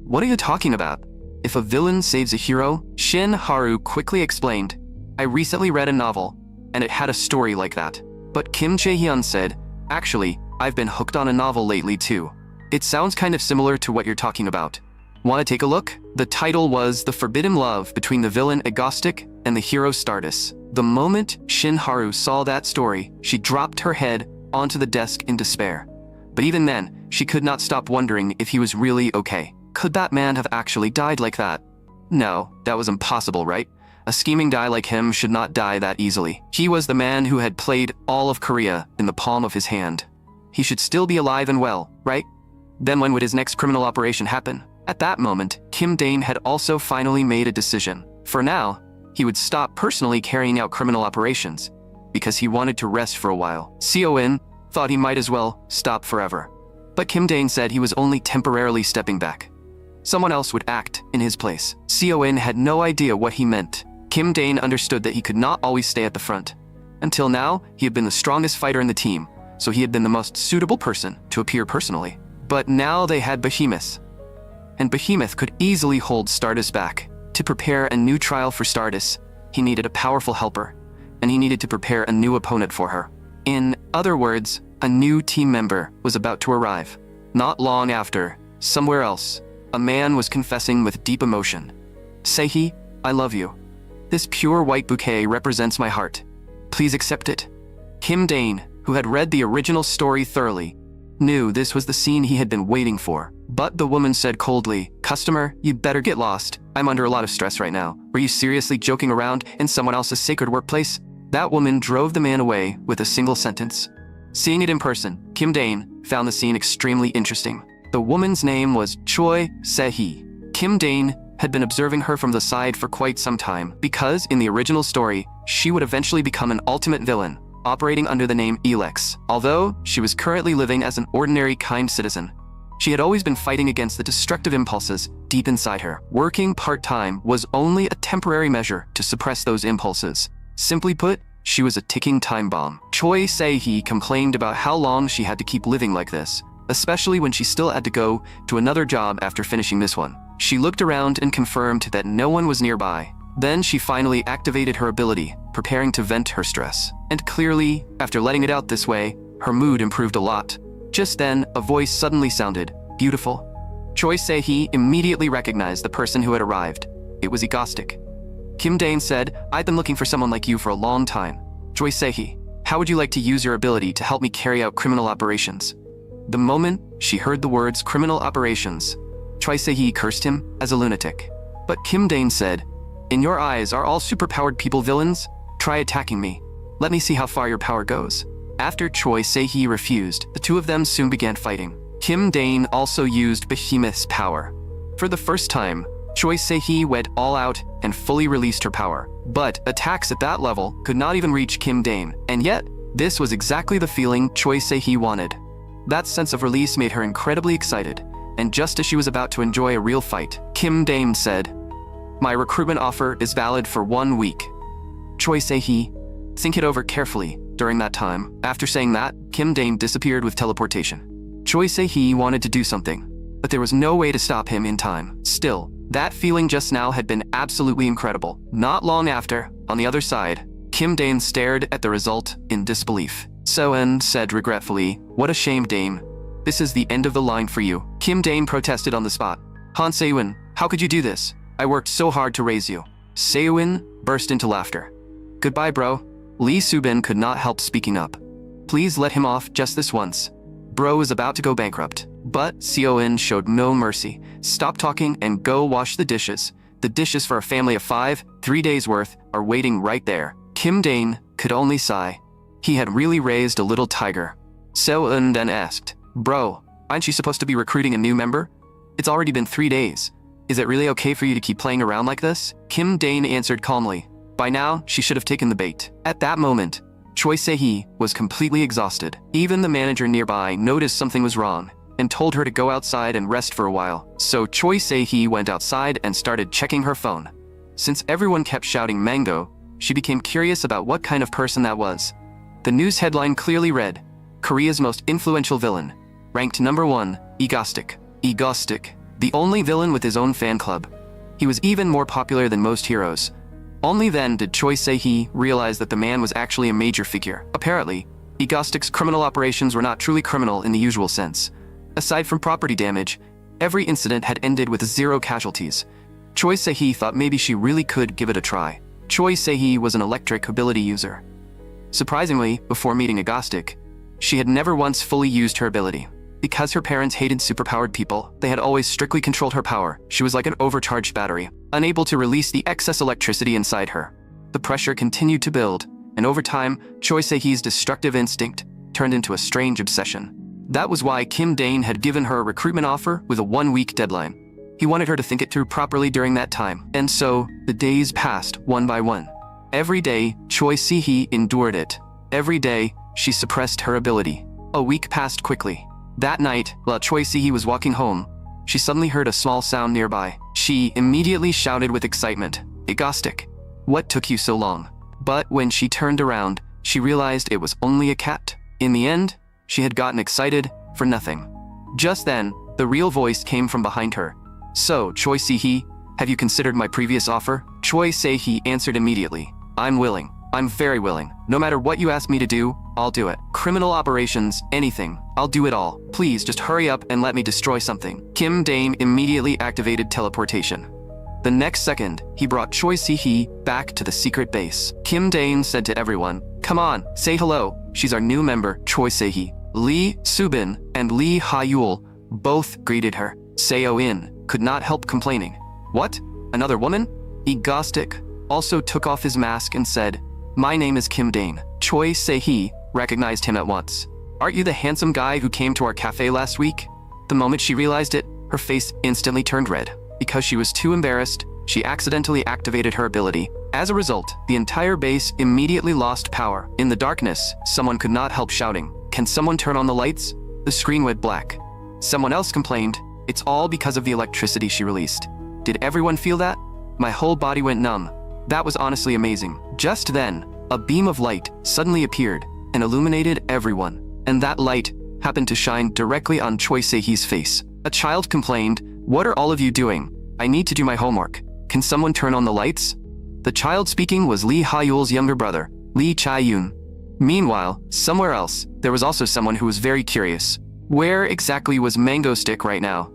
"What are you talking about? If a villain saves a hero?" Shin Haru quickly explained, "I recently read a novel, and it had a story like that." But Kim Chae-hyun said, "Actually, I've been hooked on a novel lately too. It sounds kind of similar to what you're talking about. Want to take a look?" The title was The Forbidden Love Between the Villain Agostic and the Hero Stardust. The moment Shin Haru saw that story, she dropped her head onto the desk in despair. But even then, she could not stop wondering if he was really okay. Could that man have actually died like that? No, that was impossible, right? A scheming guy like him should not die that easily. He was the man who had played all of Korea in the palm of his hand. He should still be alive and well, right? Then when would his next criminal operation happen? At that moment, Kim Dane had also finally made a decision. For now, he would stop personally carrying out criminal operations, because he wanted to rest for a while. Seo-eun thought he might as well stop forever. But Kim Dane said he was only temporarily stepping back. Someone else would act in his place. Seo-eun had no idea what he meant. Kim Dane understood that he could not always stay at the front. Until now, he had been the strongest fighter in the team, so he had been the most suitable person to appear personally. But now they had Behemoth, and Behemoth could easily hold Stardust back. To prepare a new trial for Stardust, he needed a powerful helper, and he needed to prepare a new opponent for her. In other words, a new team member was about to arrive. Not long after, somewhere else, a man was confessing with deep emotion. "Seihi, I love you. This pure white bouquet represents my heart. Please accept it." Kim Dane, who had read the original story thoroughly, knew this was the scene he had been waiting for. But the woman said coldly, "Customer, you'd better get lost. I'm under a lot of stress right now. Were you seriously joking around in someone else's sacred workplace?" That woman drove the man away with a single sentence. Seeing it in person, Kim Dane found the scene extremely interesting. The woman's name was Choi Se-hee. Kim Dane had been observing her from the side for quite some time because, in the original story, she would eventually become an ultimate villain, operating under the name Elex. Although she was currently living as an ordinary kind citizen, she had always been fighting against the destructive impulses deep inside her. Working part-time was only a temporary measure to suppress those impulses. Simply put, she was a ticking time bomb. Choi Se-hee complained about how long she had to keep living like this, especially when she still had to go to another job after finishing this one. She looked around and confirmed that no one was nearby. Then she finally activated her ability, preparing to vent her stress. And clearly, after letting it out this way, her mood improved a lot. Just then, a voice suddenly sounded, "Beautiful." Choi Se-hee immediately recognized the person who had arrived. It was Egostic. Kim Dane said, "I've been looking for someone like you for a long time. Choi Se-hee, how would you like to use your ability to help me carry out criminal operations?" The moment she heard the words criminal operations, Choi Se-hee cursed him as a lunatic. But Kim Dane said, "In your eyes, are all superpowered people villains? Try attacking me. Let me see how far your power goes." After Choi Se-hee refused, the two of them soon began fighting. Kim Dane also used Behemoth's power. For the first time, Choi Se-hee went all out and fully released her power. But attacks at that level could not even reach Kim Dane, and yet, this was exactly the feeling Choi Se-hee wanted. That sense of release made her incredibly excited, and just as she was about to enjoy a real fight, Kim Dane said, "My recruitment offer is valid for 1 week. Choi Se-hee, think it over carefully." During that time, after saying that, Kim Dane disappeared with teleportation. Choi Se-hee wanted to do something, but there was no way to stop him in time. Still, that feeling just now had been absolutely incredible. Not long after, on the other side, Kim Dane stared at the result in disbelief. So-eun said regretfully, "What a shame, Dane. This is the end of the line for you." Kim Dane protested on the spot. "Han Se-eun, how could you do this? I worked so hard to raise you." Se-eun burst into laughter. "Goodbye, bro." Lee Subin could not help speaking up. "Please let him off just this once. Bro is about to go bankrupt." But Se-eun showed no mercy. "Stop talking and go wash the dishes. The dishes for a family of 5, 3 days worth, are waiting right there." Kim Dane could only sigh. He had really raised a little tiger. Se-eun then asked, "Bro, aren't you supposed to be recruiting a new member? It's already been 3 days. Is it really okay for you to keep playing around like this?" Kim Dane answered calmly. By now, she should have taken the bait. At that moment, Choi Se-hee was completely exhausted. Even the manager nearby noticed something was wrong and told her to go outside and rest for a while. So Choi Se-hee went outside and started checking her phone. Since everyone kept shouting mango, she became curious about what kind of person that was. The news headline clearly read, "Korea's most influential villain, ranked number 1, Egostic." Egostic, the only villain with his own fan club. He was even more popular than most heroes. Only then did Choi Se-hee realize that the man was actually a major figure. Apparently, Egostic's criminal operations were not truly criminal in the usual sense. Aside from property damage, every incident had ended with 0 casualties. Choi Se-hee thought maybe she really could give it a try. Choi Se-hee was an electric ability user. Surprisingly, before meeting Egostic, she had never once fully used her ability. Because her parents hated superpowered people, they had always strictly controlled her power. She was like an overcharged battery, unable to release the excess electricity inside her. The pressure continued to build, and over time, Choi Se-hee's destructive instinct turned into a strange obsession. That was why Kim Dane had given her a recruitment offer with a 1-week deadline. He wanted her to think it through properly during that time. And so, the days passed one by one. Every day, Choi Se-hee endured it. Every day, she suppressed her ability. A week passed quickly. That night, while Choi Se-hee was walking home, she suddenly heard a small sound nearby. She immediately shouted with excitement, "Egostic! What took you so long? But when she turned around, she realized it was only a cat. In the end, she had gotten excited for nothing. Just then, the real voice came from behind her. So, Choi Se-hee, have you considered my previous offer? Choi Se-hee answered immediately. I'm willing. I'm very willing. No matter what you ask me to do, I'll do it. Criminal operations, anything. I'll do it all. Please just hurry up and let me destroy something. Kim Dane immediately activated teleportation. The next second, he brought Choi Se-hee back to the secret base. Kim Dane said to everyone, "Come on, say hello. She's our new member, Choi Se-hee." Lee Subin and Lee Ha-yul both greeted her. Seo-in could not help complaining. What? Another woman? Egostic also took off his mask and said, "My name is Kim Dane." Choi Se-hee recognized him at once. "Aren't you the handsome guy who came to our cafe last week?" The moment she realized it, her face instantly turned red. Because she was too embarrassed, she accidentally activated her ability. As a result, the entire base immediately lost power. In the darkness, someone could not help shouting, "Can someone turn on the lights?" The screen went black. Someone else complained, "It's all because of the electricity she released." Did everyone feel that? My whole body went numb. That was honestly amazing. Just then, a beam of light suddenly appeared and illuminated everyone. And that light happened to shine directly on Choi Se-hee's face. A child complained, "What are all of you doing? I need to do my homework. Can someone turn on the lights?" The child speaking was Lee Ha-yul's younger brother, Lee Chae-yoon. Meanwhile, somewhere else, there was also someone who was very curious. Where exactly was Mango Stick right now?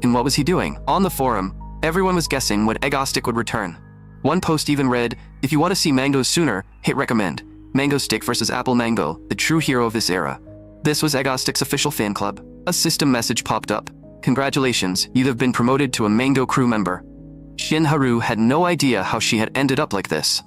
And what was he doing? On the forum, everyone was guessing when Egostic would return. One post even read, "If you want to see mangoes sooner, hit recommend. Mango Stick versus Apple Mango, the true hero of this era." This was Egostic's official fan club. A system message popped up. "Congratulations, you have been promoted to a Mango crew member." Shin Haru had no idea how she had ended up like this.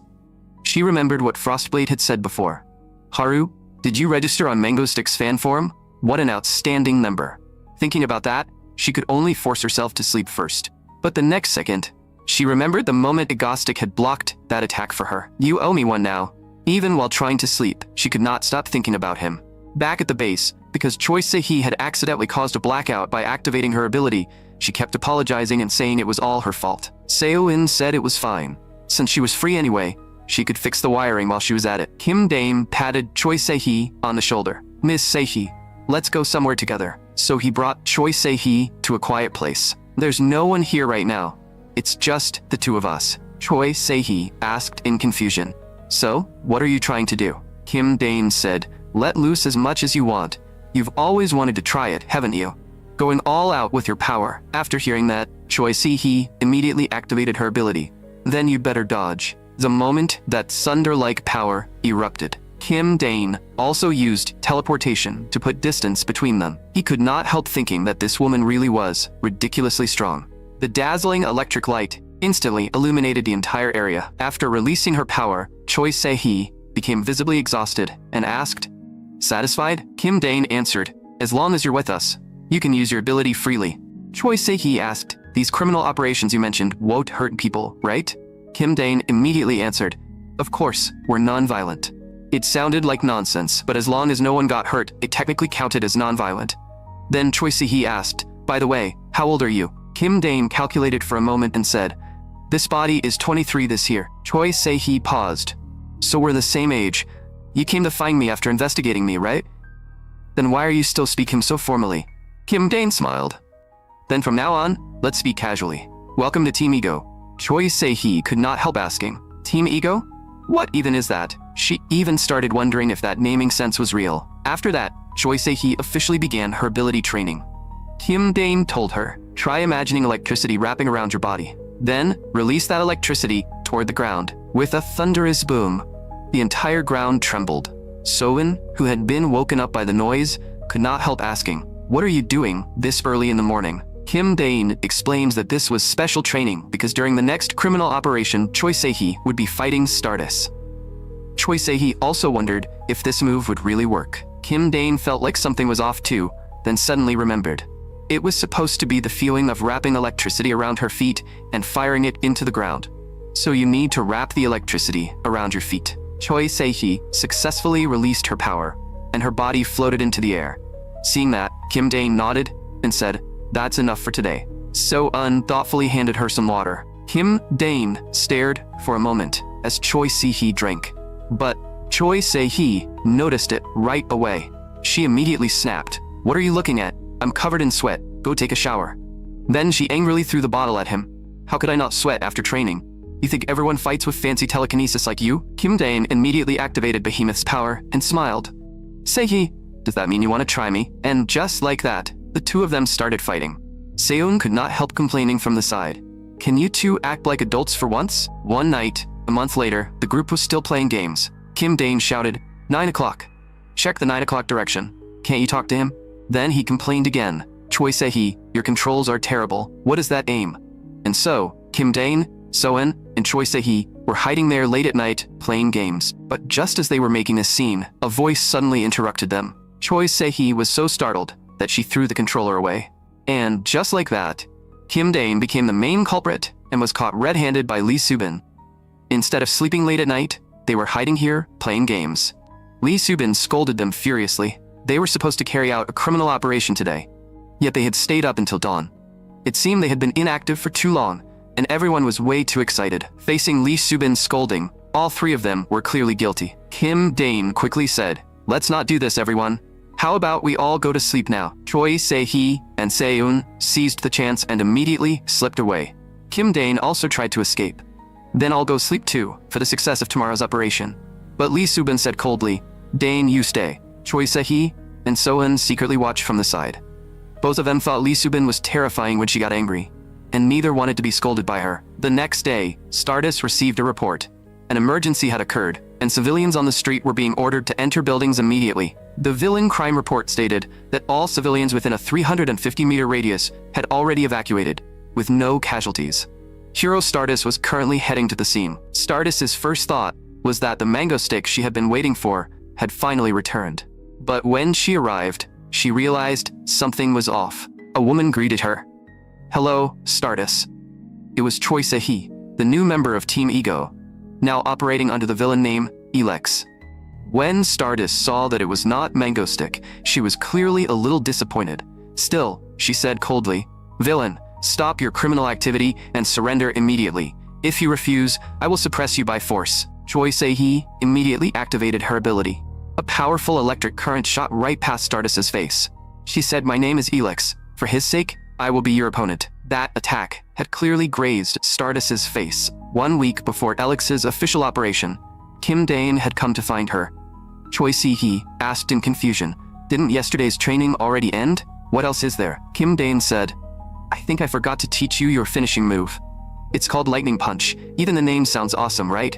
She remembered what Frostblade had said before. "Haru, did you register on Mango Stick's fan forum? What an outstanding member." Thinking about that, she could only force herself to sleep first. But the next second, she remembered the moment Egostic had blocked that attack for her. "You owe me one now." Even while trying to sleep, she could not stop thinking about him. Back at the base, because Choi Se-hee had accidentally caused a blackout by activating her ability, she kept apologizing and saying it was all her fault. Seo-in said it was fine. Since she was free anyway, she could fix the wiring while she was at it. Kim Dane patted Choi Se-hee on the shoulder. "Miss Se-hee, let's go somewhere together." So he brought Choi Se-hee to a quiet place. "There's no one here right now. It's just the two of us." Choi Se-hee asked in confusion. "So, what are you trying to do?" Kim Dane said, "Let loose as much as you want. You've always wanted to try it, haven't you? Going all out with your power." After hearing that, Choi Se-hee immediately activated her ability. "Then you better dodge." The moment that thunder-like power erupted, Kim Dane also used teleportation to put distance between them. He could not help thinking that this woman really was ridiculously strong. The dazzling electric light instantly illuminated the entire area. After releasing her power, Choi Se-hee became visibly exhausted and asked, "Satisfied?" Kim Dane answered, "As long as you're with us, you can use your ability freely." Choi Se-hee asked, "These criminal operations you mentioned won't hurt people, right?" Kim Dane immediately answered, "Of course, we're non-violent." It sounded like nonsense, but as long as no one got hurt, it technically counted as non-violent. Then Choi Se-hee asked, "By the way, how old are you?" Kim Dane calculated for a moment and said, "This body is 23 this year." Choi Se-hee paused. "So we're the same age. You came to find me after investigating me, right? Then why are you still speaking so formally?" Kim Dane smiled. "Then from now on, let's speak casually. Welcome to Team Ego." Choi Se-hee could not help asking, "Team Ego? What even is that?" She even started wondering if that naming sense was real. After that, Choi Se-hee officially began her ability training. Kim Dane told her, "Try imagining electricity wrapping around your body. Then, release that electricity toward the ground." With a thunderous boom, the entire ground trembled. Soin, who had been woken up by the noise, could not help asking, "What are you doing this early in the morning?" Kim Dane explains that this was special training because during the next criminal operation, Choi Se-hee would be fighting Stardust. Choi Se-hee also wondered if this move would really work. Kim Dane felt like something was off too, then suddenly remembered. It was supposed to be the feeling of wrapping electricity around her feet and firing it into the ground. So you need to wrap the electricity around your feet. Choi Se-hee successfully released her power, and her body floated into the air. Seeing that, Kim Dane nodded and said, "That's enough for today." So-un thoughtfully handed her some water. Kim Dane stared for a moment, as Choi Se-hee drank. But Choi Se-hee noticed it right away. She immediately snapped. "What are you looking at? I'm covered in sweat. Go take a shower." Then she angrily threw the bottle at him. "How could I not sweat after training? You think everyone fights with fancy telekinesis like you?" Kim Dane immediately activated Behemoth's power and smiled. "Se-hee, does that mean you want to try me?" And just like that, the two of them started fighting. Seon could not help complaining from the side. "Can you two act like adults for once?" One night, a month later, the group was still playing games. Kim Dane shouted, 9 o'clock. "Check the 9 o'clock direction. Can't you talk to him?" Then he complained again. "Choi Se-hee, your controls are terrible. What is that aim?" And so, Kim Dane, Soen, and Choi Se-hee were hiding there late at night, playing games. But just as they were making this scene, a voice suddenly interrupted them. Choi Se-hee was so startled that she threw the controller away. And just like that, Kim Dane became the main culprit and was caught red-handed by Lee Subin. Instead of sleeping late at night, they were hiding here, playing games. Lee Subin scolded them furiously. They were supposed to carry out a criminal operation today, yet they had stayed up until dawn. It seemed they had been inactive for too long, and everyone was way too excited. Facing Lee Subin's scolding, all three of them were clearly guilty. Kim Dane quickly said, "Let's not do this, everyone. How about we all go to sleep now?" Choi Se-hee and Seon seized the chance and immediately slipped away. Kim Dane also tried to escape. "Then I'll go sleep too, for the success of tomorrow's operation." But Lee Subin said coldly, "Dane, you stay." Choi Se-hee and Seon secretly watched from the side. Both of them thought Lee Subin was terrifying when she got angry, and neither wanted to be scolded by her. The next day, Stardust received a report. An emergency had occurred, and civilians on the street were being ordered to enter buildings immediately. The villain crime report stated that all civilians within a 350-meter radius had already evacuated, with no casualties. Hero Stardust was currently heading to the scene. Stardust's first thought was that the mango stick she had been waiting for had finally returned. But when she arrived, she realized something was off. A woman greeted her. "Hello, Stardust." It was Choi Se-hee, the new member of Team Ego, now operating under the villain name Elex. When Stardust saw that it was not Mango Stick, she was clearly a little disappointed. Still, she said coldly, "Villain, stop your criminal activity and surrender immediately. If you refuse, I will suppress you by force." Choi Se-hee immediately activated her ability. A powerful electric current shot right past Stardust's face. She said, "My name is Elex. For his sake, I will be your opponent." That attack had clearly grazed Stardust's face. 1 week before Elex's official operation, Kim Dane had come to find her. Choi Se-hee asked in confusion, "Didn't yesterday's training already end? What else is there?" Kim Dane said, "I think I forgot to teach you your finishing move. It's called Lightning Punch. Even the name sounds awesome, right?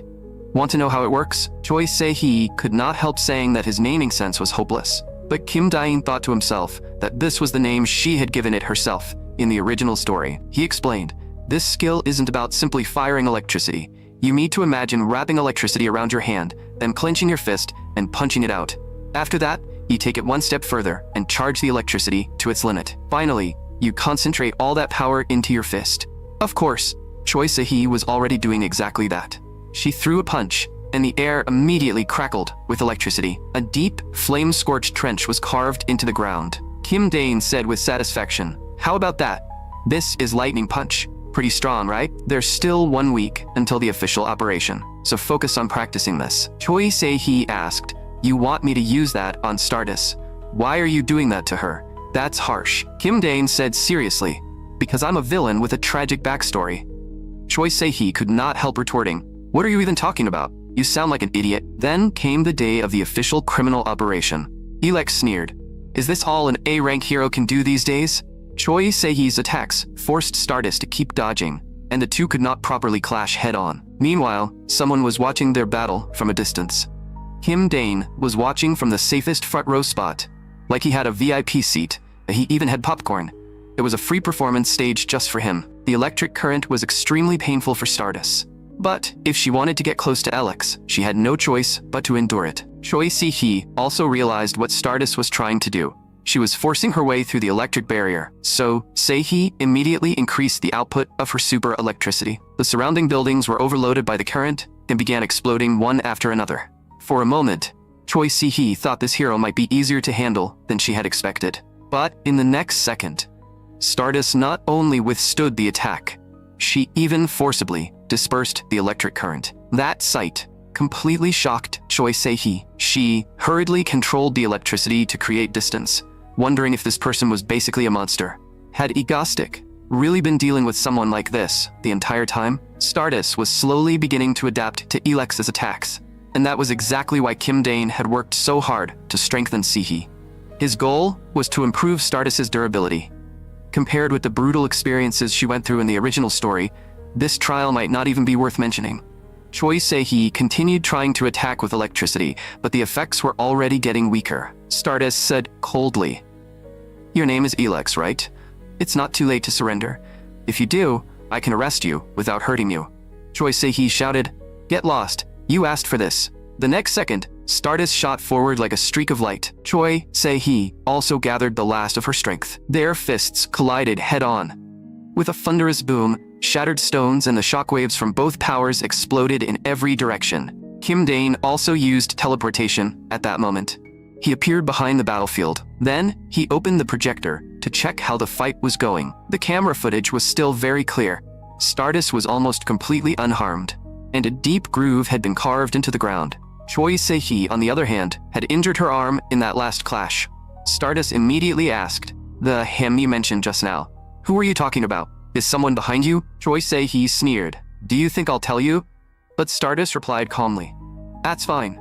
Want to know how it works?" Choi Se-hee could not help saying that his naming sense was hopeless. But Kim Dane thought to himself that this was the name she had given it herself in the original story. He explained, "This skill isn't about simply firing electricity. You need to imagine wrapping electricity around your hand, then clenching your fist and punching it out. After that, you take it one step further and charge the electricity to its limit. Finally, you concentrate all that power into your fist." Of course, Choi Se-hee was already doing exactly that. She threw a punch, and the air immediately crackled with electricity. A deep, flame-scorched trench was carved into the ground. Kim Dane said with satisfaction, "How about that? This is Lightning Punch. Pretty strong, right?" There's still 1 week until the official operation, so focus on practicing this. Choi Se-hee asked, "You want me to use that on Stardust? Why are you doing that to her? That's harsh." Kim Dane said seriously, "Because I'm a villain with a tragic backstory." Choi Se-hee could not help retorting, "What are you even talking about? You sound like an idiot." Then came the day of the official criminal operation. Elex sneered, "Is this all an A-rank hero can do these days?" Choi Se-hee's attacks forced Stardust to keep dodging, and the two could not properly clash head-on. Meanwhile, someone was watching their battle from a distance. Kim Dane was watching from the safest front row spot, like he had a VIP seat, and he even had popcorn. It was a free performance stage just for him. The electric current was extremely painful for Stardust. But if she wanted to get close to Elex, she had no choice but to endure it. Choi Se-hee also realized what Stardust was trying to do. She was forcing her way through the electric barrier, so Se-hee immediately increased the output of her super electricity. The surrounding buildings were overloaded by the current and began exploding one after another. For a moment, Choi Se-hee thought this hero might be easier to handle than she had expected. But in the next second, Stardust not only withstood the attack, she even forcibly dispersed the electric current. That sight completely shocked Choi Se-hee. She hurriedly controlled the electricity to create distance, wondering if this person was basically a monster. Had Egostick really been dealing with someone like this the entire time? Stardust was slowly beginning to adapt to Elex's attacks, and that was exactly why Kim Dane had worked so hard to strengthen Se-hee. His goal was to improve Stardust's durability. Compared with the brutal experiences she went through in the original story, this trial might not even be worth mentioning. Choi Se-hee continued trying to attack with electricity, but the effects were already getting weaker. Stardust said coldly, "Your name is Elex, right? It's not too late to surrender. If you do, I can arrest you without hurting you." Choi Se-hee shouted, "Get lost. You asked for this." The next second, Stardust shot forward like a streak of light. Choi Se-hee also gathered the last of her strength. Their fists collided head-on. With a thunderous boom, shattered stones and the shockwaves from both powers exploded in every direction. Kim Dane also used teleportation at that moment. He appeared behind the battlefield. Then, he opened the projector to check how the fight was going. The camera footage was still very clear. Stardust was almost completely unharmed, and a deep groove had been carved into the ground. Choi Se-hee, on the other hand, had injured her arm in that last clash. Stardust immediately asked, "The him you mentioned just now, who were you talking about? Is someone behind you?" Choi Se-hee sneered. "Do you think I'll tell you?" But Stardust replied calmly, "That's fine.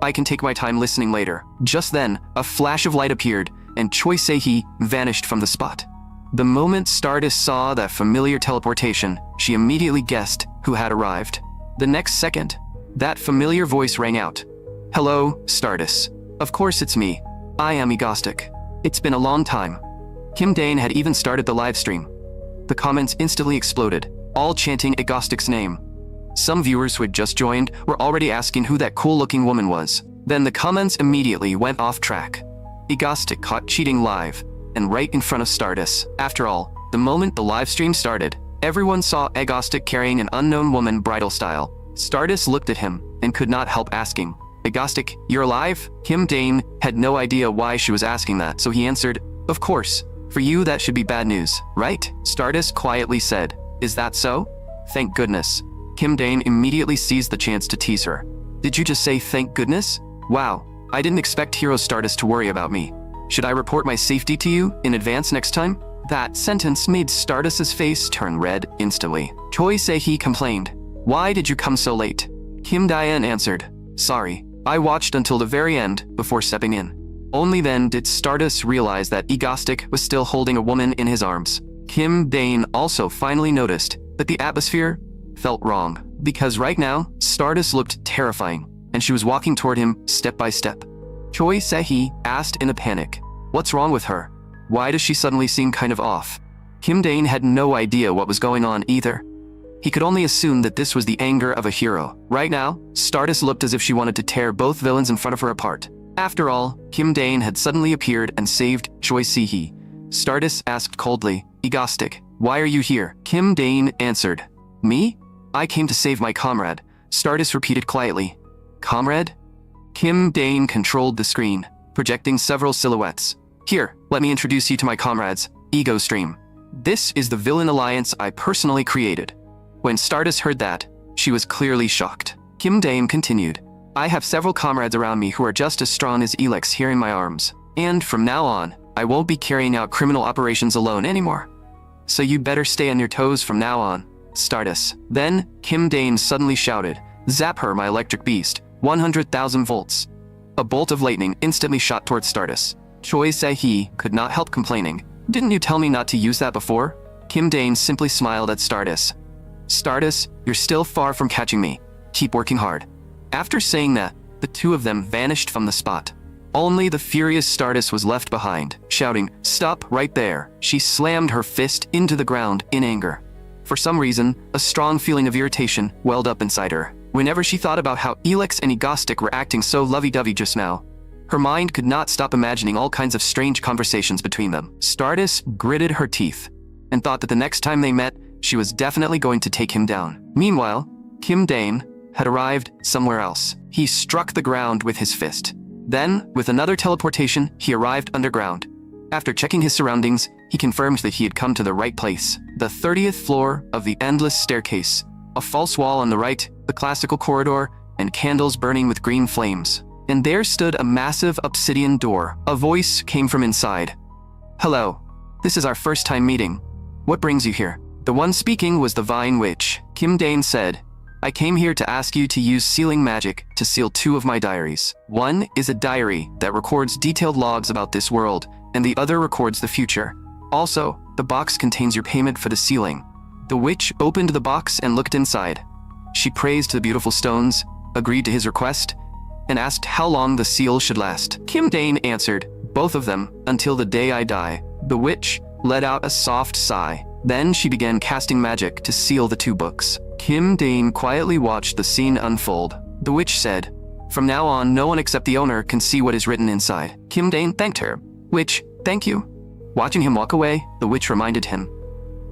I can take my time listening later." Just then, a flash of light appeared, and Choi Se-hee vanished from the spot. The moment Stardust saw that familiar teleportation, she immediately guessed who had arrived. The next second, that familiar voice rang out. "Hello, Stardust. Of course it's me. I am Egostick. It's been a long time." Kim Dane had even started the live stream. The comments instantly exploded, all chanting Egostick's name. Some viewers who had just joined were already asking who that cool-looking woman was. Then the comments immediately went off track. Egostick caught cheating live, and right in front of Stardust. After all, the moment the live stream started, everyone saw Egostick carrying an unknown woman bridal style. Stardust looked at him and could not help asking, "Egostick, you're alive?" Kim Dane had no idea why she was asking that, so he answered, "Of course. For you that should be bad news, right?" Stardust quietly said, "Is that so?" "Thank goodness." Kim Dane immediately seized the chance to tease her. "Did you just say thank goodness? Wow, I didn't expect Hero Stardust to worry about me. Should I report my safety to you in advance next time?" That sentence made Stardust's face turn red instantly. Choi Se-hee complained, "Why did you come so late?" Kim Dae-in answered, "Sorry, I watched until the very end before stepping in." Only then did Stardust realize that Egostick was still holding a woman in his arms. Kim Dane also finally noticed that the atmosphere felt wrong, because right now, Stardust looked terrifying, and she was walking toward him step by step. Choi Se-hee asked in a panic, "What's wrong with her? Why does she suddenly seem kind of off?" Kim Dane had no idea what was going on either. He could only assume that this was the anger of a hero. Right now, Stardust looked as if she wanted to tear both villains in front of her apart. After all, Kim Dane had suddenly appeared and saved Choi Se-hee. Stardust asked coldly, "Egostick, why are you here?" Kim Dane answered, "Me? I came to save my comrade." Stardust repeated quietly, "Comrade?" Kim Dane controlled the screen, projecting several silhouettes. "Here, let me introduce you to my comrades, Ego Stream. This is the villain alliance I personally created." When Stardust heard that, she was clearly shocked. Kim Dane continued, "I have several comrades around me who are just as strong as Elex here in my arms. And from now on, I won't be carrying out criminal operations alone anymore. So you better stay on your toes from now on, Stardust." Then, Kim Dane suddenly shouted, "Zap her, my electric beast, 100,000 volts." A bolt of lightning instantly shot towards Stardust. Choi Se-hee could not help complaining, "Didn't you tell me not to use that before?" Kim Dane simply smiled at Stardust. "Stardust, you're still far from catching me. Keep working hard." After saying that, the two of them vanished from the spot. Only the furious Stardust was left behind, shouting, "Stop right there." She slammed her fist into the ground in anger. For some reason, a strong feeling of irritation welled up inside her. Whenever she thought about how Elex and Egostick were acting so lovey-dovey just now, her mind could not stop imagining all kinds of strange conversations between them. Stardust gritted her teeth and thought that the next time they met, she was definitely going to take him down. Meanwhile, Kim Dane had arrived somewhere else. He struck the ground with his fist. Then, with another teleportation, he arrived underground. After checking his surroundings, he confirmed that he had come to the right place, the 30th floor of the Endless Staircase. A false wall on the right, the classical corridor, and candles burning with green flames. And there stood a massive obsidian door. A voice came from inside. "Hello. This is our first time meeting. What brings you here?" The one speaking was the Vine Witch. Kim Dane said, "I came here to ask you to use sealing magic to seal 2 of my diaries. One is a diary that records detailed logs about this world, and the other records the future. Also, the box contains your payment for the sealing." The witch opened the box and looked inside. She praised the beautiful stones, agreed to his request, and asked how long the seal should last. Kim Dane answered, "Both of them, until the day I die." The witch let out a soft sigh. Then she began casting magic to seal the 2 books. Kim Dane quietly watched the scene unfold. The witch said, "From now on, no one except the owner can see what is written inside." Kim Dane thanked her. "Witch, thank you." Watching him walk away, the witch reminded him,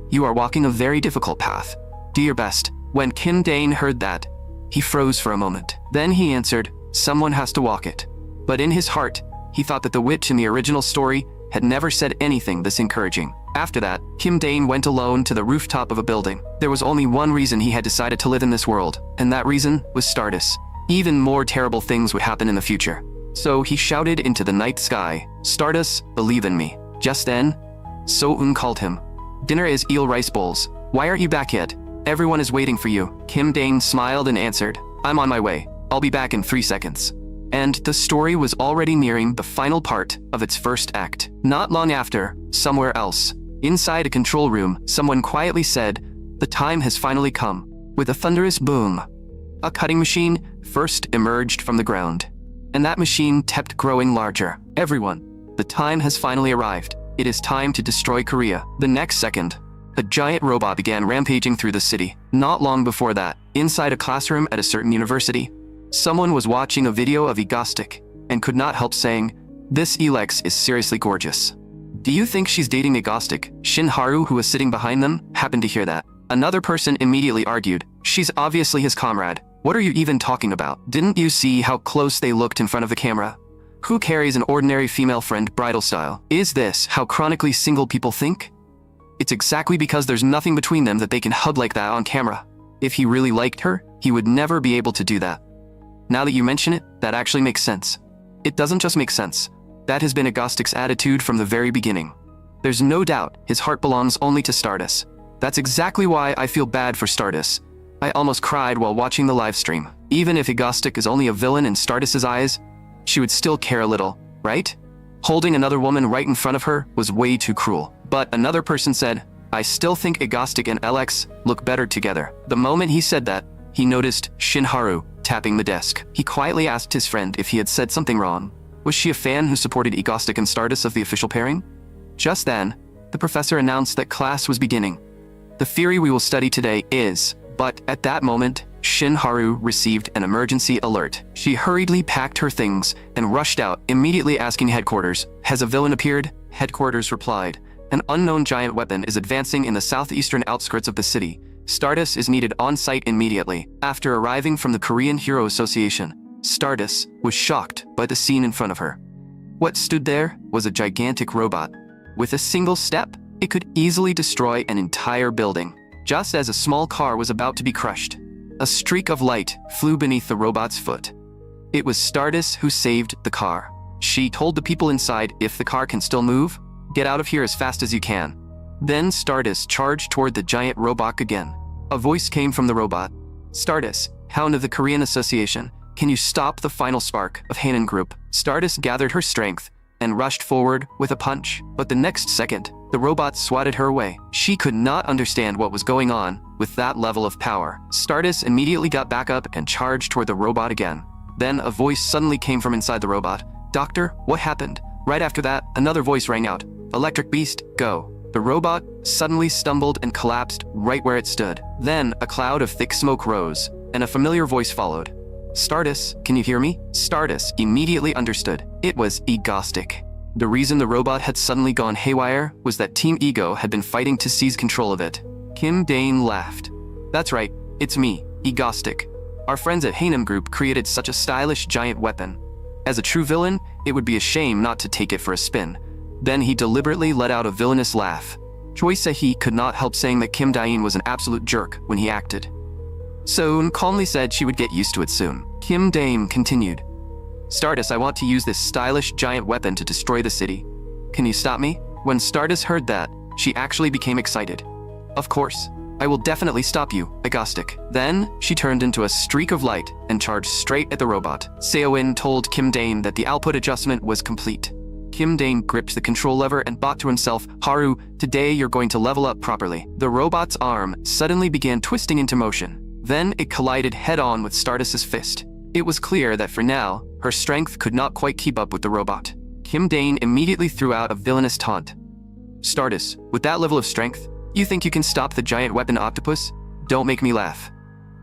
"You are walking a very difficult path. Do your best." When Kim Dane heard that, he froze for a moment. Then he answered, "Someone has to walk it." But in his heart, he thought that the witch in the original story had never said anything this encouraging. After that, Kim Dane went alone to the rooftop of a building. There was only one reason he had decided to live in this world, and that reason was Stardust. Even more terrible things would happen in the future. So he shouted into the night sky, "Stardust, believe in me." Just then, So-eun called him. "Dinner is eel rice bowls. Why aren't you back yet? Everyone is waiting for you." Kim Dane smiled and answered, "I'm on my way. I'll be back in 3 seconds." And the story was already nearing the final part of its first act. Not long after, somewhere else, inside a control room, someone quietly said, "The time has finally come." With a thunderous boom, a cutting machine first emerged from the ground. And that machine kept growing larger. "Everyone, the time has finally arrived. It is time to destroy Korea." The next second, a giant robot began rampaging through the city. Not long before that, inside a classroom at a certain university, someone was watching a video of Egostic and could not help saying, "This Elex is seriously gorgeous. Do you think she's dating Egostic?" Shinharu, who was sitting behind them, happened to hear that. Another person immediately argued, "She's obviously his comrade. What are you even talking about? Didn't you see how close they looked in front of the camera? Who carries an ordinary female friend bridal style? Is this how chronically single people think? It's exactly because there's nothing between them that they can hug like that on camera. If he really liked her, he would never be able to do that." Now that you mention it, that actually makes sense. It doesn't just make sense. That has been Egostic's attitude from the very beginning. There's no doubt his heart belongs only to Stardust. That's exactly why I feel bad for Stardust. I almost cried while watching the live stream. Even if Egostic is only a villain in Stardust's eyes, she would still care a little, right? Holding another woman right in front of her was way too cruel. But another person said, "I still think Egostic and LX look better together." The moment he said that, he noticed Shinharu tapping the desk. He quietly asked his friend if he had said something wrong. Was she a fan who supported Egostic and Stardust of the official pairing? Just then, the professor announced that class was beginning. "The theory we will study today is..." But at that moment, Shinharu received an emergency alert. She hurriedly packed her things and rushed out, immediately asking headquarters, "Has a villain appeared?" Headquarters replied, "An unknown giant weapon is advancing in the southeastern outskirts of the city. Stardust is needed on site immediately." After arriving from the Korean Hero Association, Stardust was shocked by the scene in front of her. What stood there was a gigantic robot. With a single step, it could easily destroy an entire building. Just as a small car was about to be crushed, a streak of light flew beneath the robot's foot. It was Stardust who saved the car. She told the people inside, "If the car can still move, get out of here as fast as you can." Then Stardust charged toward the giant robot again. A voice came from the robot. "Stardust, Hound of the Korean Association, can you stop the final spark of Hanan Group?" Stardust gathered her strength and rushed forward with a punch. But the next second, the robot swatted her away. She could not understand what was going on with that level of power. Stardust immediately got back up and charged toward the robot again. Then a voice suddenly came from inside the robot. "Doctor, what happened?" Right after that, another voice rang out. "Electric Beast, go." The robot suddenly stumbled and collapsed right where it stood. Then a cloud of thick smoke rose, and a familiar voice followed. "Stardust, can you hear me?" Stardust immediately understood. It was Egostic. The reason the robot had suddenly gone haywire was that Team Ego had been fighting to seize control of it. Kim Dane laughed. "That's right, it's me, Egostic. Our friends at Hanan Group created such a stylish giant weapon. As a true villain, it would be a shame not to take it for a spin." Then he deliberately let out a villainous laugh. Choi Se-hee could not help saying that Kim Dain was an absolute jerk when he acted. Soon calmly said she would get used to it soon. Kim Dame continued. Stardust, I want to use this stylish giant weapon to destroy the city. Can you stop me? When Stardust heard that, she actually became excited. Of course. I will definitely stop you, Agostic. Then, she turned into a streak of light and charged straight at the robot. Seowin told Kim Dane that the output adjustment was complete. Kim Dane gripped the control lever and thought to himself, Haru, today you're going to level up properly. The robot's arm suddenly began twisting into motion. Then it collided head-on with Stardust's fist. It was clear that for now, her strength could not quite keep up with the robot. Kim Dane immediately threw out a villainous taunt. Stardust, with that level of strength, you think you can stop the giant weapon octopus? Don't make me laugh.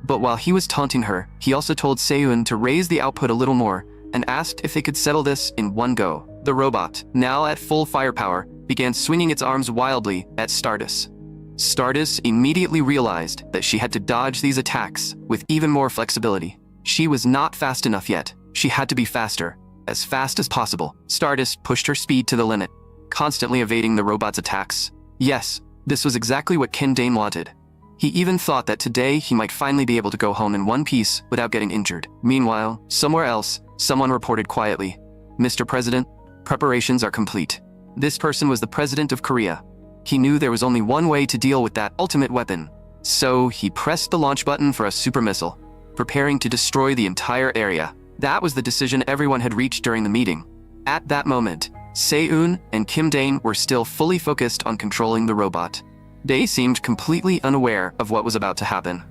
But while he was taunting her, he also told Seoyun to raise the output a little more and asked if they could settle this in one go. The robot, now at full firepower, began swinging its arms wildly at Stardust. Stardust immediately realized that she had to dodge these attacks with even more flexibility. She was not fast enough yet. She had to be faster, as fast as possible. Stardust pushed her speed to the limit, constantly evading the robot's attacks. Yes, this was exactly what Kim Dane wanted. He even thought that today he might finally be able to go home in one piece without getting injured. Meanwhile, somewhere else, someone reported quietly, Mr. President, preparations are complete. This person was the president of Korea. He knew there was only one way to deal with that ultimate weapon. So he pressed the launch button for a super missile, preparing to destroy the entire area. That was the decision everyone had reached during the meeting. At that moment, Seoyun and Kim Dane were still fully focused on controlling the robot. They seemed completely unaware of what was about to happen.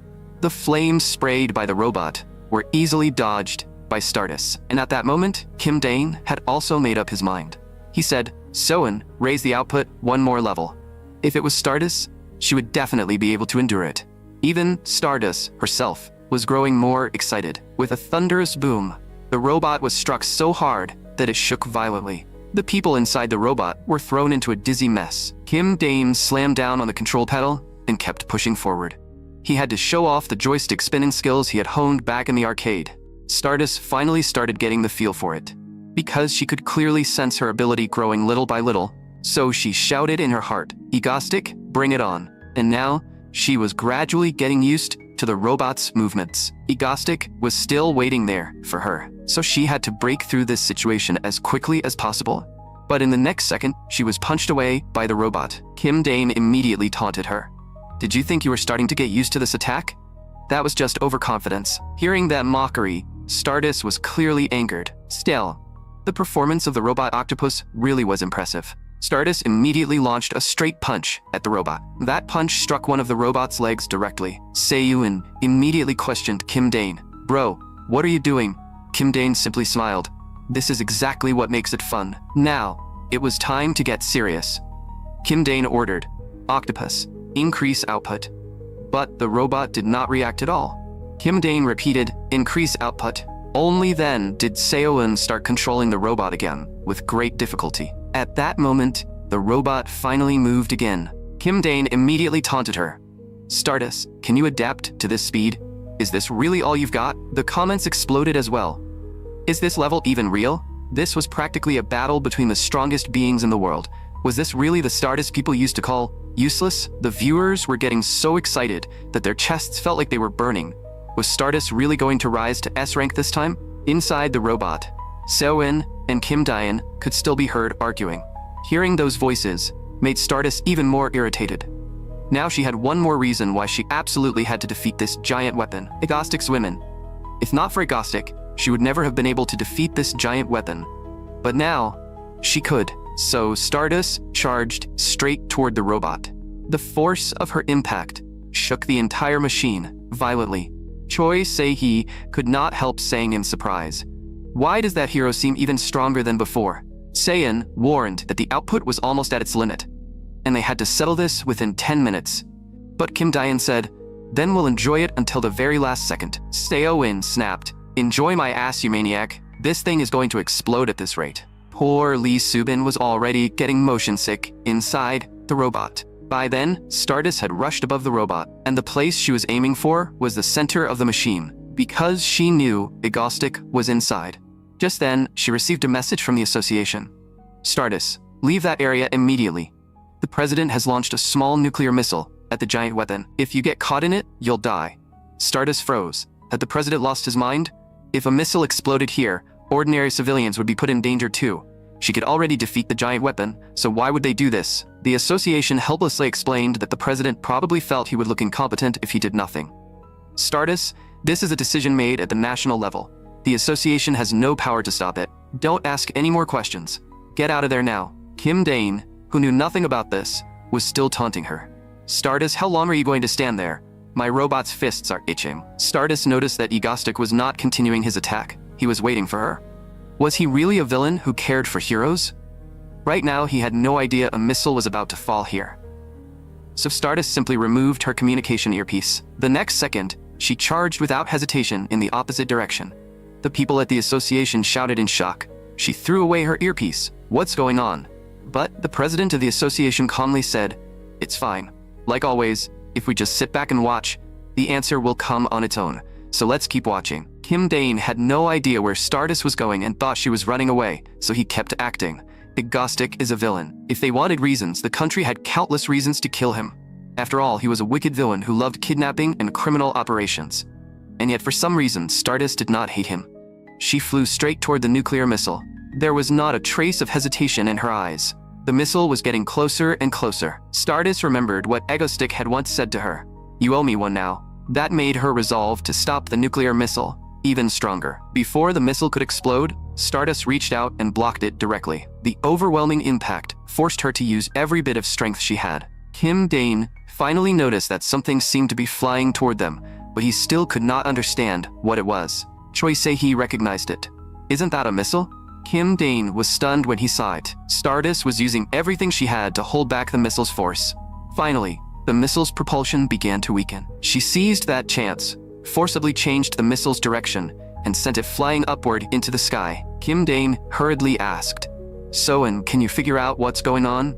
The flames sprayed by the robot were easily dodged by Stardust, and at that moment, Kim Dane had also made up his mind. He said, Seoyun, raise the output one more level. If it was Stardust, she would definitely be able to endure it. Even Stardust herself was growing more excited. With a thunderous boom, the robot was struck so hard that it shook violently. The people inside the robot were thrown into a dizzy mess. Kim Dane slammed down on the control pedal and kept pushing forward. He had to show off the joystick spinning skills he had honed back in the arcade. Stardust finally started getting the feel for it, because she could clearly sense her ability growing little by little. So she shouted in her heart, Egostic, bring it on. And now, she was gradually getting used to the robot's movements. Egostic was still waiting there for her, so she had to break through this situation as quickly as possible. But in the next second, she was punched away by the robot. Kim Dane immediately taunted her. Did you think you were starting to get used to this attack? That was just overconfidence. Hearing that mockery, Stardust was clearly angered. Still, the performance of the robot octopus really was impressive. Stardust immediately launched a straight punch at the robot. That punch struck one of the robot's legs directly. Seoyun immediately questioned Kim Dane. Bro, what are you doing? Kim Dane simply smiled. This is exactly what makes it fun. Now, it was time to get serious. Kim Dane ordered, Octopus, increase output. But the robot did not react at all. Kim Dane repeated, increase output. Only then did Seoyun start controlling the robot again, with great difficulty. At that moment, the robot finally moved again. Kim Dane immediately taunted her. Stardust, can you adapt to this speed? Is this really all you've got? The comments exploded as well. Is this level even real? This was practically a battle between the strongest beings in the world. Was this really the Stardust people used to call useless? The viewers were getting so excited that their chests felt like they were burning. Was Stardust really going to rise to S rank this time? Inside the robot, Seoyun and Kim Dane could still be heard arguing. Hearing those voices made Stardust even more irritated. Now she had one more reason why she absolutely had to defeat this giant weapon. Egostic's women. If not for Egostic, she would never have been able to defeat this giant weapon. But now, she could. So Stardust charged straight toward the robot. The force of her impact shook the entire machine violently. Choi Se-hee could not help saying in surprise, why does that hero seem even stronger than before? Seoyun warned that the output was almost at its limit, and they had to settle this within 10 minutes. But Kim Dane said, then we'll enjoy it until the very last second. Seoyun snapped, enjoy my ass, you maniac. This thing is going to explode at this rate. Poor Lee Subin was already getting motion sick inside the robot. By then, Stardust had rushed above the robot, and the place she was aiming for was the center of the machine, because she knew Egostic was inside. Just then, she received a message from the association. Stardust, leave that area immediately. The president has launched a small nuclear missile at the giant weapon. If you get caught in it, you'll die. Stardust froze. Had the president lost his mind? If a missile exploded here, ordinary civilians would be put in danger too. She could already defeat the giant weapon, so why would they do this? The association helplessly explained that the president probably felt he would look incompetent if he did nothing. Stardust, this is a decision made at the national level. The association has no power to stop it. Don't ask any more questions. Get out of there now. Kim Dane, who knew nothing about this, was still taunting her. Stardust, how long are you going to stand there? My robot's fists are itching. Stardust noticed that Egostic was not continuing his attack. He was waiting for her. Was he really a villain who cared for heroes? Right now, he had no idea a missile was about to fall here. So Stardust simply removed her communication earpiece. The next second, she charged without hesitation in the opposite direction. The people at the association shouted in shock. She threw away her earpiece. What's going on? But the president of the association calmly said, "It's fine. Like always, if we just sit back and watch, the answer will come on its own. So let's keep watching." Kim Dane had no idea where Stardust was going and thought she was running away, so he kept acting. Egostic is a villain. If they wanted reasons, the country had countless reasons to kill him. After all, he was a wicked villain who loved kidnapping and criminal operations. And yet for some reason, Stardust did not hate him. She flew straight toward the nuclear missile. There was not a trace of hesitation in her eyes. The missile was getting closer and closer. Stardust remembered what Egostic had once said to her. "You owe me one now." That made her resolve to stop the nuclear missile even stronger. Before the missile could explode, Stardust reached out and blocked it directly. The overwhelming impact forced her to use every bit of strength she had. Kim Dane finally noticed that something seemed to be flying toward them, but he still could not understand what it was. Choi Se-hee recognized it. "Isn't that a missile?" Kim Dane was stunned when he saw it. Stardust was using everything she had to hold back the missile's force. Finally, the missile's propulsion began to weaken. She seized that chance, forcibly changed the missile's direction, and sent it flying upward into the sky. Kim Dane hurriedly asked, "Soen, can you figure out what's going on?"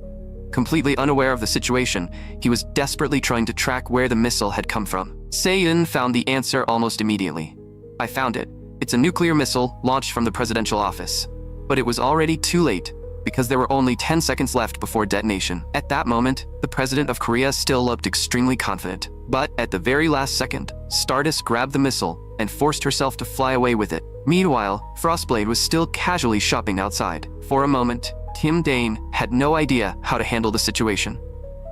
Completely unaware of the situation, he was desperately trying to track where the missile had come from. Seon found the answer almost immediately. "I found it. It's a nuclear missile launched from the presidential office." But it was already too late, because there were only 10 seconds left before detonation. At that moment, the president of Korea still looked extremely confident. But at the very last second, Stardust grabbed the missile and forced herself to fly away with it. Meanwhile, Frostblade was still casually shopping outside. For a moment, Kim Dane had no idea how to handle the situation.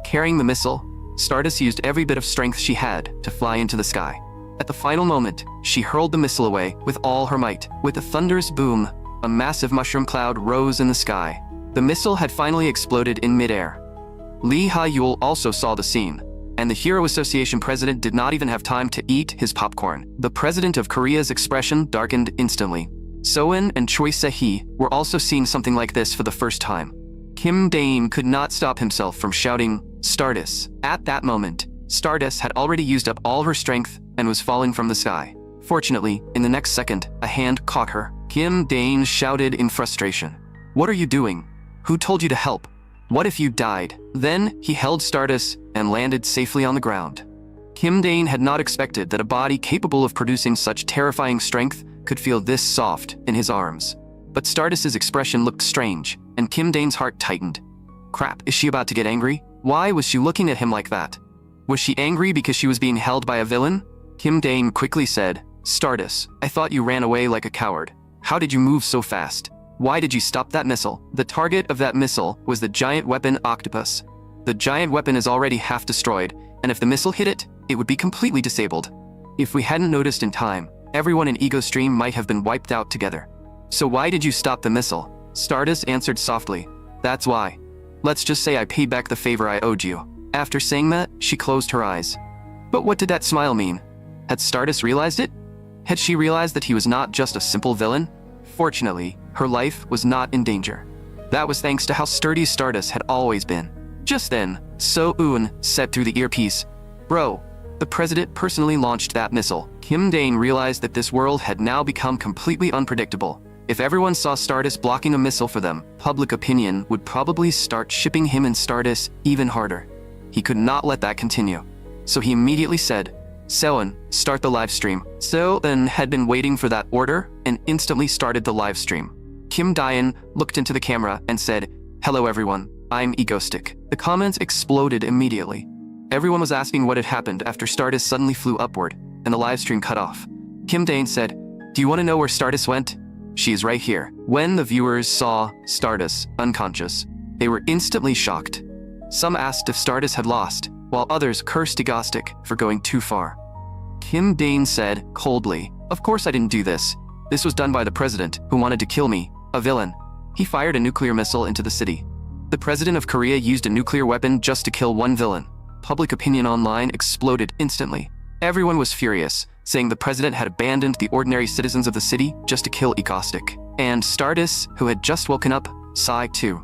Carrying the missile, Stardust used every bit of strength she had to fly into the sky. At the final moment, she hurled the missile away with all her might. With a thunderous boom, a massive mushroom cloud rose in the sky. The missile had finally exploded in midair. Lee Ha-yul also saw the scene, and the Hero Association president did not even have time to eat his popcorn. The president of Korea's expression darkened instantly. Soen and Choi Se-hee were also seeing something like this for the first time. Kim Dane could not stop himself from shouting, "Stardust." At that moment, Stardust had already used up all her strength and was falling from the sky. Fortunately, in the next second, a hand caught her. Kim Dane shouted in frustration, "What are you doing? Who told you to help? What if you died?" Then he held Stardust and landed safely on the ground. Kim Dane had not expected that a body capable of producing such terrifying strength could feel this soft in his arms. But Stardust's expression looked strange, and Kim Dane's heart tightened. Crap, is she about to get angry? Why was she looking at him like that? Was she angry because she was being held by a villain? Kim Dane quickly said, "Stardust, I thought you ran away like a coward. How did you move so fast? Why did you stop that missile?" The target of that missile was the giant weapon Octopus. The giant weapon is already half destroyed, and if the missile hit it, it would be completely disabled. If we hadn't noticed in time, everyone in Ego Stream might have been wiped out together. "So why did you stop the missile?" Stardust answered softly, "That's why. Let's just say I paid back the favor I owed you." After saying that, she closed her eyes. But what did that smile mean? Had Stardust realized it? Had she realized that he was not just a simple villain? Fortunately, her life was not in danger. That was thanks to how sturdy Stardust had always been. Just then, So-eun said through the earpiece, "Bro, the president personally launched that missile." Kim Dane realized that this world had now become completely unpredictable. If everyone saw Stardust blocking a missile for them, public opinion would probably start shipping him and Stardust even harder. He could not let that continue. So he immediately said, "Seon, start the live stream." Seon had been waiting for that order and instantly started the live stream. Kim Dayan looked into the camera and said, "Hello everyone, I'm Egostic." The comments exploded immediately. Everyone was asking what had happened after Stardust suddenly flew upward. and the livestream cut off. Kim Dane said, "Do you want to know where Stardust went? She is right here." When the viewers saw Stardust unconscious, they were instantly shocked. Some asked if Stardust had lost, while others cursed Egostic for going too far. Kim Dane said coldly, "Of course I didn't do this. This was done by the president, who wanted to kill me, a villain. He fired a nuclear missile into the city. The president of Korea used a nuclear weapon just to kill one villain." Public opinion online exploded instantly. Everyone was furious, saying the president had abandoned the ordinary citizens of the city just to kill Egostic. And Stardust, who had just woken up, sighed too.